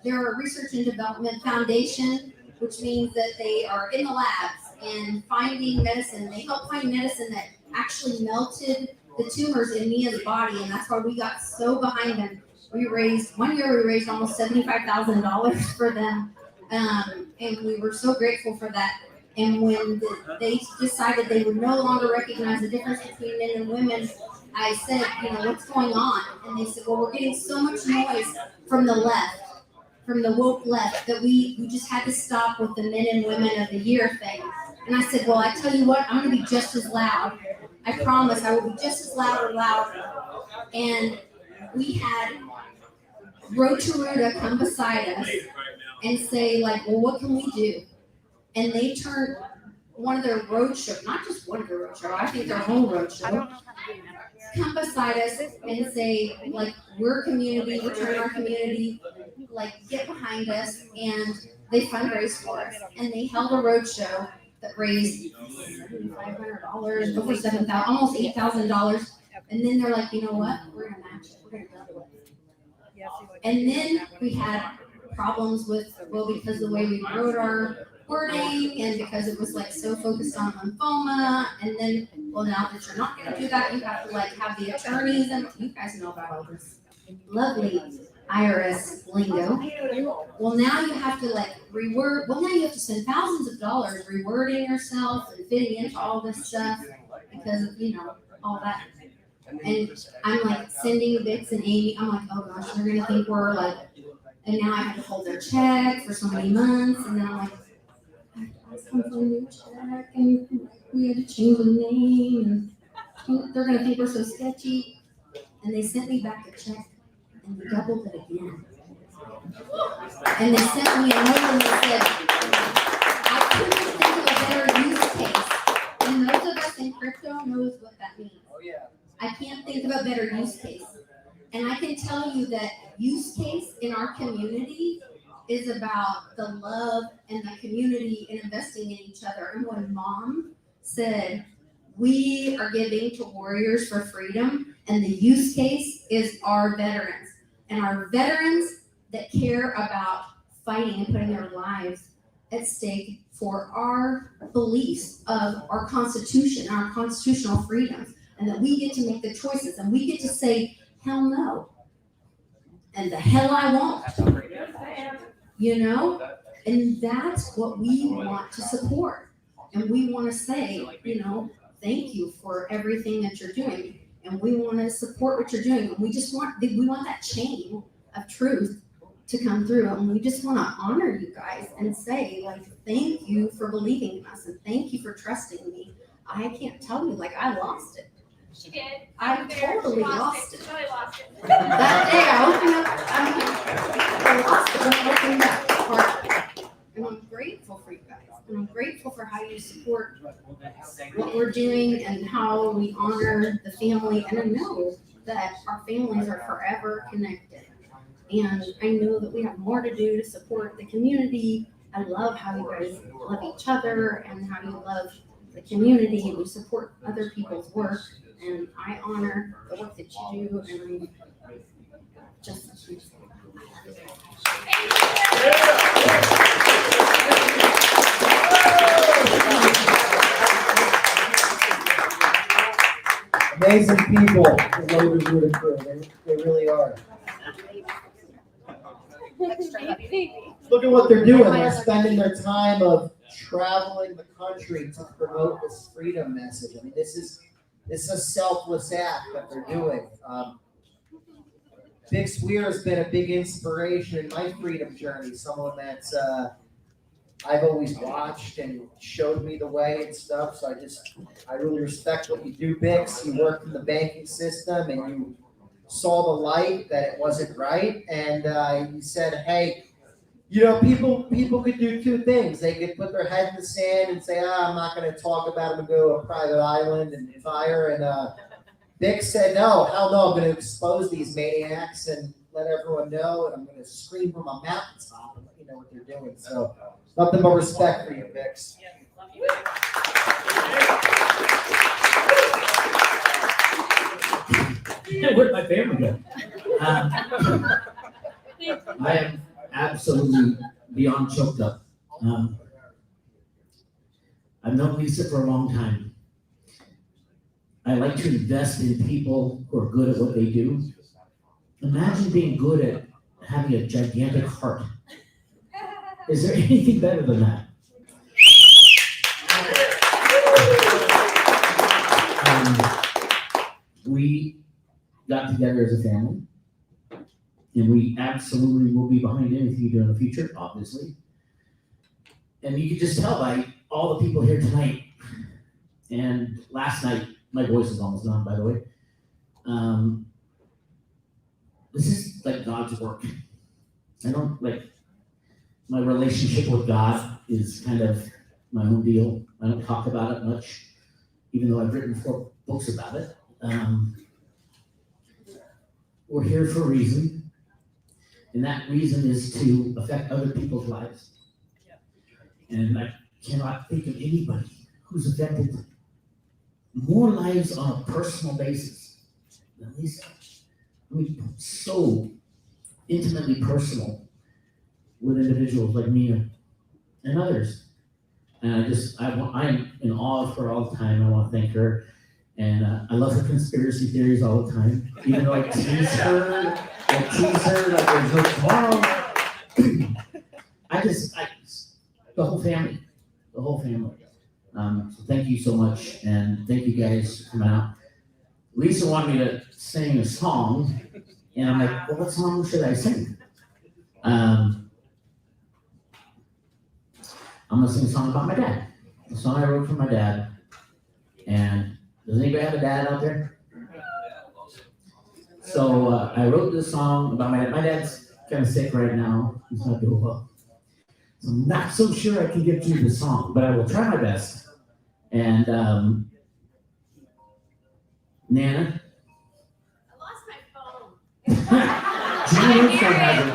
they're a research and development foundation, which means that they are in the labs and finding medicine. They helped find medicine that actually melted the tumors in Mia's body, and that's why we got so behind them. We raised almost $75,000 for them, and we were so grateful for that. And when they decided they would no longer recognize the difference between men and women, I said, you know, what's going on? And they said, well, we're getting so much noise from the left, from the woke left, that we just had to stop with the Men and Women of the Year thing. And I said, well, I tell you what, I'm going to be just as loud. I promise I will be just as loud or louder. And we had Rotorua come beside us and say, like, well, what can we do? And they turned one of their road show, not just one of their road show, I think their whole road show, come beside us and say, like, we're a community, we're trying our community, like, get behind us, and they fundraised for us. And they held a road show that raised $7,500, over $7,000, almost $8,000. And then they're like, you know what? We're gonna match it. We're gonna double it. And then we had problems with, well, because the way we wrote our wording and because it was like so focused on lymphoma, and then, well, now that you're not gonna do that, you have to like have the attorneys, and you guys know about all this lovely IRS lingo. Well, now you have to like reword, well, now you have to spend thousands of dollars rewording yourself and fitting into all this stuff because of, you know, all that. And I'm like sending Vix and Amy, I'm like, oh gosh, they're gonna think we're like, and now I have to hold their check for so many months, and then I'm like, come for a new check, and we had to change the name, and they're gonna think we're so sketchy. And they sent me back the check, and they doubled it again. And they sent me another one that said, I couldn't think of a better use case. And those of us in crypto knows what that means. Oh yeah. I can't think of a better use case. And I can tell you that use case in our community is about the love and the community and investing in each other. And when Mom said, we are giving to Warriors for Freedom, and the use case is our veterans. And our veterans that care about fighting and putting their lives at stake for our beliefs of our Constitution, our constitutional freedoms, and that we get to make the choices, and we get to say, hell no, and the hell I won't, you know? And that's what we want to support. And we want to say, you know, thank you for everything that you're doing. And we want to support what you're doing. And we want that chain of truth to come through. And we just want to honor you guys and say, like, thank you for believing in us. And thank you for trusting me. I can't tell you, like, I lost it. She did. I totally lost it. Totally lost it. That day I opened up, I lost it when I opened that part. And I'm grateful for you guys. And I'm grateful for how you support what we're doing and how we honor the family. And I know that our families are forever connected. And I know that we have more to do to support the community. I love how you guys love each other and how you love the community and you support other people's work. And I honor the work that you do, and I'm just Amazing people, the Logan Rooted crew. They really are. Look at what they're doing. They're spending their time of traveling the country to promote this freedom message. I mean, this is a selfless act that they're doing. Big Swear has been a big inspiration in my freedom journey. Someone that's I've always watched and showed me the way and stuff. So I really respect what you do, Bix. You worked in the banking system and you saw the light that it wasn't right, and you said, hey, you know, people could do two things. They could put their head in the sand and say, I'm not going to talk about it and go to a private island and fire. And Bix said, no, hell no, I'm going to expose these maniacs and let everyone know, and I'm going to scream from a mountaintop and let you know what they're doing. So nothing but respect for you, Bix. Where'd my family go? I am absolutely beyond choked up. I've known Lisa for a long time. I like to invest in people who are good at what they do. Imagine being good at having a gigantic heart. Is there anything better than that? We got together as a family. And we absolutely will be behind anything you do in the future, obviously. And you can just tell by all the people here tonight and last night, my voice is almost gone, by the way. This is like God's work. I don't like, my relationship with God is kind of my own deal. I don't talk about it much, even though I've written 4 books about it. We're here for a reason, and that reason is to affect other people's lives. And I cannot think of anybody who's affected more lives on a personal basis than Lisa. I mean, so intimately personal with individuals like Mia and others. And I'm in awe of her all the time. I want to thank her. And I love her conspiracy theories all the time. Even though I tease her like there's no tomorrow. The whole family. So thank you so much. And thank you guys for coming out. Lisa wanted me to sing a song. And I'm like, well, what song should I sing? I'm gonna sing a song about my dad. A song I wrote for my dad. And does anybody have a dad out there? So I wrote this song about my dad. My dad's kind of sick right now. He's not doing well. So I'm not so sure I can get through the song, but I will try my best. And Nana. I lost my phone. Julian's phone has it.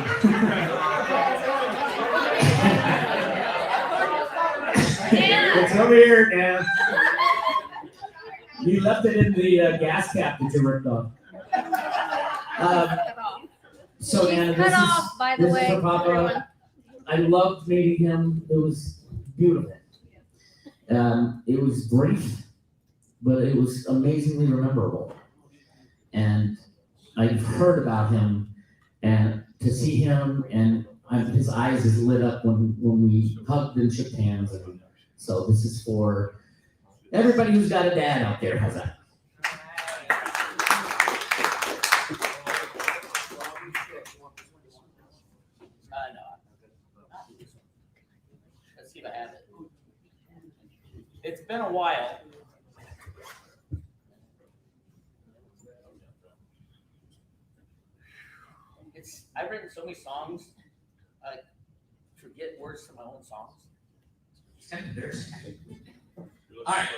It's over here, Dan. You left it in the gas cap that you ripped off. So, Anna, this is for Papa. Everyone. I loved meeting him. It was beautiful. It was brief, but it was amazingly memorable. And I've heard about him, and to see him, and his eyes is lit up when we hugged and shook hands. And so this is for everybody who's got a dad out there. How's that? Let's see if I have it. It's been a while. I've written so many songs, I forget words to my own songs. It's kind of embarrassing. All right.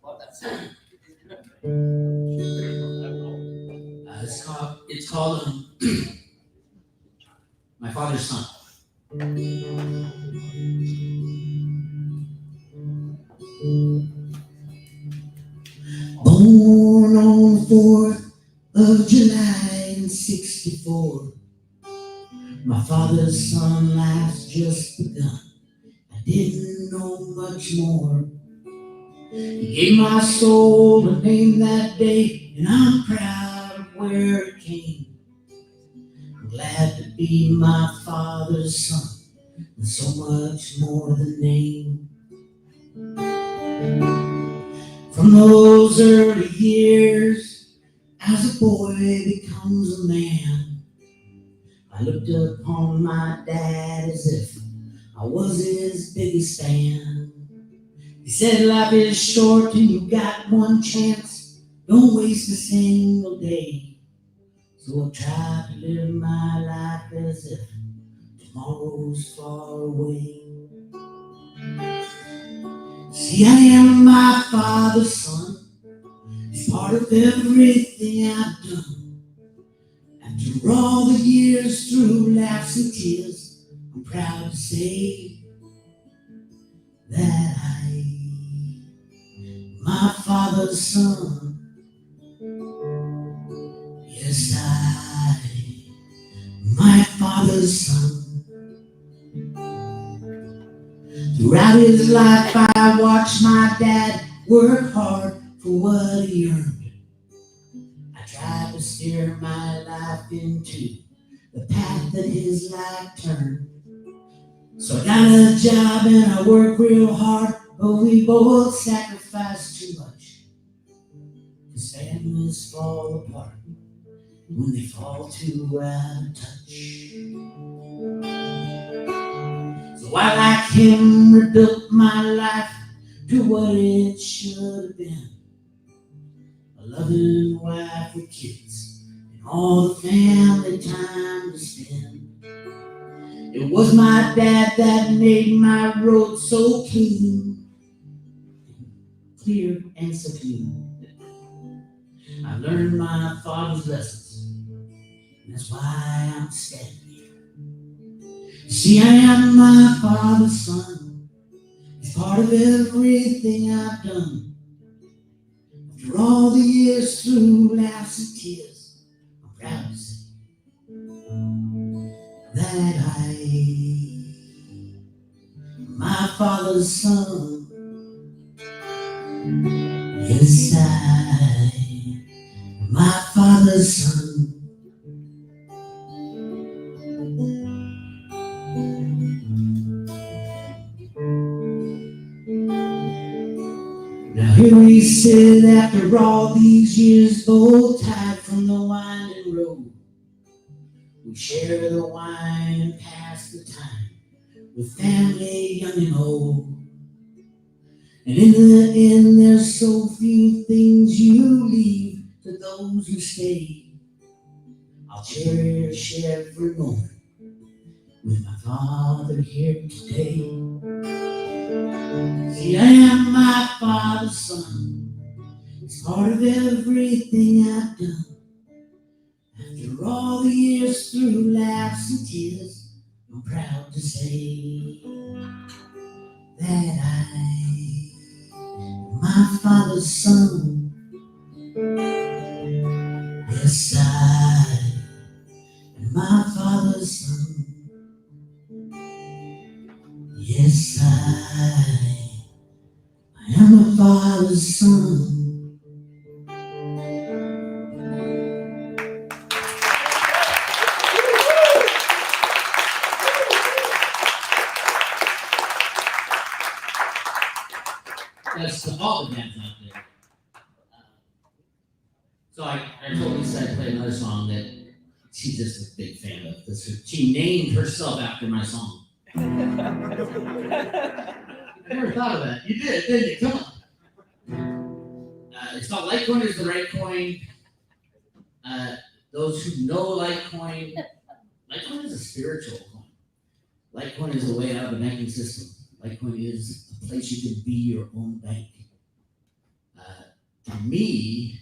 Love that song. It's called My Father's Son. Born on the 4th of July in '64, my father's son life's just begun. I didn't know much more. He gave my soul a name that day, and I'm proud of where it came. I'm glad to be my father's son, and so much more than name. From those early years, as a boy becomes a man, I looked upon my dad as if I was his biggest fan. He said life is short and you got one chance, don't waste a single day. So I try to live my life as if tomorrow's far away. See, I am my father's son. He's part of everything I've done. After all the years through laughs and tears, I'm proud to say that my father's son. Yes, my father's son. Throughout his life, I watched my dad work hard for what he earned. I tried to steer my life into the path that his life turned. So I got a job and I worked real hard, but we both sacrifice too much. Cause families fall apart when they fall too out of touch. So I, like him, rebuilt my life to what it should have been. A loving wife with kids and all the family time to spend. It was my dad that made my road so clean, clear and so clean. I learned my father's lessons, and that's why I'm standing here. See, I am my father's son. He's part of everything I've done. After all the years through laughs and tears, I'm proud to say that my father's son. Yes, my father's son. Now here we sit after all these years, both tied from the winding road. We share the wine and pass the time with family young and old. And in the end, there's so few things you leave to those who stay. I'll cherish every moment with my father here today. See, I am my father's son. He's part of everything I've done. After all the years through laughs and tears, I'm proud to say that my father's son. Yes, I am my father's son. Yes, I am my father's son. That's to all the bands out there. So I told Lisa I'd play another song that she's just a big fan of. She named herself after my song. I never thought of that. You did, didn't you? Come on. It's called Litecoin is the Right Coin. Those who know Litecoin, Litecoin is a spiritual coin. Litecoin is a way out of the banking system. Litecoin is a place you can be your own bank. To me,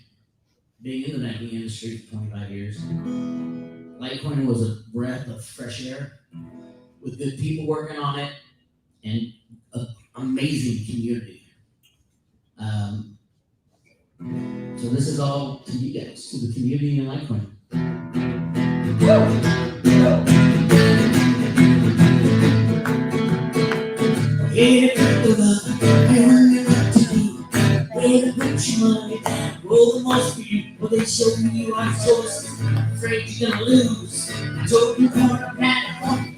being in the banking industry for 25 years, Litecoin was a breath of fresh air with good people working on it and an amazing community. So this is all to you guys, to the community in Litecoin. Hey, way to put your money down, roll the most for you, but they show you on sources. Afraid you're gonna lose. Told you corner, man,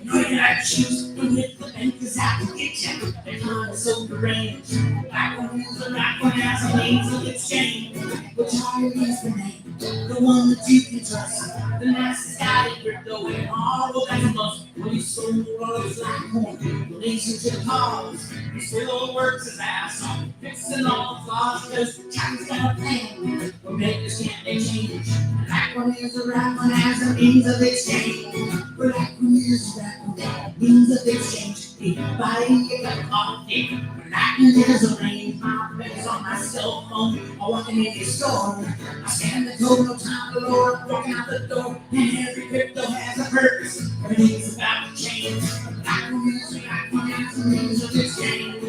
you ain't got to choose. And if the bank is out to get you, they're kind of so deranged. Black one is a black one has a means of exchange. Which higher is the name? The one that you can trust. The master's got it, crypto and all that's a must. When you sold all those Litecoin, donation to the cause. He still works his ass off, fixing all the flaws, because China's got a plan. But makers can't make change. Black one is a right one has a means of exchange. Black one is a right one, means of exchange. Buying a cup of coffee. Black one is a range. My face on my cell phone. I'm walking in the store. I scan the code, no time to lower. I'm walking out the door. And every crypto has a purpose. Everything's about to change. Black one is a right one has a means of exchange.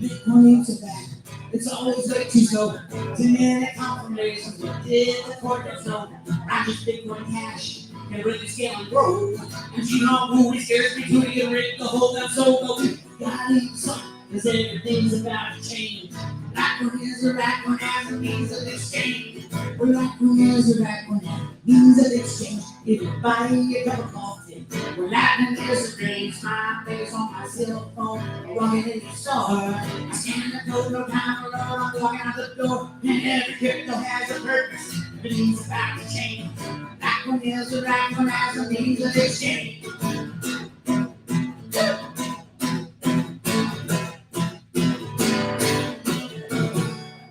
Bitcoin to back. It's always way too slow. Too many confirmations. What did the corporates know? I just Bitcoin Cash and really scale and grow. And you know who scares me to get rid the whole damn soul. Gotta eat something. 'cause everything's about to change. Litecoin is a Litecoin as a means of exchange. Well, Litecoin is a Litecoin as a means of exchange. If you buy a cup of coffee, well, Litecoin is a strange. My face on my cell phone, I'm walking in the store. I scan the code, no time alone, I'm walking out the door. And every crypto has a purpose. Everything's about to change. Litecoin is a Litecoin as a means of exchange.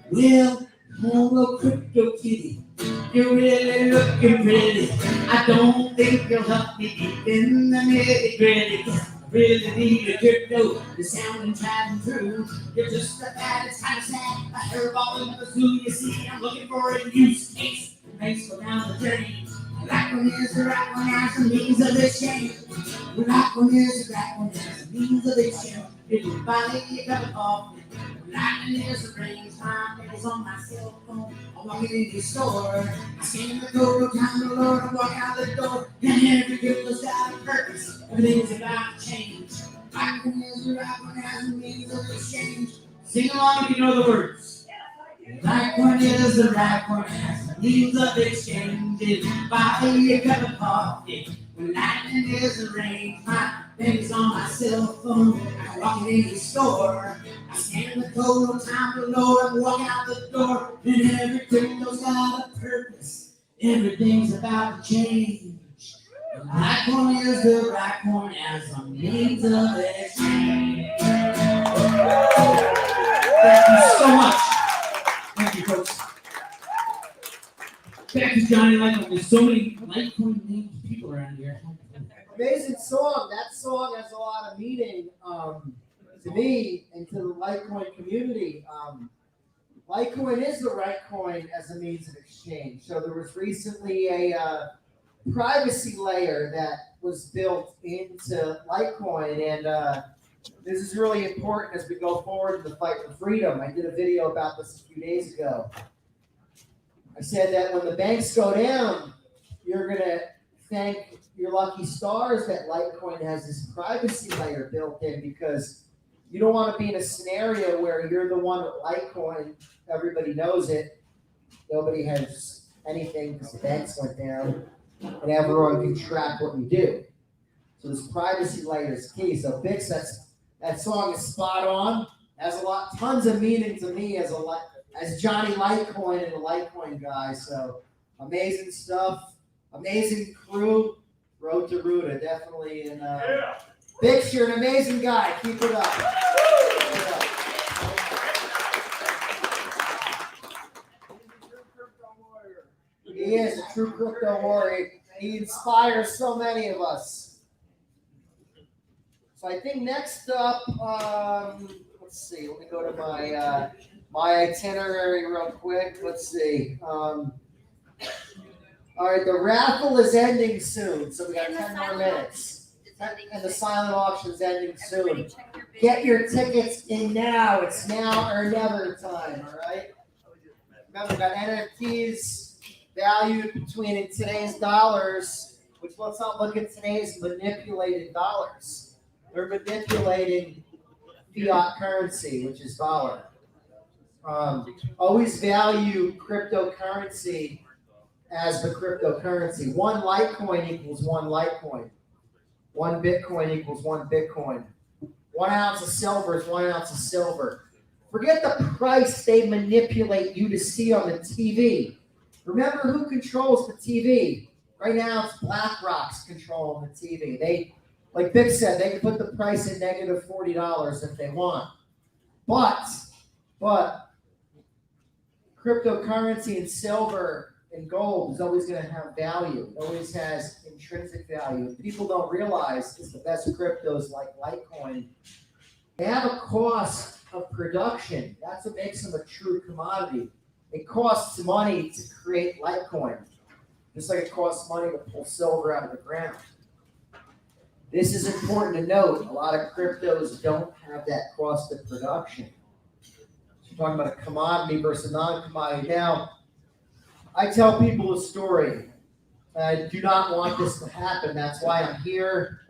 Well, hello, crypto kitty. You're really looking pretty. I don't think you'll help me deep in the nitty gritty. I really need a crypto. The sound and tried and true. You're just a bad, it's kind of sad. I heard all in the zoo. You see, I'm looking for a use case. Makes go down the drain. Litecoin is the right one as a means of exchange. Litecoin is the right one as a means of exchange. If you buy a cup of coffee, Litecoin is the range. My is on my cell phone. I'm walking in the store. I scan the code, no time to load. I'm walking out the door. And every crypto's got a purpose. Everything's about to change. Litecoin is the right one as a means of exchange. Sing along if you know the words. Litecoin is the right one as a means of exchange. If you buy a cup of coffee, Litecoin is the range. My baby's on my cell phone. I'm walking in the store. I scan the code, no time to load. I'm walking out the door. And every crypto's got a purpose. Everything's about to change. Litecoin is the right coin as a means of exchange. Thank you so much. Thank you, folks. Back to Johnny Litecoin. There's so many Litecoin named people around here. Amazing song. That song has a lot of meaning to me and to the Litecoin community. Litecoin is the right coin as a means of exchange. So there was recently a privacy layer that was built into Litecoin, and this is really important as we go forward in the fight for freedom. I did a video about this a few days ago. I said that when the banks go down, you're going to thank your lucky stars that Litecoin has this privacy layer built in, because you don't want to be in a scenario where you're the one with Litecoin, everybody knows it, nobody has anything because the banks went down, and everyone can track what you do. So this privacy layer is key. So Bix, that song is spot on. Has tons of meaning to me as Johnny Litecoin and a Litecoin guy. So amazing stuff, amazing crew. Road to Ruta, definitely. And Bix, you're an amazing guy. Keep it up. Keep it up. He is a true crypto warrior. He inspires so many of us. So I think next up, let's see. Let me go to my itinerary real quick. Let's see. All right, the raffle is ending soon, so we got 10 more minutes. And the silent auction is ending soon. Get your tickets in now. It's now or never time, all right? Remember, we got NFTs valued between in today's dollars, which let's not look at today's manipulated dollars. They're manipulating fiat currency, which is dollar. Always value cryptocurrency as the cryptocurrency. One Litecoin equals one Litecoin. One Bitcoin equals one Bitcoin. 1 ounce of silver is 1 ounce of silver. Forget the price they manipulate you to see on the TV. Remember who controls the TV. Right now it's BlackRock's controlling the TV. They, like Vic said, they can put the price at negative $40 if they want. But cryptocurrency and silver and gold is always going to have value. It always has intrinsic value. People don't realize is the best cryptos like Litecoin, they have a cost of production. That's what makes them a true commodity. It costs money to create Litecoin, just like it costs money to pull silver out of the ground. This is important to note. A lot of cryptos don't have that cost of production. So you're talking about a commodity versus non-commodity. Now, I tell people a story. I do not want this to happen. That's why I'm here.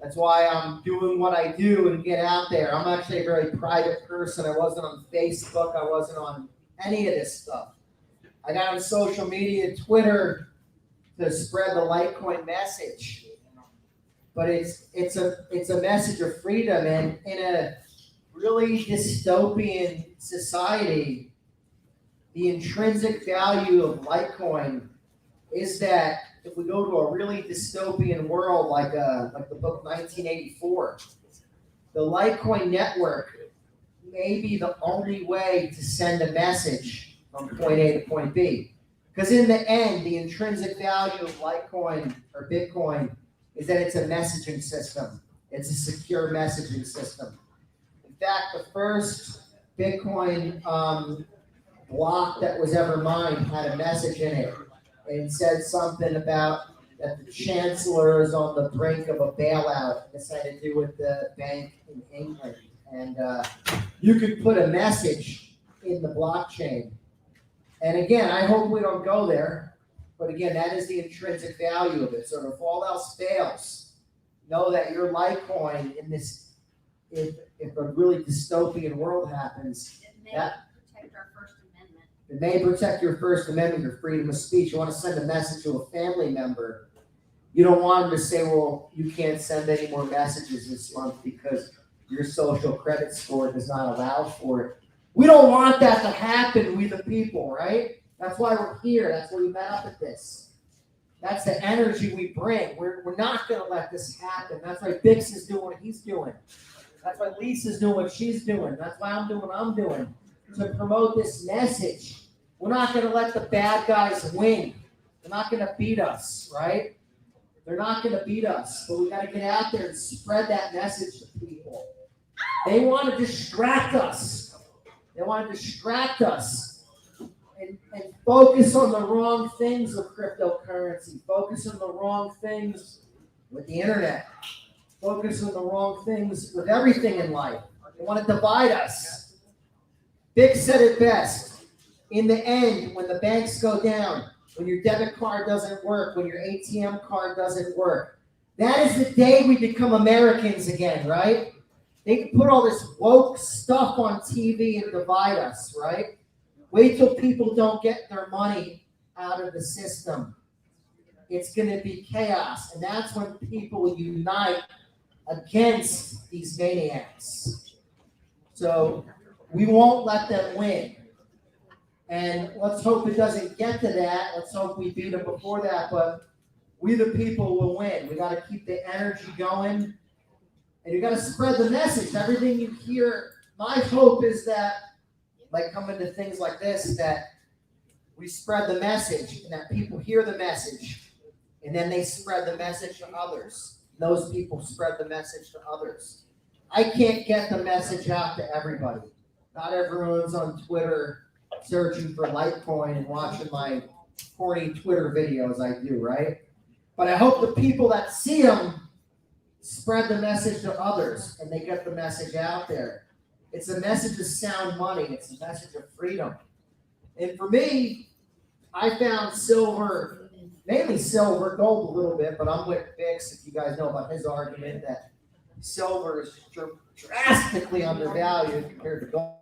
That's why I'm doing what I do and get out there. I'm actually a very private person. I wasn't on Facebook. I wasn't on any of this stuff. I got on social media, Twitter, to spread the Litecoin message. But it's a message of freedom, and in a really dystopian society, the intrinsic value of Litecoin is that if we go to a really dystopian world like the book 1984, the Litecoin network may be the only way to send a message from point A to point B. Because in the end, the intrinsic value of Litecoin or Bitcoin is that it's a messaging system. It's a secure messaging system. In fact, the first Bitcoin block that was ever mined had a message in it. And said something about that the chancellor is on the brink of a bailout. This had to do with the bank in England. And you could put a message in the blockchain. And again, I hope we don't go there. But again, that is the intrinsic value of it. So if all else fails, know that your Litecoin in this, if a really dystopian world happens, that it may protect your First Amendment, your freedom of speech. You want to send a message to a family member. You don't want them to say, well, you can't send any more messages this month because your social credit score does not allow for it. We don't want that to happen, we the people, right? That's why we're here. That's why we met up at this. That's the energy we bring. We're not going to let this happen. That's why Bix is doing what he's doing. That's why Lisa's doing what she's doing. That's why I'm doing what I'm doing. To promote this message. We're not going to let the bad guys win. They're not going to beat us, right? They're not going to beat us. But we got to get out there and spread that message to people. They want to distract us. They want to distract us and focus on the wrong things with cryptocurrency. Focus on the wrong things with the internet. Focus on the wrong things with everything in life. They want to divide us. Vic said it best. In the end, when the banks go down, when your debit card doesn't work, when your ATM card doesn't work, that is the day we become Americans again, right? They can put all this woke stuff on TV and divide us, right? Wait till people don't get their money out of the system. It's going to be chaos. And that's when people unite against these maniacs. So we won't let them win. And let's hope it doesn't get to that. Let's hope we beat them before that. But we the people will win. We got to keep the energy going. And you got to spread the message. Everything you hear, my hope is that, like coming to things like this, that we spread the message and that people hear the message. And then they spread the message to others. Those people spread the message to others. I can't get the message out to everybody. Not everyone's on Twitter searching for Litecoin and watching my corny Twitter videos I do, right? But I hope the people that see them spread the message to others and they get the message out there. It's a message of sound money. It's a message of freedom. And for me, I found silver, mainly silver, gold a little bit, but I'm with Bix, if you guys know about his argument that silver is drastically undervalued compared to gold.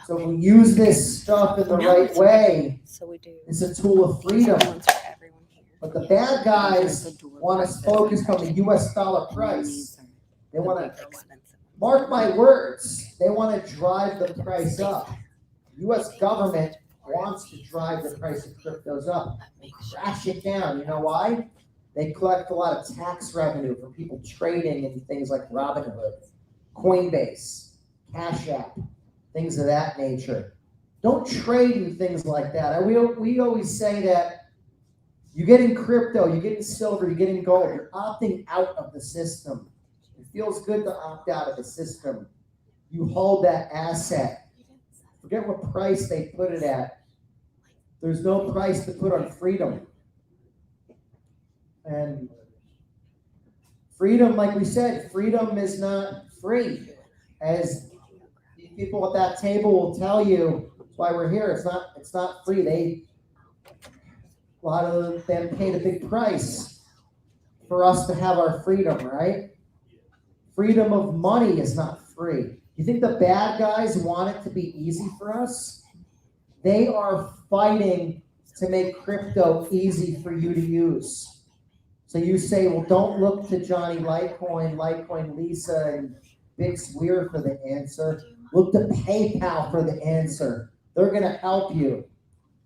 So we use this stuff in the right way. So we do. It's a tool of freedom. But the bad guys want us focused on the US dollar price. They want to, mark my words, they want to drive the price up. The US government wants to drive the price of cryptos up. Crash it down. You know why? They collect a lot of tax revenue from people trading in things like Robinhood, Coinbase, Cash App, things of that nature. Don't trade in things like that. We always say that you get in crypto, you get in silver, you get in gold, you're opting out of the system. It feels good to opt out of the system. You hold that asset. Forget what price they put it at. There's no price to put on freedom. And freedom, like we said, freedom is not free. As people at that table will tell you, that's why we're here. It's not free. A lot of them paid a big price for us to have our freedom, right? Freedom of money is not free. You think the bad guys want it to be easy for us? They are fighting to make crypto easy for you to use. So you say, well, don't look to Johnny Litecoin, Lisa, and Big Swear for the answer. Look to PayPal for the answer. They're going to help you.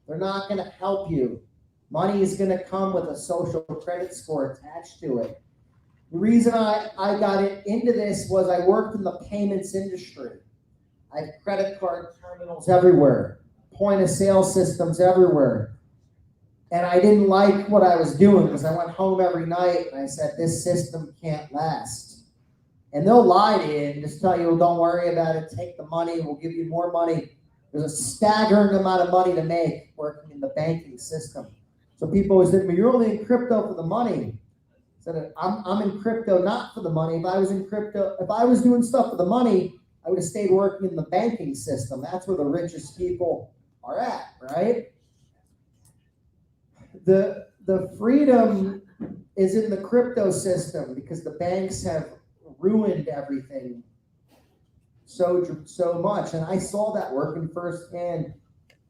They're not going to help you. Money is going to come with a social credit score attached to it. The reason I got into this was I worked in the payments industry. I had credit card terminals everywhere, point of sale systems everywhere. And I didn't like what I was doing because I went home every night and I said, this system can't last. And they'll lie to you and just tell you, well, don't worry about it, take the money, we'll give you more money. There's a staggering amount of money to make working in the banking system. So people always think, well, you're only in crypto for the money. I said, I'm in crypto not for the money. If I was doing stuff for the money, I would have stayed working in the banking system. That's where the richest people are at, right? The freedom is in the crypto system because the banks have ruined everything so much. And I saw that working firsthand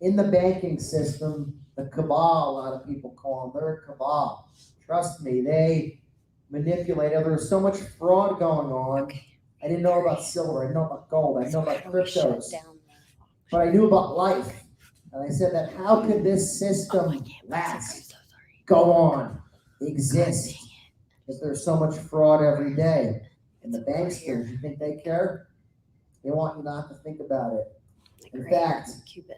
in the banking system. The cabal, a lot of people call them. They're a cabal. Trust me, they manipulate. There was so much fraud going on. I didn't know about silver. I didn't know about gold. I didn't know about cryptos. But I knew about life. And I said that how could this system last, go on, exist, if there's so much fraud every day? And the banksters, you think they care? They want you not to think about it. In fact,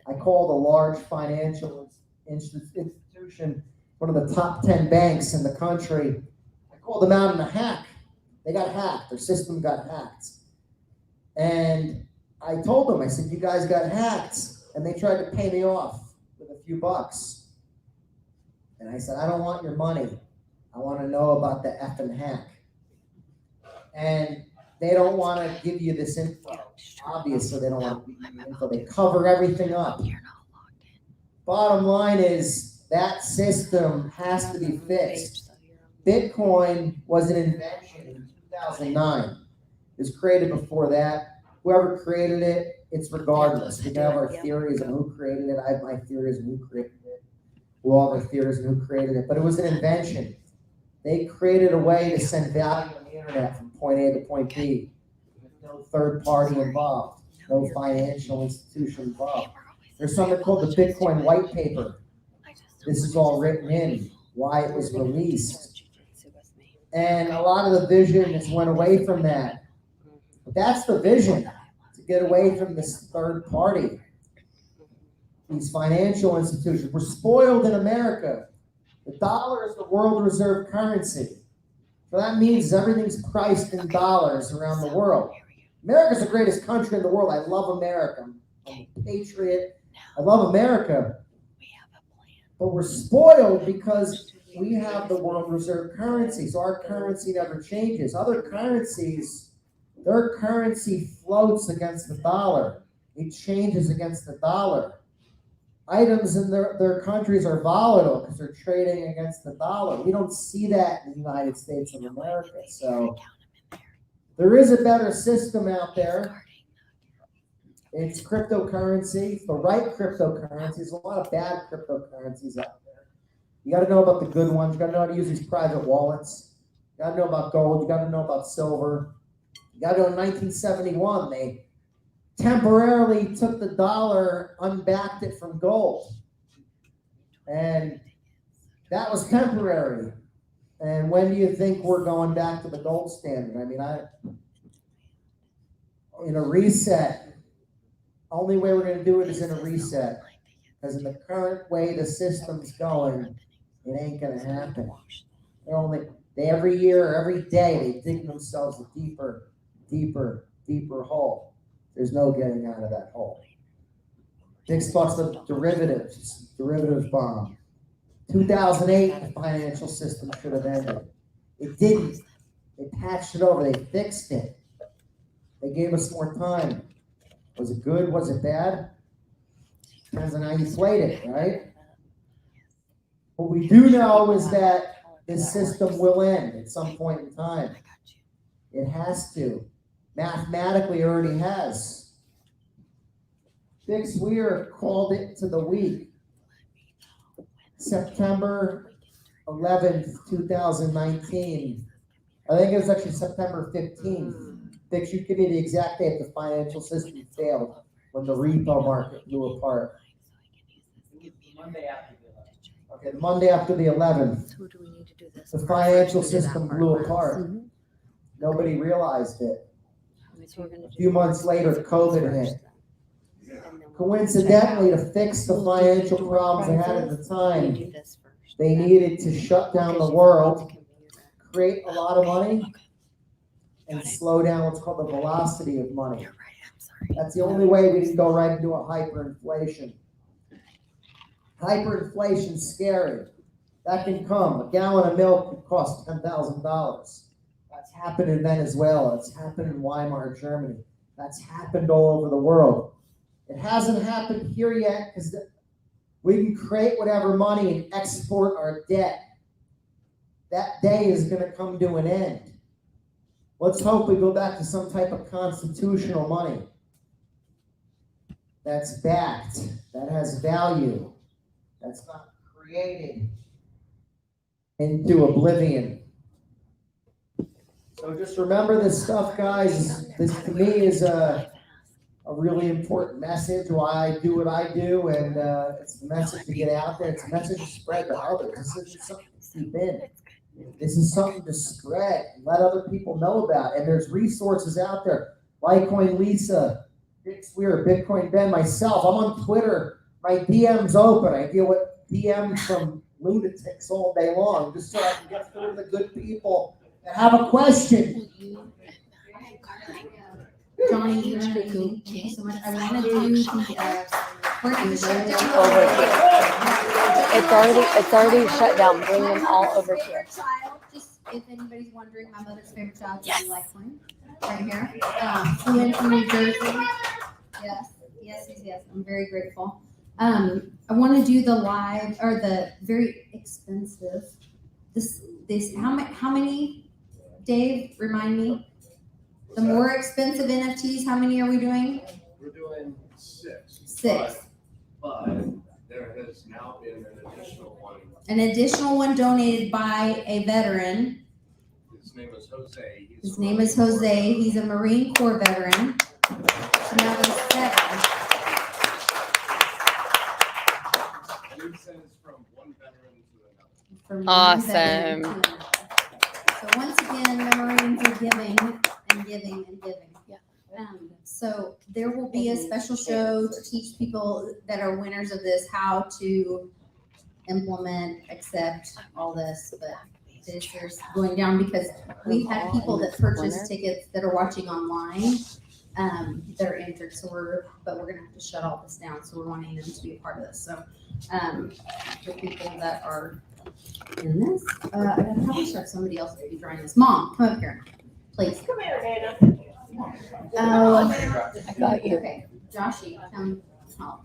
I called a large financial institution, one of the top 10 banks in the country. I called them out in a hack. They got hacked. Their system got hacked. And I told them, I said, you guys got hacked. And they tried to pay me off with a few bucks. And I said, I don't want your money. I want to know about the effing hack. And they don't want to give you this info. Obviously, they don't want to give you the info. They cover everything up. Bottom line is that system has to be fixed. Bitcoin was an invention in 2009. It was created before that. Whoever created it, it's regardless. We can have our theories on who created it. I have my theories on who created it. We all have our theories on who created it. But it was an invention. They created a way to send value on the internet from point A to point B. No third party involved. No financial institution involved. There's something called the Bitcoin white paper. This is all written in, why it was released. And a lot of the vision has went away from that. But that's the vision, to get away from this third party. These financial institutions. We're spoiled in America. The dollar is the world reserve currency. So that means everything's priced in dollars around the world. America's the greatest country in the world. I love America. I'm a patriot. I love America. But we're spoiled because we have the world reserve currency. So our currency never changes. Other currencies, their currency floats against the dollar. It changes against the dollar. Items in their countries are volatile because they're trading against the dollar. We don't see that in the United States of America. So there is a better system out there. It's cryptocurrency. It's the right cryptocurrency. There's a lot of bad cryptocurrencies out there. You got to know about the good ones. You got to know how to use these private wallets. You got to know about gold. You got to know about silver. You got to know in 1971, they temporarily took the dollar, unbacked it from gold. And that was temporary. And when do you think we're going back to the gold standard? I mean, in a reset, only way we're gonna do it is in a reset. Because in the current way the system's going, it ain't gonna happen. Every year, every day, they dig themselves a deeper, deeper, deeper hole. There's no getting out of that hole. $6 of derivatives bomb. 2008, the financial system should have ended. It didn't. They patched it over. They fixed it. They gave us more time. Was it good? Was it bad? Depends on how you played it, right? What we do know is that this system will end at some point in time. It has to. Mathematically, it already has. Fix Weir called it to the week. September 11th, 2019. I think it was actually September 15th. Fix, you give me the exact date the financial system failed when the repo market blew apart. Okay, the Monday after the 11th. So do we need to do this? The financial system blew apart. Nobody realized it. A few months later, COVID hit. Coincidentally, to fix the financial problems they had at the time, they needed to shut down the world, create a lot of money, and slow down what's called the velocity of money. That's the only way we can go right into a hyperinflation. Hyperinflation's scary. That can come. A gallon of milk could cost $10,000. That's happened in Venezuela. It's happened in Weimar, Germany. That's happened all over the world. It hasn't happened here yet because we can create whatever money and export our debt. That day is going to come to an end. Let's hope we go back to some type of constitutional money that's backed, that has value, that's not created into oblivion. So just remember this stuff, guys. This to me is a really important message, why I do what I do, and it's a message to get out there. It's a message to spread to others. This isn't something to keep in. This is something to spread and let other people know about. And there's resources out there. Litecoin Lisa, Fix Weir, Bitcoin Ben, myself. I'm on Twitter. My DM's open. I deal with DMs from lunatics all day long, just so I can get through the good people that have a question. Johnny, you're amazing. Thank you so much. I want to do the It's already shut down. Bring them all over here. Just if anybody's wondering, my mother's favorite child is Litecoin. Right here. Flew in from New Jersey. Yes. I'm very grateful. I want to do the live or the very expensive. This how many? Dave, remind me. The more expensive NFTs, how many are we doing? We're doing 6. 6. But there has now been an additional one. An additional one donated by a veteran. His name is Jose. He's a Marine Corps veteran. So now there's 7. He sends from one veteran to another. From Awesome. one veteran to another. So once again, the Marines are giving and giving and giving. So there will be a special show to teach people that are winners of this how to implement, accept all this. But this is going down because we've had people that purchase tickets that are watching online that are entered. So we're gonna have to shut all this down. So we're wanting them to be a part of this. So for people that are in this, I probably should have somebody else to be drawing this. Mom, come up here, please. Come here, Dana. I got you. Okay, Joshy, come help.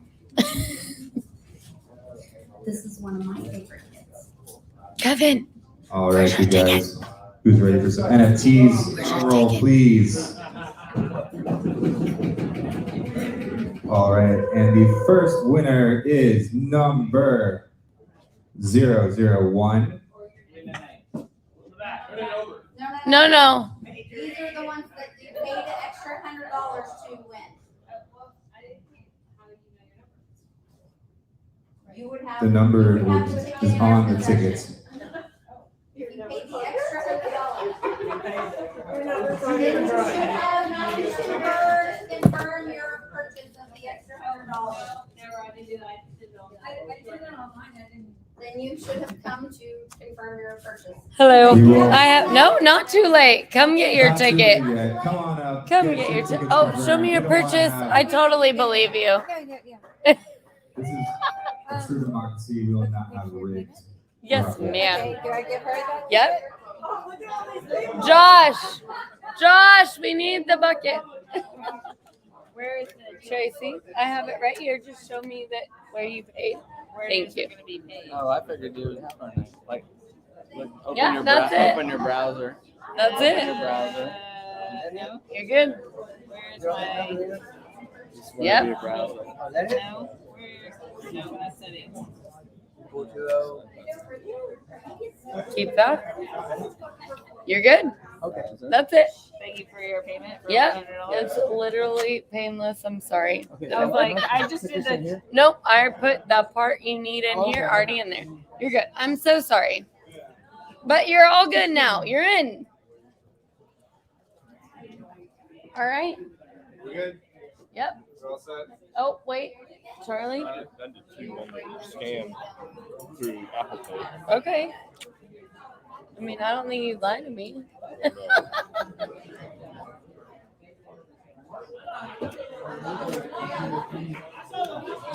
This is one of my favorite kids. Kevin. All right, you guys. Who's ready for some NFTs? Roll, please. All right, and the first winner is number 001. No. These are the ones that you pay the extra $100 to win. You would have. The number you would have to take is it on in the possession. tickets. If you paid the And then you should have not confirm your purchase of the extra $100. Then you should have come to confirm your purchase. Hello. I have no, not too late. Come get your Not too ticket. late yet. Come on up. Come get your ticket. Oh, show me your purchase. I totally believe you. This is a true democracy. We will not have rigged. Yes, ma'am. Do I give her that? Yep. Josh, we need the bucket. Where is it, Tracy? I have it right here. Just show me that where you paid. Thank you. Oh, I figured you would like open Yeah, your that's it. open your browser. That's Open it. your browser. No, you're good. Just whatever Yep. your browser. No, that's it. Keep that. You're good. Okay. That's it. Thank you for your payment. For Yeah, $100. it's literally painless. I'm sorry. I was like, I just did the. Nope, I put the part you need in here already in there. You're good. I'm so sorry. But you're all good now. You're in. All right. We good? Yep. We're all set? Oh, wait. Charlie? I did scan through Apple Pay. Okay. I mean, I don't think you'd lie to me.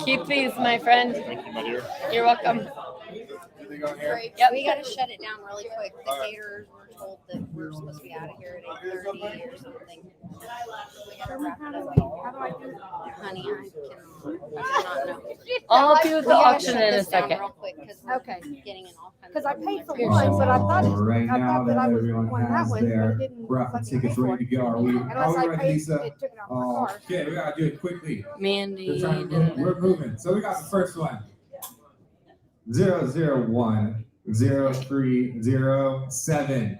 Keep these, my friend. Thank you, my dear. You're welcome. Great. Yep. We gotta shut it down really quick. The caterers were told that we're supposed to be out of here at 8:30 or something. We gotta wrap it up. How do I do it? Honey, I cannot know. I'll help you with the We gotta auction shut in a this down second. real quick, 'cause we're getting in all kinds Because I paid for Here, one, so- but I thought Right I now thought that that I was everyone on that has one, but their it didn't raffle let me pay tickets for ready it. to go, are we Unless I ready, paid, Lisa? it took it off my card. Okay, we gotta do it quickly. Mandy. We're trying to move, we're moving. So we got the first one. 001 0307.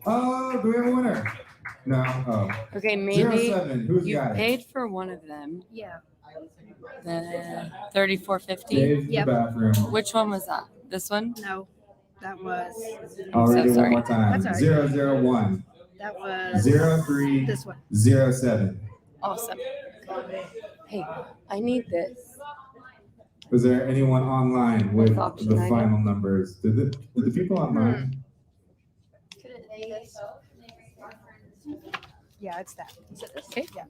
Oh, do we have a winner? No. Oh. Okay, maybe 07. Who's you got it? paid for one of them. Yeah. The 3450. Dave's in the bathroom. Which one was that? This one? No, that was. I'll read it one sorry. more time. That's all right. 001 That was. 03 This one. 07. Awesome. Hey, I need this. Was there anyone online with Option the item. final numbers? Did the people online? Yeah, it's that. Okay. Yeah.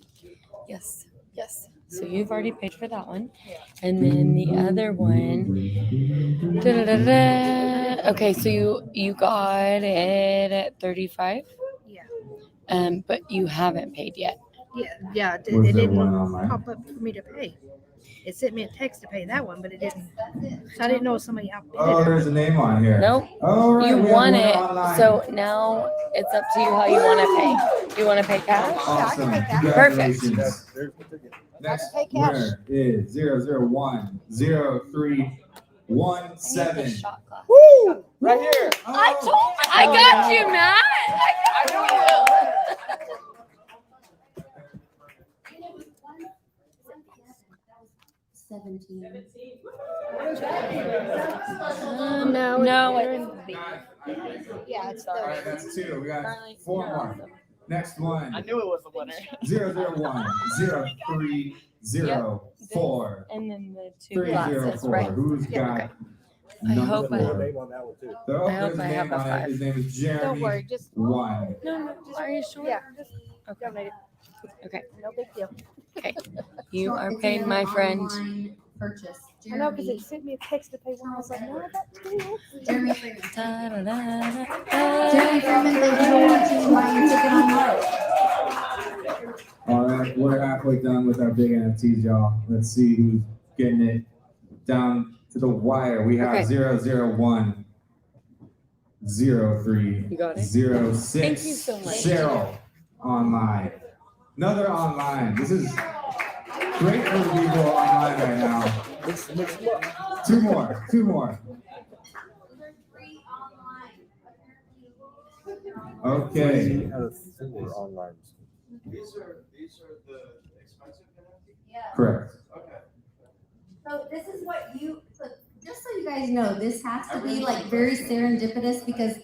Yes. Yes. So you've already paid for that one. And then the other one. Da-da-da-da. Okay, so you got it at 35. Yeah. But you haven't paid yet. Yeah, it Was there didn't one online? pop up for me to pay. It sent me a text to pay that one, but it didn't. So I didn't know if somebody outbid Oh, it. there's a name on here. Nope. Oh, right. You we have won one it. online. So now it's up to you how you want to pay. You want to pay cash? Awesome. Perfect. Congratulations. Next winner is 001 0317. Woo! Right here. I got you, Matt. I got you. 17. No. No. Yeah, it's All right, the. that's two. We got four more. Next one. I knew it was the winner. 001 0304 And then the two glasses, 304. right? Who's got I number hope I four? have. Name on that one too. Oh, I hope there's a I have name a on it. 5. His name is Jeremy. Don't worry, just. One. No, are you sure? Yeah, just donate it. Okay. No big deal. Okay. You are paid, my friend. Online purchase. I know, because it sent me a text to pay one. I was like, no, I got two. Jeremy Freeman. Da-da-da-da. Jeremy Freeman, thank you for watching. Buy your ticket online. All right, we're halfway done with our big NFTs, y'all. Let's see who's getting it down to the wire. We have Okay. 001 03 You got it? 06. Thank you so much. Cheryl online. Another online. This is great for the people online right now. Two more. Okay. Out of 4 online. These are the expensive NFTs? Yeah. Correct. Okay. So this is what so just so you guys know, this has to be like very serendipitous because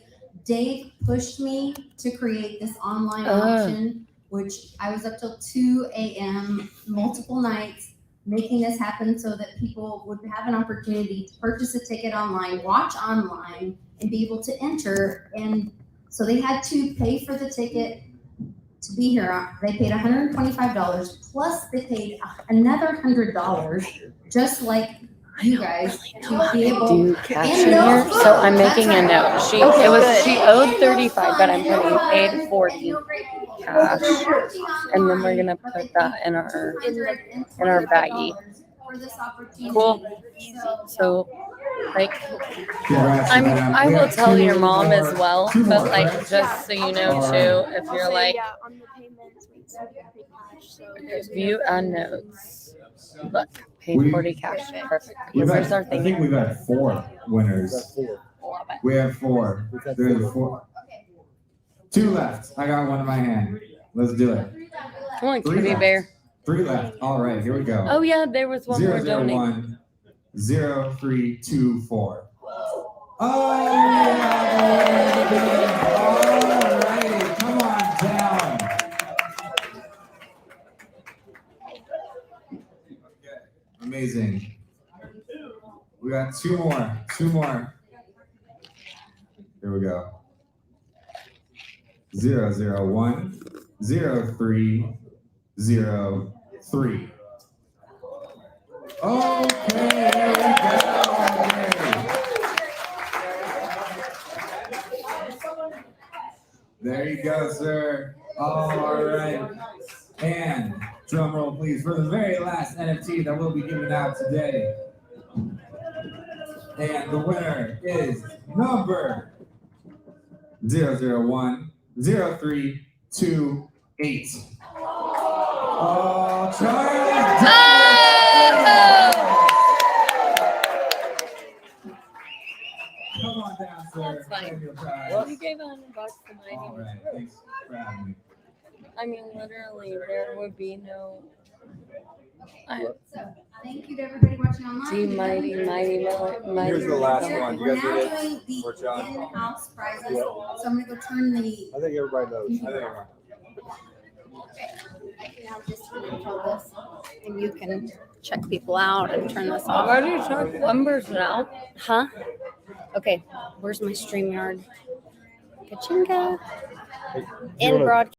Dave pushed me to create this online Ah. auction, which I was up till 2 a.m. multiple nights making this happen so that people would have an opportunity to purchase a ticket online, watch online, and be able to enter. And so they had to pay for the ticket to be here. They paid $125 plus they paid another $100 just like you guys to be able Do cash in here? So I'm making a note. She owed 35, but I'm putting paid 40 cash, and then we're gonna put that in our baggie. Cool. So like I will tell your mom as well, but like just so you know too, if you're like view and notes, look, paid 40 cash, perfect. Where's our I thing? think we've had 4 winners. We have 4. There's 4. 2 left. I got one in my hand. Let's do it. Come on, 3 Kitty left. Bear. 3 left. All right, here we go. Oh yeah, there was one more donate. 001 0324. Oh yeah! All righty, come on down. Okay, amazing. We got 2 more. 2 more. Here we go. 001 0303. Okay, here we go. There you go, sir. All right. And drum roll, please, for the very last NFT that we'll be giving out today. And the winner is number 001 0328. Oh, Charlie! Come on down, sir. That's fine. Your prize. You gave $100 to Mighty. All right, thanks for having me. I mean, literally, there would be no. So, thank you to everybody watching online. Team Mighty. Here's the last one. You We're guys now did doing it the for John. in-house prizes. Yep. So I'm gonna go turn the. I think everybody knows. I think everyone. I can now just control this, and you can check people out and turn this I've off. already checked one person out. Huh? Okay. Where's my StreamYard? Kachinga. In broadcast.